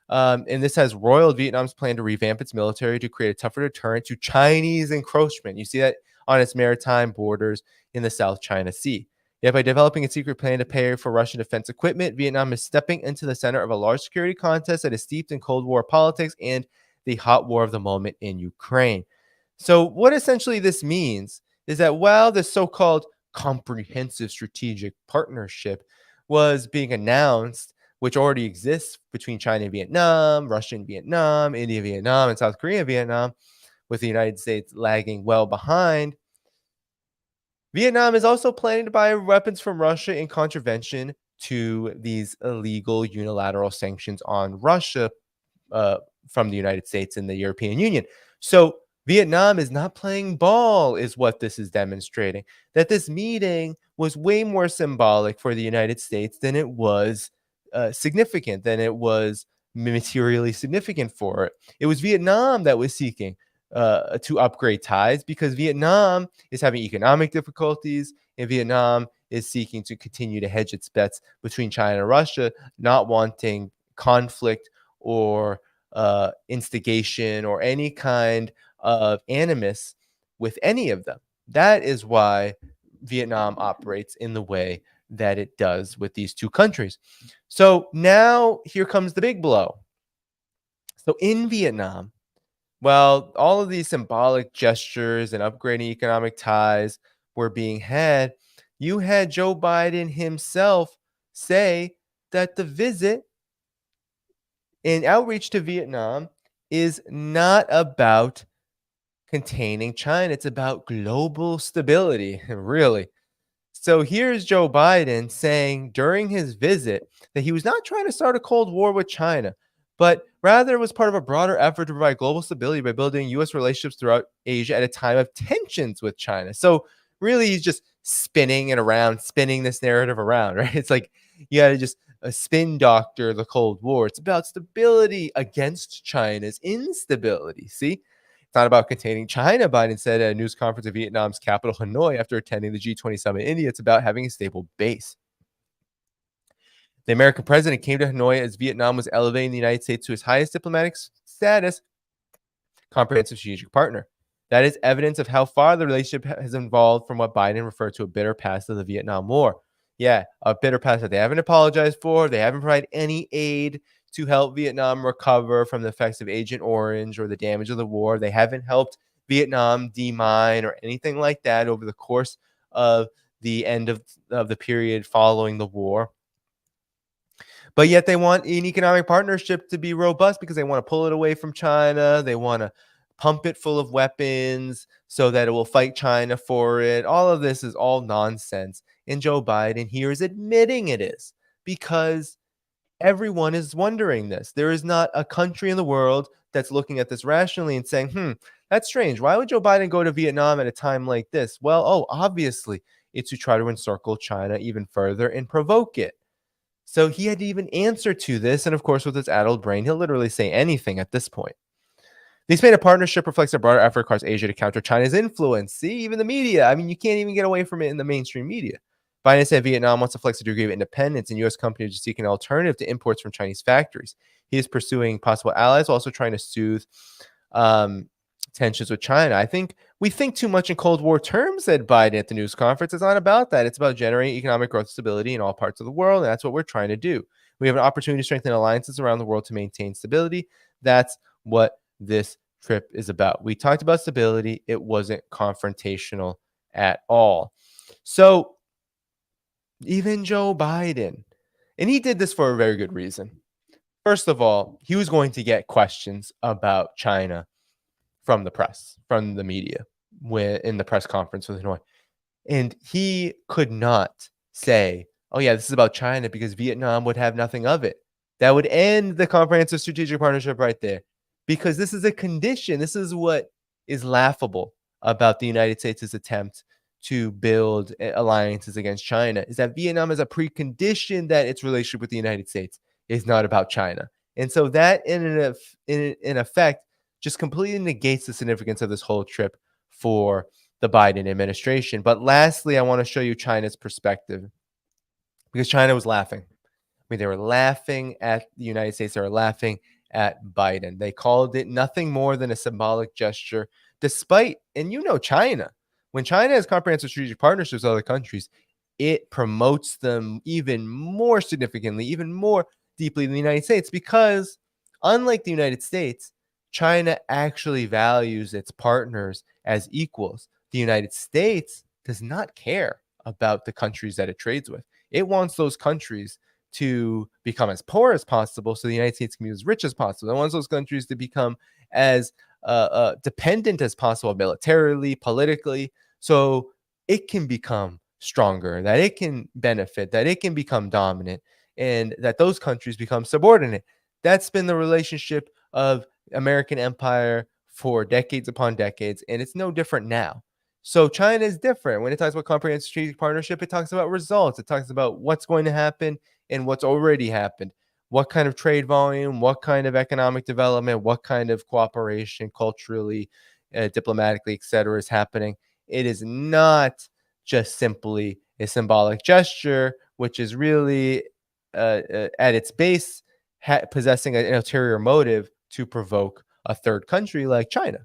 And this has roiled Vietnam's plan to revamp its military to create a tougher deterrent to Chinese encroachment. You see that on its maritime borders in the South China Sea. Yet by developing a secret plan to pay for Russian defense equipment, Vietnam is stepping into the center of a large security contest that is steeped in Cold War politics and the hot war of the moment in Ukraine. So what essentially this means is that while the so-called comprehensive strategic partnership was being announced, which already exists between China and Vietnam, Russia and Vietnam, India, Vietnam, and South Korea, Vietnam, with the United States lagging well behind, Vietnam is also planning to buy weapons from Russia in contravention to these illegal unilateral sanctions on Russia from the United States and the European Union. So Vietnam is not playing ball, is what this is demonstrating. That this meeting was way more symbolic for the United States than it was significant, than it was materially significant for it. It was Vietnam that was seeking to upgrade ties because Vietnam is having economic difficulties and Vietnam is seeking to continue to hedge its bets between China and Russia, not wanting conflict or instigation or any kind of animus with any of them. That is why Vietnam operates in the way that it does with these two countries. So now here comes the big blow. So in Vietnam, while all of these symbolic gestures and upgrading economic ties were being had, you had Joe Biden himself say that the visit and outreach to Vietnam is not about containing China. It's about global stability, really. So here's Joe Biden saying during his visit that he was not trying to start a Cold War with China, but rather was part of a broader effort to provide global stability by building U.S. relationships throughout Asia at a time of tensions with China. So really, he's just spinning this narrative around, right? It's like you got to just spin doctor the Cold War. It's about stability against China's instability. See? It's not about containing China, Biden said at a news conference in Vietnam's capital, Hanoi, after attending the G20 summit in India. It's about having a stable base. The American president came to Hanoi as Vietnam was elevating the United States to its highest diplomatic status, comprehensive strategic partner. That is evidence of how far the relationship has evolved from what Biden referred to a bitter past of the Vietnam War. Yeah, a bitter past that they haven't apologized for. They haven't provided any aid to help Vietnam recover from the effects of Agent Orange or the damage of the war. They haven't helped Vietnam demine or anything like that over the course of the end of the period following the war. But yet they want an economic partnership to be robust because they want to pull it away from China. They want to pump it full of weapons so that it will fight China for it. All of this is all nonsense. And Joe Biden here is admitting it is, because everyone is wondering this. There is not a country in the world that's looking at this rationally and saying, that's strange. Why would Joe Biden go to Vietnam at a time like this? Well, obviously, it's to try to encircle China even further and provoke it. So he had to even answer to this. And of course, with his addled brain, he'll literally say anything at this point. The expanded partnership reflects a broader effort across Asia to counter China's influence. See, even the media. I mean, you can't even get away from it in the mainstream media. Biden said Vietnam wants to flex a degree of independence, and U.S. companies are seeking an alternative to imports from Chinese factories. He is pursuing possible allies, also trying to soothe tensions with China. We think too much in Cold War terms, said Biden at the news conference. It's not about that. It's about generating economic growth stability in all parts of the world, and that's what we're trying to do. We have an opportunity to strengthen alliances around the world to maintain stability. That's what this trip is about. We talked about stability. It wasn't confrontational at all. So even Joe Biden, and he did this for a very good reason. First of all, he was going to get questions about China from the press, from the media, in the press conference with Hanoi. And he could not say, oh yeah, this is about China, because Vietnam would have nothing of it. That would end the comprehensive strategic partnership right there, because this is a condition. This is what is laughable about the United States' attempt to build alliances against China, is that Vietnam is a precondition that its relationship with the United States is not about China. And so that in effect just completely negates the significance of this whole trip for the Biden administration. But lastly, I want to show you China's perspective, because China was laughing. I mean, they were laughing at the United States. They were laughing at Biden. They called it nothing more than a symbolic gesture, despite, and China, when China has comprehensive strategic partnerships with other countries, it promotes them even more significantly, even more deeply than the United States, because unlike the United States, China actually values its partners as equals. The United States does not care about the countries that it trades with. It wants those countries to become as poor as possible so the United States can be as rich as possible. It wants those countries to become as dependent as possible militarily, politically, so it can become stronger, that it can benefit, that it can become dominant, and that those countries become subordinate. That's been the relationship of American empire for decades upon decades, and it's no different now. So China is different. When it talks about comprehensive strategic partnership, it talks about results. It talks about what's going to happen and what's already happened. What kind of trade volume, what kind of economic development, what kind of cooperation culturally, diplomatically, etc. is happening. It is not just simply a symbolic gesture, which is really at its base possessing an ulterior motive to provoke a third country like China.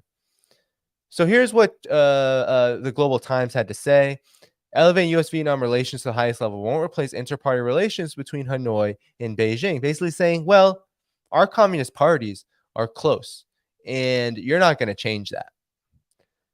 So here's what the Global Times had to say. Elevating U.S.-Vietnam relations to the highest level won't replace inter-party relations between Hanoi and Beijing. Basically saying, well, our communist parties are close, and you're not going to change that.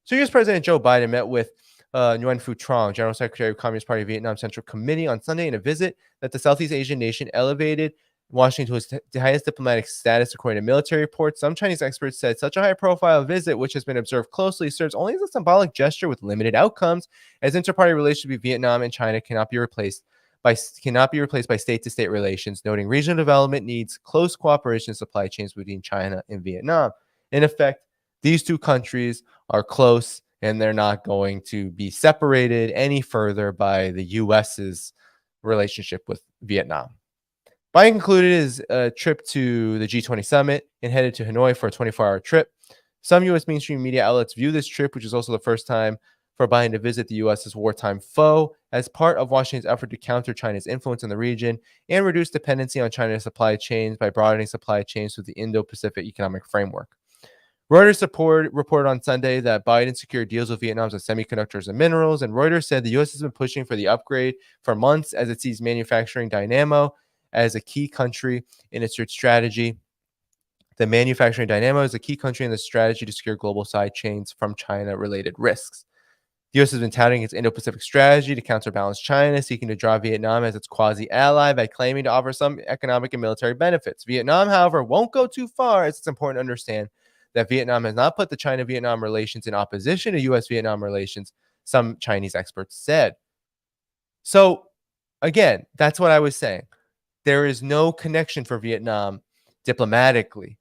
So U.S. President Joe Biden met with Nguyen Phu Trong, General Secretary of Communist Party of Vietnam Central Committee, on Sunday in a visit that the Southeast Asian nation elevated Washington to its highest diplomatic status, according to military reports. Some Chinese experts said such a high-profile visit, which has been observed closely, serves only as a symbolic gesture with limited outcomes, as inter-party relations between Vietnam and China cannot be replaced by state-to-state relations, noting regional development needs close cooperation in supply chains between China and Vietnam. In effect, these two countries are close, and they're not going to be separated any further by the U.S.'s relationship with Vietnam. Biden concluded his trip to the G20 summit and headed to Hanoi for a 24-hour trip. Some U.S. mainstream media outlets view this trip, which is also the first time for Biden to visit the U.S.'s wartime foe, as part of Washington's effort to counter China's influence in the region and reduce dependency on China's supply chains by broadening supply chains through the Indo-Pacific Economic Framework. Reuters reported on Sunday that Biden secured deals with Vietnam on semiconductors and minerals, and Reuters said the U.S. has been pushing for the upgrade for months as it sees manufacturing dynamo as a key country in its strategy. The manufacturing dynamo is a key country in the strategy to secure global side chains from China-related risks. The U.S. has been touting its Indo-Pacific strategy to counterbalance China, seeking to draw Vietnam as its quasi-ally by claiming to offer some economic and military benefits. Vietnam, however, won't go too far, as it's important to understand that Vietnam has not put the China-Vietnam relations in opposition to U.S.-Vietnam relations, some Chinese experts said. So, again, that's what I was saying. There is no connection for Vietnam diplomatically,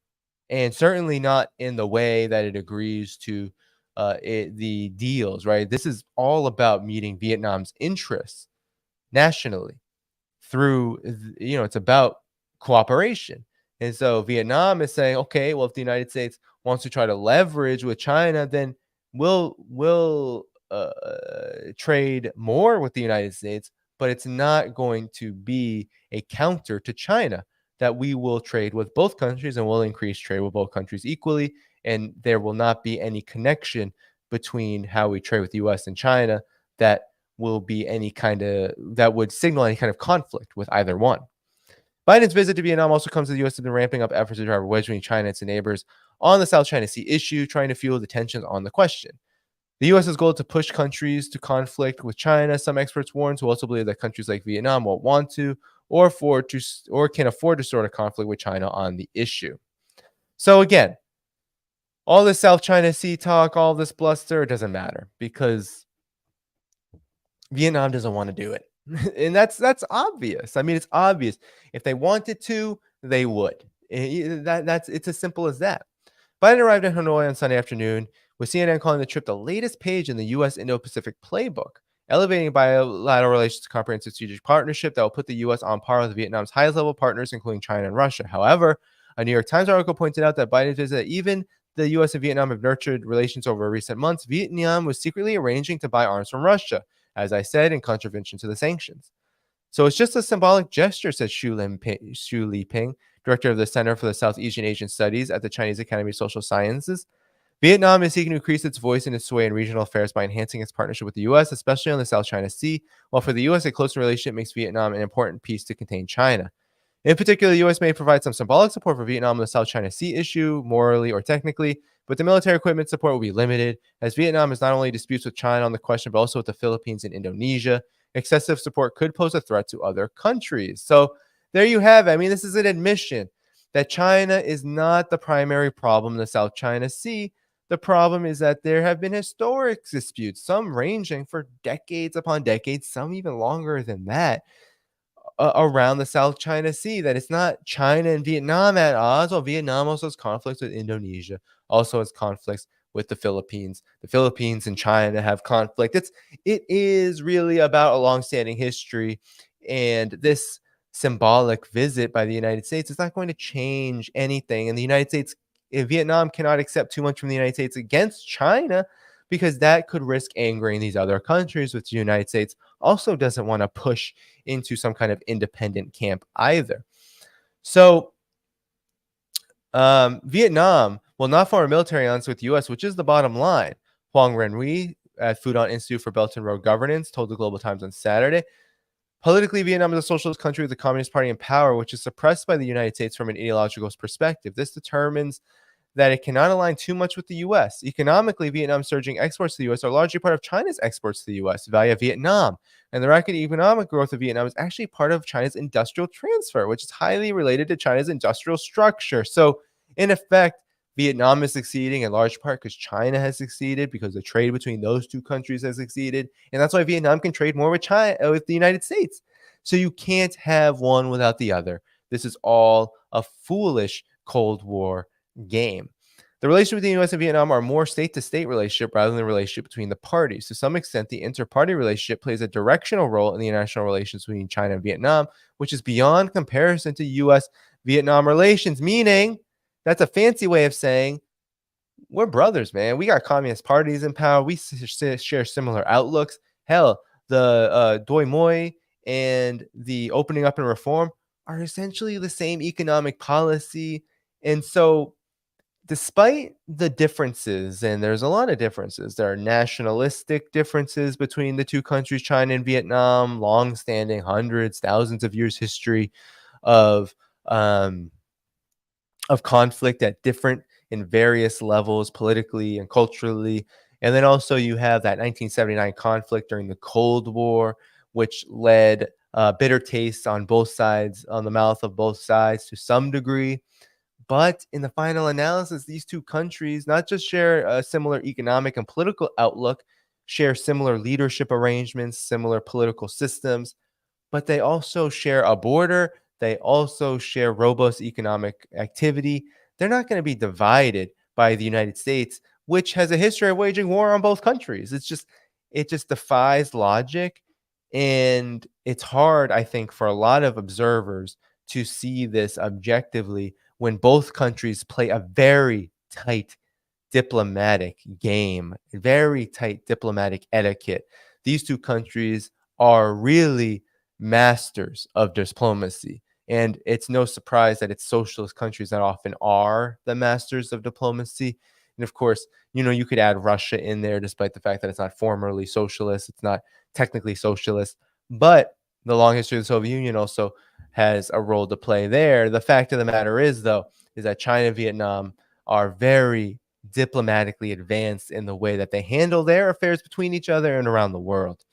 and certainly not in the way that it agrees to the deals, right? This is all about meeting Vietnam's interests nationally through, it's about cooperation. And so Vietnam is saying, okay, well, if the United States wants to try to leverage with China, then we'll trade more with the United States, but it's not going to be a counter to China, that we will trade with both countries and will increase trade with both countries equally. And there will not be any connection between how we trade with the U.S. and China that will be that would signal any kind of conflict with either one. Biden's visit to Vietnam also comes as the U.S. has been ramping up efforts to drive a wedge between China and its neighbors on the South China Sea issue, trying to fuel the tensions on the question. The U.S.'s goal to push countries to conflict with China. Some experts warn who also believe that countries like Vietnam won't want to or can afford to start a conflict with China on the issue. So again, all this South China Sea talk, all this bluster, it doesn't matter because Vietnam doesn't want to do it. And that's obvious. I mean, it's obvious. If they wanted to, they would. It's as simple as that. Biden arrived in Hanoi on Sunday afternoon, with CNN calling the trip the latest page in the U.S. Indo-Pacific playbook, elevating bilateral relations to comprehensive strategic partnership that will put the U.S. on par with Vietnam's highest-level partners, including China and Russia. However, a New York Times article pointed out that Biden's visit, even the U.S. and Vietnam have nurtured relations over recent months, Vietnam was secretly arranging to buy arms from Russia, as I said, in contravention to the sanctions. So it's just a symbolic gesture, said Xu Liping, director of the Center for the Southeast Asian Studies at the Chinese Academy of Social Sciences. Vietnam is seeking to increase its voice and its sway in regional affairs by enhancing its partnership with the U.S., especially on the South China Sea, while for the U.S., a closer relationship makes Vietnam an important piece to contain China. In particular, the U.S. may provide some symbolic support for Vietnam on the South China Sea issue, morally or technically, but the military equipment support will be limited, as Vietnam has not only disputes with China on the question, but also with the Philippines and Indonesia. Excessive support could pose a threat to other countries. So there you have it. I mean, this is an admission that China is not the primary problem in the South China Sea. The problem is that there have been historic disputes, some ranging for decades upon decades, some even longer than that, around the South China Sea. That it's not China and Vietnam at odds. Well, Vietnam also has conflicts with Indonesia, also has conflicts with the Philippines. The Philippines and China have conflict. It is really about a long-standing history, and this symbolic visit by the United States is not going to change anything. And the United States, Vietnam cannot accept too much from the United States against China, because that could risk angering these other countries, which the United States also doesn't want to push into some kind of independent camp either. So Vietnam will not form a military alliance with the U.S., which is the bottom line. Huang Renhui at Fudan Institute for Belt and Road Governance told the Global Times on Saturday. Politically, Vietnam is a socialist country with the Communist Party in power, which is suppressed by the United States from an ideological perspective. This determines that it cannot align too much with the U.S. Economically, Vietnam's surging exports to the U.S. are largely part of China's exports to the U.S. via Vietnam. And the rapid economic growth of Vietnam is actually part of China's industrial transfer, which is highly related to China's industrial structure. So, in effect, Vietnam is succeeding in large part because China has succeeded, because the trade between those two countries has succeeded. And that's why Vietnam can trade more with China, with the United States. So you can't have one without the other. This is all a foolish Cold War game. The relationship between the U.S. and Vietnam are more state-to-state relationship rather than the relationship between the parties. To some extent, the inter-party relationship plays a directional role in the international relations between China and Vietnam, which is beyond comparison to U.S.-Vietnam relations, meaning that's a fancy way of saying we're brothers, man. We got communist parties in power. We share similar outlooks. Hell, the Doi Moi and the opening up and reform are essentially the same economic policy. And so despite the differences, and there's a lot of differences, there are nationalistic differences between the two countries, China and Vietnam, long-standing, hundreds, thousands of years history of um, conflict at different in various levels, politically and culturally. And then also you have that 1979 conflict during the Cold War, which led bitter tastes on both sides, on the mouth of both sides to some degree. But in the final analysis, these two countries not just share a similar economic and political outlook, share similar leadership arrangements, similar political systems, but they also share a border. They also share robust economic activity. They're not going to be divided by the United States, which has a history of waging war on both countries. It just defies logic. And it's hard, I think, for a lot of observers to see this objectively when both countries play a very tight diplomatic game, very tight diplomatic etiquette. These two countries are really masters of diplomacy. And it's no surprise that it's socialist countries that often are the masters of diplomacy. And of course, you could add Russia in there, despite the fact that it's not formerly socialist. It's not technically socialist. But the long history of the Soviet Union also has a role to play there. The fact of the matter is, though, is that China and Vietnam are very diplomatically advanced in the way that they handle their affairs between each other and around the world.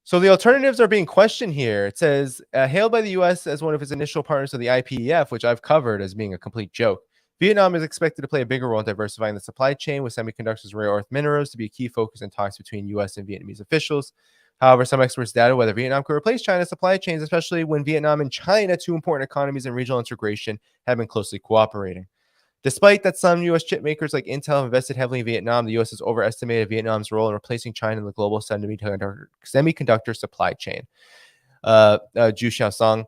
So the alternatives are being questioned here. It says, hailed by the U.S. as one of its initial partners of the IPEF, which I've covered as being a complete joke, Vietnam is expected to play a bigger role in diversifying the supply chain, with semiconductors and rare earth minerals to be a key focus in talks between U.S. and Vietnamese officials. However, some experts doubt whether Vietnam could replace China's supply chains, especially when Vietnam and China, two important economies in regional integration, have been closely cooperating. Despite that some U.S. chip makers like Intel have invested heavily in Vietnam, the U.S. has overestimated Vietnam's role in replacing China in the global semiconductor supply chain. Zhu Xiaosong,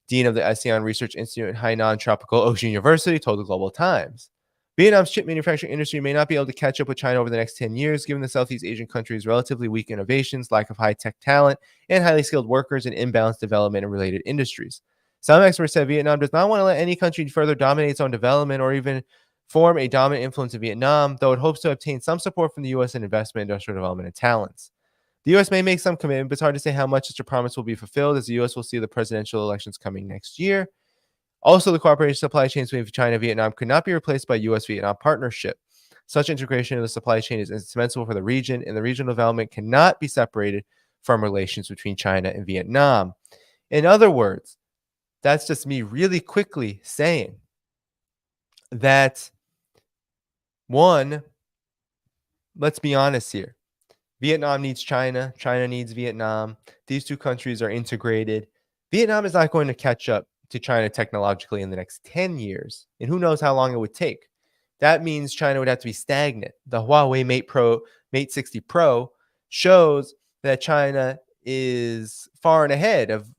dean of the ASEAN Research Institute at Hainan Tropical Ocean University, told the Global Times. Vietnam's chip manufacturing industry may not be able to catch up with China over the next 10 years, given the Southeast Asian country's relatively weak innovations, lack of high-tech talent, and highly skilled workers in imbalanced development and related industries. Some experts said Vietnam does not want to let any country further dominate its own development or even form a dominant influence in Vietnam, though it hopes to obtain some support from the U.S. in investment, industrial development, and talents. The U.S. may make some commitment, but it's hard to say how much such a promise will be fulfilled, as the U.S. will see the presidential elections coming next year. Also, the cooperation supply chains between China and Vietnam could not be replaced by U.S.-Vietnam partnership. Such integration of the supply chain is indispensable for the region, and the regional development cannot be separated from relations between China and Vietnam. In other words, that's just me really quickly saying that, one, let's be honest here. Vietnam needs China. China needs Vietnam. These two countries are integrated. Vietnam is not going to catch up to China technologically in the next 10 years. And who knows how long it would take. That means China would have to be stagnant. The Huawei Mate 60 Pro shows that China is far and ahead of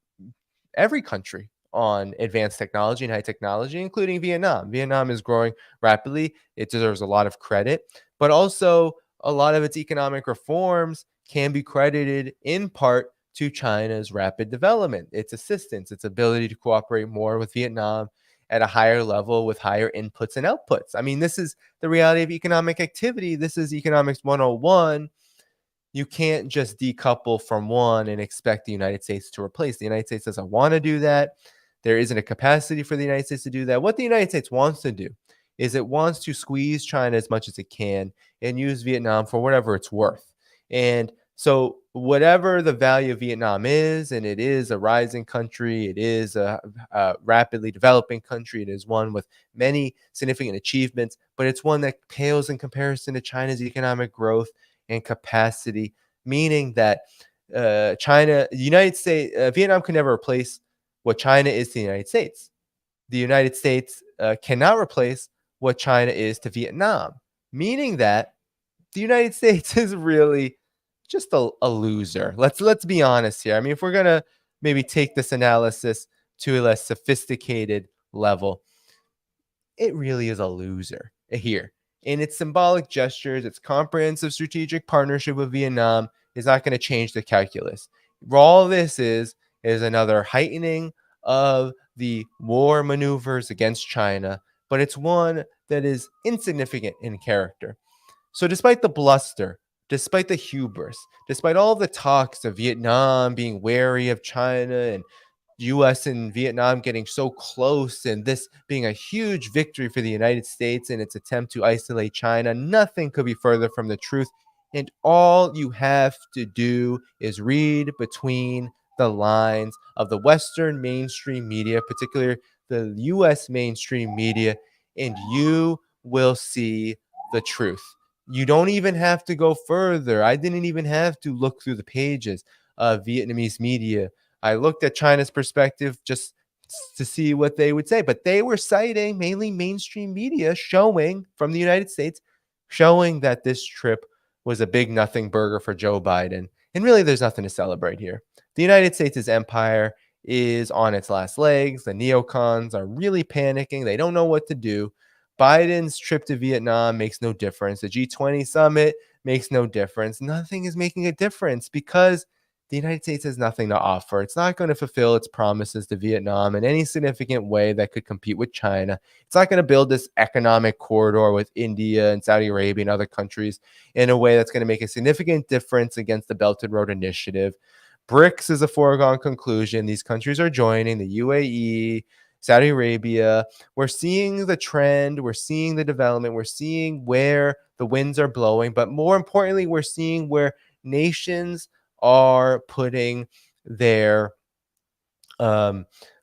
every country on advanced technology and high technology, including Vietnam. Vietnam is growing rapidly. It deserves a lot of credit, but also a lot of its economic reforms can be credited in part to China's rapid development, its assistance, its ability to cooperate more with Vietnam at a higher level with higher inputs and outputs. I mean, this is the reality of economic activity. This is economics 101. You can't just decouple from one and expect the United States to replace. The United States doesn't want to do that. There isn't a capacity for the United States to do that. What the United States wants to do is it wants to squeeze China as much as it can and use Vietnam for whatever it's worth. And so whatever the value of Vietnam is, and it is a rising country, it is a rapidly developing country, it is one with many significant achievements, but it's one that pales in comparison to China's economic growth and capacity, meaning that Vietnam can never replace what China is to the United States. The United States cannot replace what China is to Vietnam, meaning that the United States is really just a loser. Let's be honest here. I mean, if we're gonna maybe take this analysis to a less sophisticated level, it really is a loser here. In its symbolic gestures, its comprehensive strategic partnership with Vietnam is not going to change the calculus. All this is another heightening of the war maneuvers against China, but it's one that is insignificant in character. So despite the bluster, despite the hubris, despite all the talks of Vietnam being wary of China and US and Vietnam getting so close and this being a huge victory for the United States in its attempt to isolate China, nothing could be further from the truth. And all you have to do is read between the lines of the Western mainstream media, particularly the US mainstream media, and you will see the truth. You don't even have to go further. I didn't even have to look through the pages of Vietnamese media. I looked at China's perspective just to see what they would say, but they were citing mainly mainstream media showing from the United States, showing that this trip was a big nothing burger for Joe Biden. And really, there's nothing to celebrate here. The United States' empire is on its last legs. The neocons are really panicking. They don't know what to do. Biden's trip to Vietnam makes no difference. The G20 summit makes no difference. Nothing is making a difference because the United States has nothing to offer. It's not going to fulfill its promises to Vietnam in any significant way that could compete with China. It's not going to build this economic corridor with India and Saudi Arabia and other countries in a way that's going to make a significant difference against the Belt and Road Initiative. BRICS is a foregone conclusion. These countries are joining the UAE, Saudi Arabia. We're seeing the trend. We're seeing the development. We're seeing where the winds are blowing. But more importantly, we're seeing where nations are putting their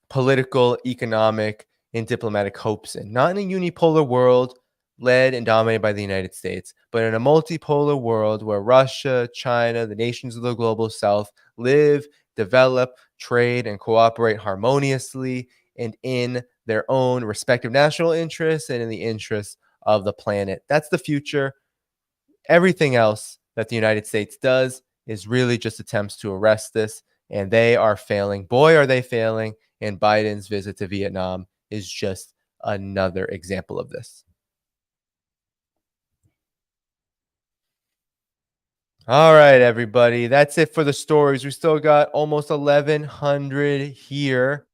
political, economic, and diplomatic hopes in. Not in a unipolar world led and dominated by the United States, but in a multipolar world where Russia, China, the nations of the global south live, develop, trade, and cooperate harmoniously and in their own respective national interests and in the interests of the planet. That's the future. Everything else that the United States does is really just attempts to arrest this, and they are failing. Boy, are they failing. And Biden's visit to Vietnam is just another example of this. All right, everybody. That's it for the stories. We still got almost 1,100 here.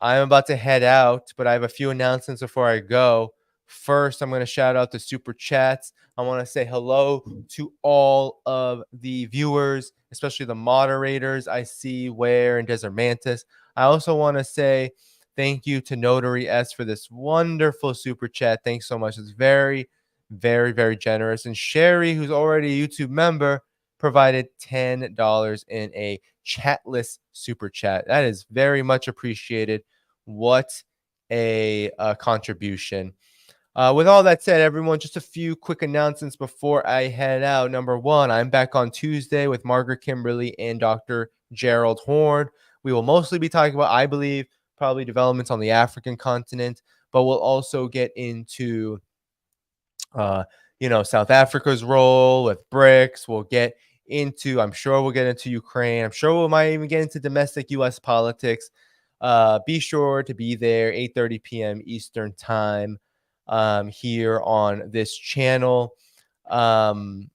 I'm about to head out, but I have a few announcements before I go. First, I'm going to shout out the super chats. I want to say hello to all of the viewers, especially the moderators I see, Ware and Desert Mantis. I also want to say thank you to Notary S for this wonderful super chat. Thanks so much. It's very, very, very generous. And Sherry, who's already a YouTube member, provided $10 in a chatless super chat. That is very much appreciated. What a contribution. With all that said, everyone, just a few quick announcements before I head out. Number one, I'm back on Tuesday with Margaret Kimberly and Dr. Gerald Horn. We will mostly be talking about, I believe, probably developments on the African continent, but we'll also get into, South Africa's role with BRICS. We'll get into, I'm sure we'll get into Ukraine. I'm sure we might even get into domestic U.S. politics. Be sure to be there 8:30 p.m. Eastern time here on this channel. Gerald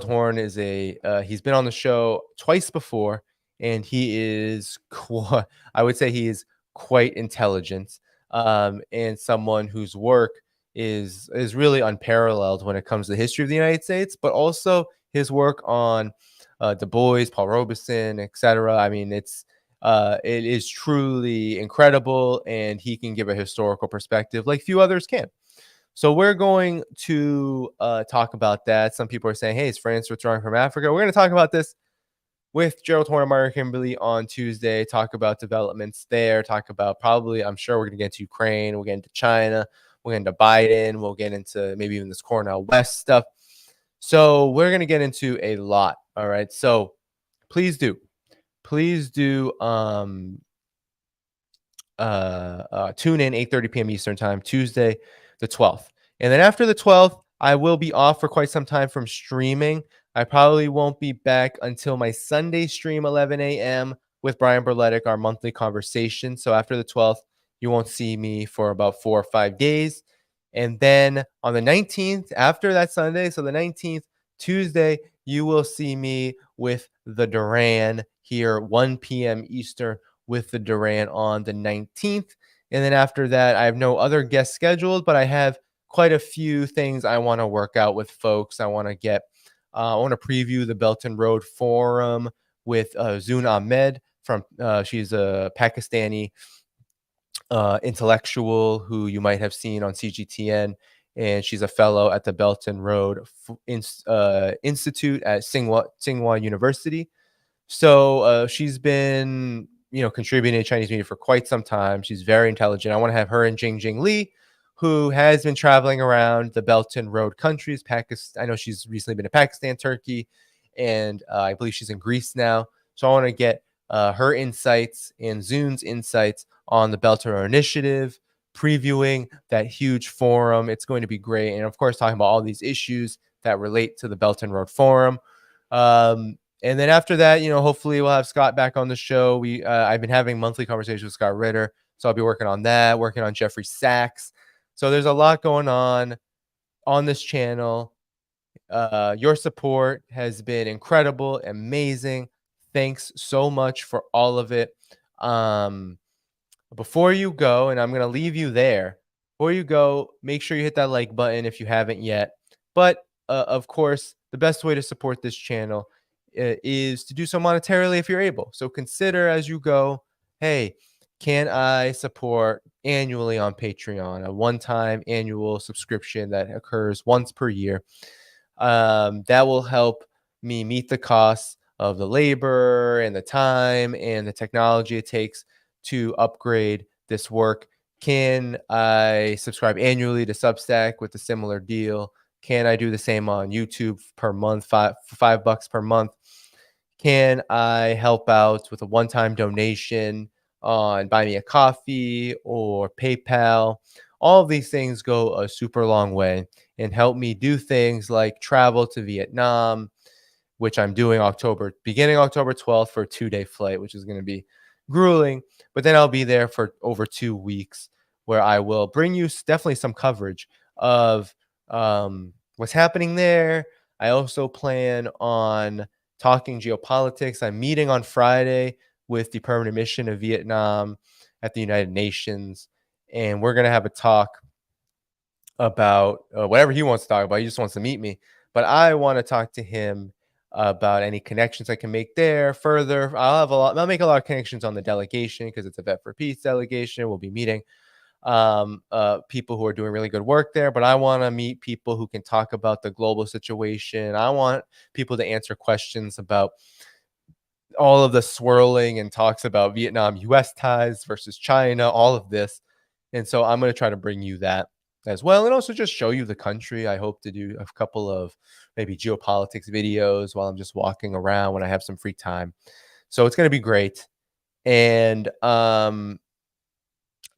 Horn is he's been on the show twice before, and he is I would say he is quite intelligent, and someone whose work is really unparalleled when it comes to the history of the United States, but also his work on Du Bois, Paul Robeson, etc. I mean, it is truly incredible, and he can give a historical perspective like few others can. So we're going to talk about that. Some people are saying, hey, is France withdrawing from Africa? We're going to talk about this with Gerald Horn and Margaret Kimberly on Tuesday, talk about developments there, talk about probably, I'm sure we're going to get into Ukraine, we'll get into China, we'll get into Biden, we'll get into maybe even this Cornel West stuff. So we're going to get into a lot. All right. So please do tune in 8:30 p.m. Eastern time, Tuesday, the 12th. And then after the 12th, I will be off for quite some time from streaming. I probably won't be back until my Sunday stream, 11 a.m. with Brian Berletic, our monthly conversation. So after the 12th, you won't see me for about 4 or 5 days. And then on the 19th, after that Sunday, so the 19th, Tuesday, you will see me with the Duran here, 1 p.m. Eastern with the Duran on the 19th. And then after that, I have no other guests scheduled, but I have quite a few things I want to work out with folks. I want to preview the Belt and Road Forum with Zun Ahmed from, she's a Pakistani intellectual who you might have seen on CGTN, and she's a fellow at the Belt and Road Institute at Tsinghua University. So she's been, contributing to Chinese media for quite some time. She's very intelligent. I want to have her and Jingjing Li, who has been traveling around the Belt and Road countries. Pakistan. I know she's recently been to Pakistan, Turkey, and I believe she's in Greece now. So I want to get her insights and Zun's insights on the Belt and Road Initiative, previewing that huge forum. It's going to be great. And of course, talking about all these issues that relate to the Belt and Road Forum. And then after that, hopefully we'll have Scott back on the show. I've been having monthly conversations with Scott Ritter, so I'll be working on that, working on Jeffrey Sachs. So there's a lot going on this channel. Your support has been incredible, amazing. Thanks so much for all of it. Before you go, and I'm going to leave you there, before you go, make sure you hit that like button if you haven't yet. But of course, the best way to support this channel is to do so monetarily if you're able. So consider as you go, hey, can I support annually on Patreon, a one-time annual subscription that occurs once per year? That will help me meet the costs of the labor and the time and the technology it takes to upgrade this work. Can I subscribe annually to Substack with a similar deal? Can I do the same on YouTube per month, $5 per month? Can I help out with a one-time donation on Buy Me a Coffee or PayPal? All of these things go a super long way and help me do things like travel to Vietnam, which I'm doing beginning October 12th for a 2-day flight, which is going to be grueling. But then I'll be there for over 2 weeks, where I will bring you definitely some coverage of what's happening there. I also plan on talking geopolitics. I'm meeting on Friday with the permanent mission of Vietnam at the United Nations, and we're going to have a talk about whatever he wants to talk about. He just wants to meet me, but I want to talk to him about any connections I can make there further. I'll make a lot of connections on the delegation because it's a Vet for Peace delegation. We'll be meeting people who are doing really good work there, but I want to meet people who can talk about the global situation. I want people to answer questions about all of the swirling and talks about Vietnam US ties versus China, all of this. And so I'm going to try to bring you that as well, and also just show you the country. I hope to do a couple of maybe geopolitics videos while I'm just walking around when I have some free time. So it's going to be great. And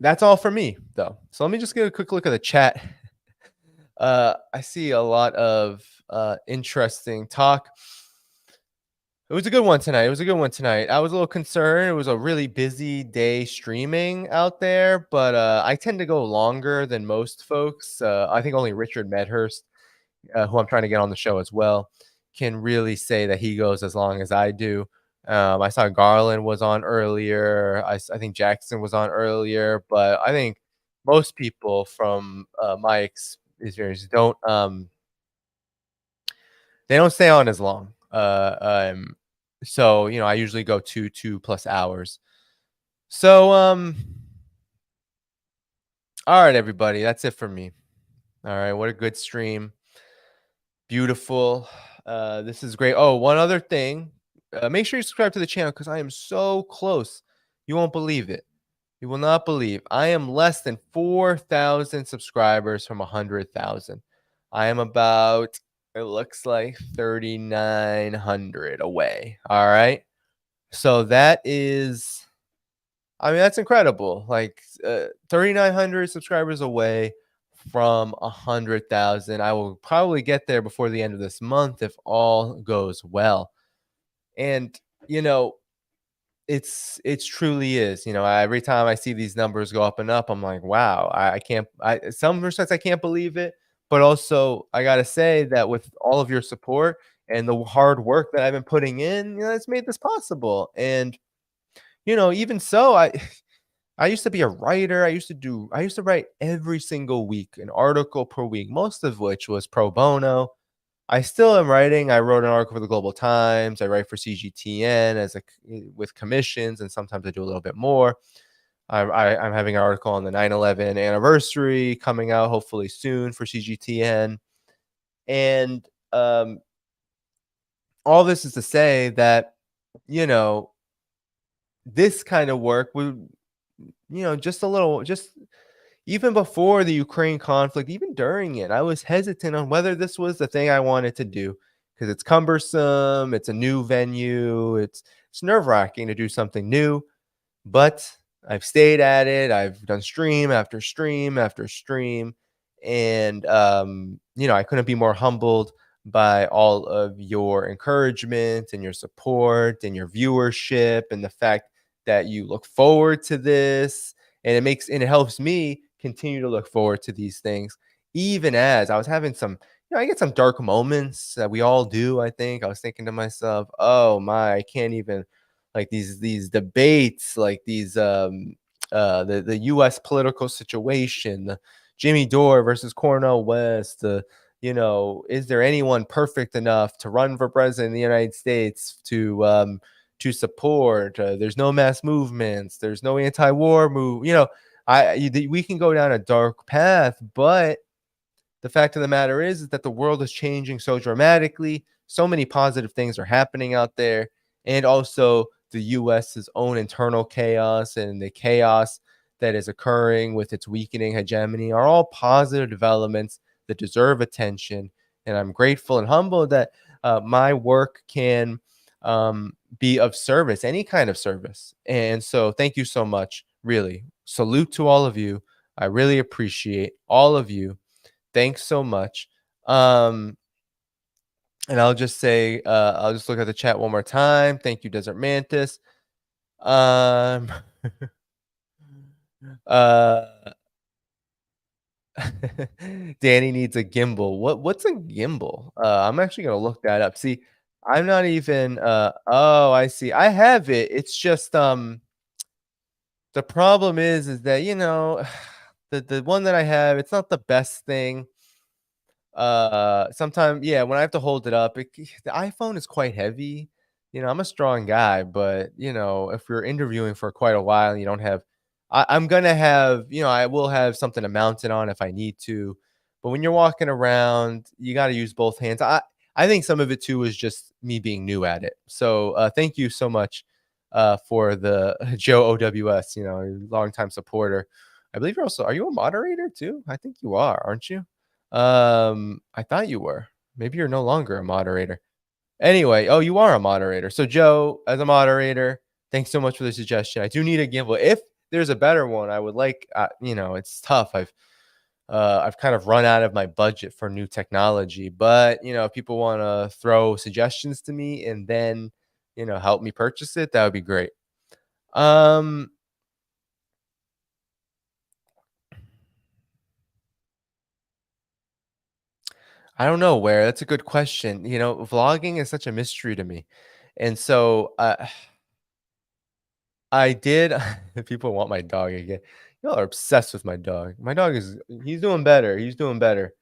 that's all for me, though. So let me just get a quick look at the chat. I see a lot of interesting talk. It was a good one tonight. I was a little concerned. It was a really busy day streaming out there, but I tend to go longer than most folks. I think only Richard Medhurst, who I'm trying to get on the show as well, can really say that he goes as long as I do. I saw Garland was on earlier. I think Jackson was on earlier, but I think most people from my experience don't stay on as long. So I usually go 2+ hours. So all right, everybody, that's it for me. All right, what a good stream. Beautiful. This is great. Oh, one other thing. Make sure you subscribe to the channel because I am so close. You won't believe it. You will not believe. I am less than 4,000 subscribers from 100,000. I am about, it looks like 3,900 away. All right. So that is, that's incredible. Like 3,900 subscribers away from 100,000. I will probably get there before the end of this month if all goes well. And it's truly is. Every time I see these numbers go up and up, I'm like, wow, I can't. Some respects I can't believe it, but also I gotta say that with all of your support and the hard work that I've been putting in, it's made this possible. And even so, I I used to be a writer. I used to write every single week, an article per week, most of which was pro bono. I still am writing. I wrote an article for the Global Times. I write for CGTN with commissions, and sometimes I do a little bit more. I'm having an article on the 9/11 anniversary coming out hopefully soon for CGTN. And all this is to say that, this kind of work would, just even before the Ukraine conflict, even during it, I was hesitant on whether this was the thing I wanted to do because it's cumbersome. It's a new venue. It's nerve-wracking to do something new, but I've stayed at it. I've done stream after stream after stream, and I couldn't be more humbled by all of your encouragement and your support and your viewership and the fact that you look forward to this, and it helps me continue to look forward to these things, even as I was having some, I get some dark moments that we all do. I think I was thinking to myself, oh my, I can't even, like, these debates, like these the US political situation, the Jimmy Dore versus Cornel West, is there anyone perfect enough to run for president of the United States to support? There's no mass movements, there's no anti-war move. We can go down a dark path, but the fact of the matter is that the world is changing so dramatically. So many positive things are happening out there, and also the US's own internal chaos and the chaos that is occurring with its weakening hegemony are all positive developments that deserve attention. And I'm grateful and humbled that my work can be of service, any kind of service. And so thank you so much. Really, salute to all of you. I really appreciate all of you. Thanks so much. And I'll just say, I'll just look at the chat one more time. Thank you, Desert Mantis. Danny needs a gimbal. What's a gimbal? I'm actually gonna look that up. See, I'm not even oh, I see. I have it. It's just the problem is that the one that I have, it's not the best thing. Sometimes, yeah, when I have to hold it up, the iPhone is quite heavy. I'm a strong guy, but if you're interviewing for quite a while and you don't have, I'm gonna have, I will have something to mount it on if I need to. But when you're walking around, you got to use both hands. I think some of it too is just me being new at it. So thank you so much for the Joe OWS, longtime supporter. I believe are you a moderator too? I think you are, aren't you? I thought you were. Maybe you're no longer a moderator. Anyway, oh, you are a moderator. So Joe, as a moderator, thanks so much for the suggestion. I do need a gimbal. If there's a better one, I would like. It's tough. I've kind of run out of my budget for new technology. But if people want to throw suggestions to me and then help me purchase it, that would be great. I don't know where. That's a good question. Vlogging is such a mystery to me. And so I did. People want my dog again. Y'all are obsessed with my dog. My dog he's doing better. He's doing better.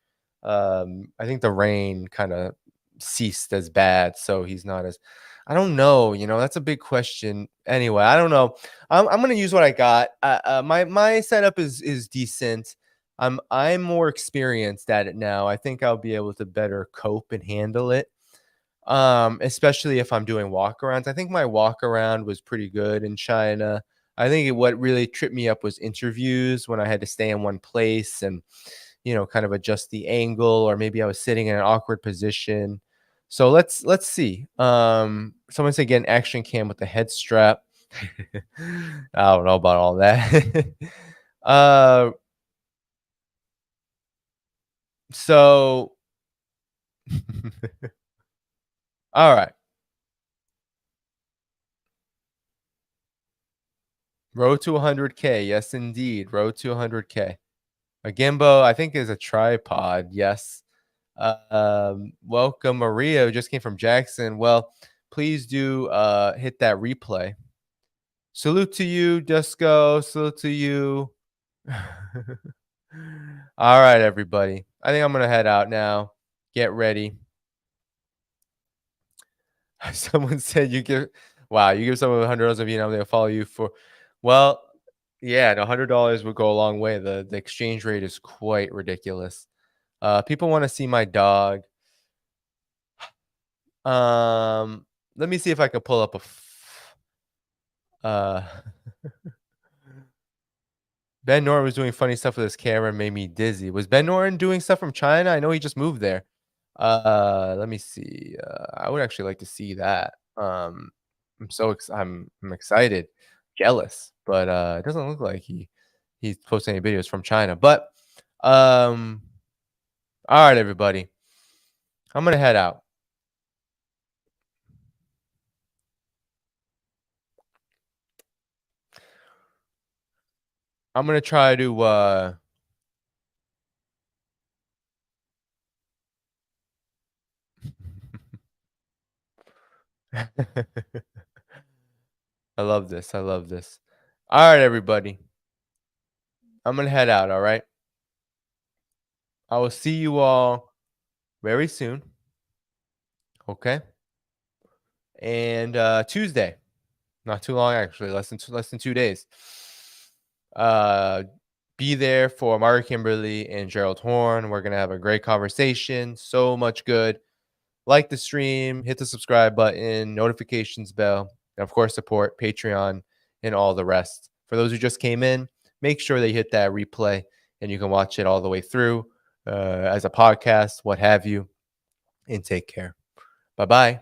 I think the rain kind of ceased as bad, so he's not as. I don't know. That's a big question. Anyway, I don't know. I'm gonna use what I got. My setup is decent. I'm more experienced at it now. I think I'll be able to better cope and handle it. Especially if I'm doing walkarounds. I think my walkaround was pretty good in China. I think what really tripped me up was interviews when I had to stay in one place and kind of adjust the angle, or maybe I was sitting in an awkward position. So let's see. Someone said get an action cam with the head strap. I don't know about all that. So all right. Road to 100K. Yes, indeed. Road to 100K. A gimbal, I think, is a tripod. Yes. Welcome, Maria, who just came from Jackson. Well, please do hit that replay Salute to you, Disco. Salute to you. All right, everybody. I think I'm going to head out now. Get ready. Someone said you give someone $100 in Vietnam, they'll follow you for, well, yeah, the $100 would go a long way. The exchange rate is quite ridiculous. People want to see my dog. Let me see if I can pull up Ben Norton was doing funny stuff with his camera and made me dizzy. Was Ben Norton doing stuff from China? I know he just moved there. Let me see. I would actually like to see that. I'm excited, jealous, but it doesn't look like he's posting any videos from China. But all right, everybody. I'm gonna head out. I'm gonna try to I love this. I love this. All right, everybody. I'm gonna head out, all right? I will see you all very soon. Okay? And Tuesday. Not too long, actually, less than 2 days. Be there for Mario Kimberly and Gerald Horn. We're gonna have a great conversation. So much good. Like the stream, hit the subscribe button, notifications bell, and of course support Patreon and all the rest. For those who just came in, make sure they hit that replay and you can watch it all the way through as a podcast, what have you. And take care. Bye-bye.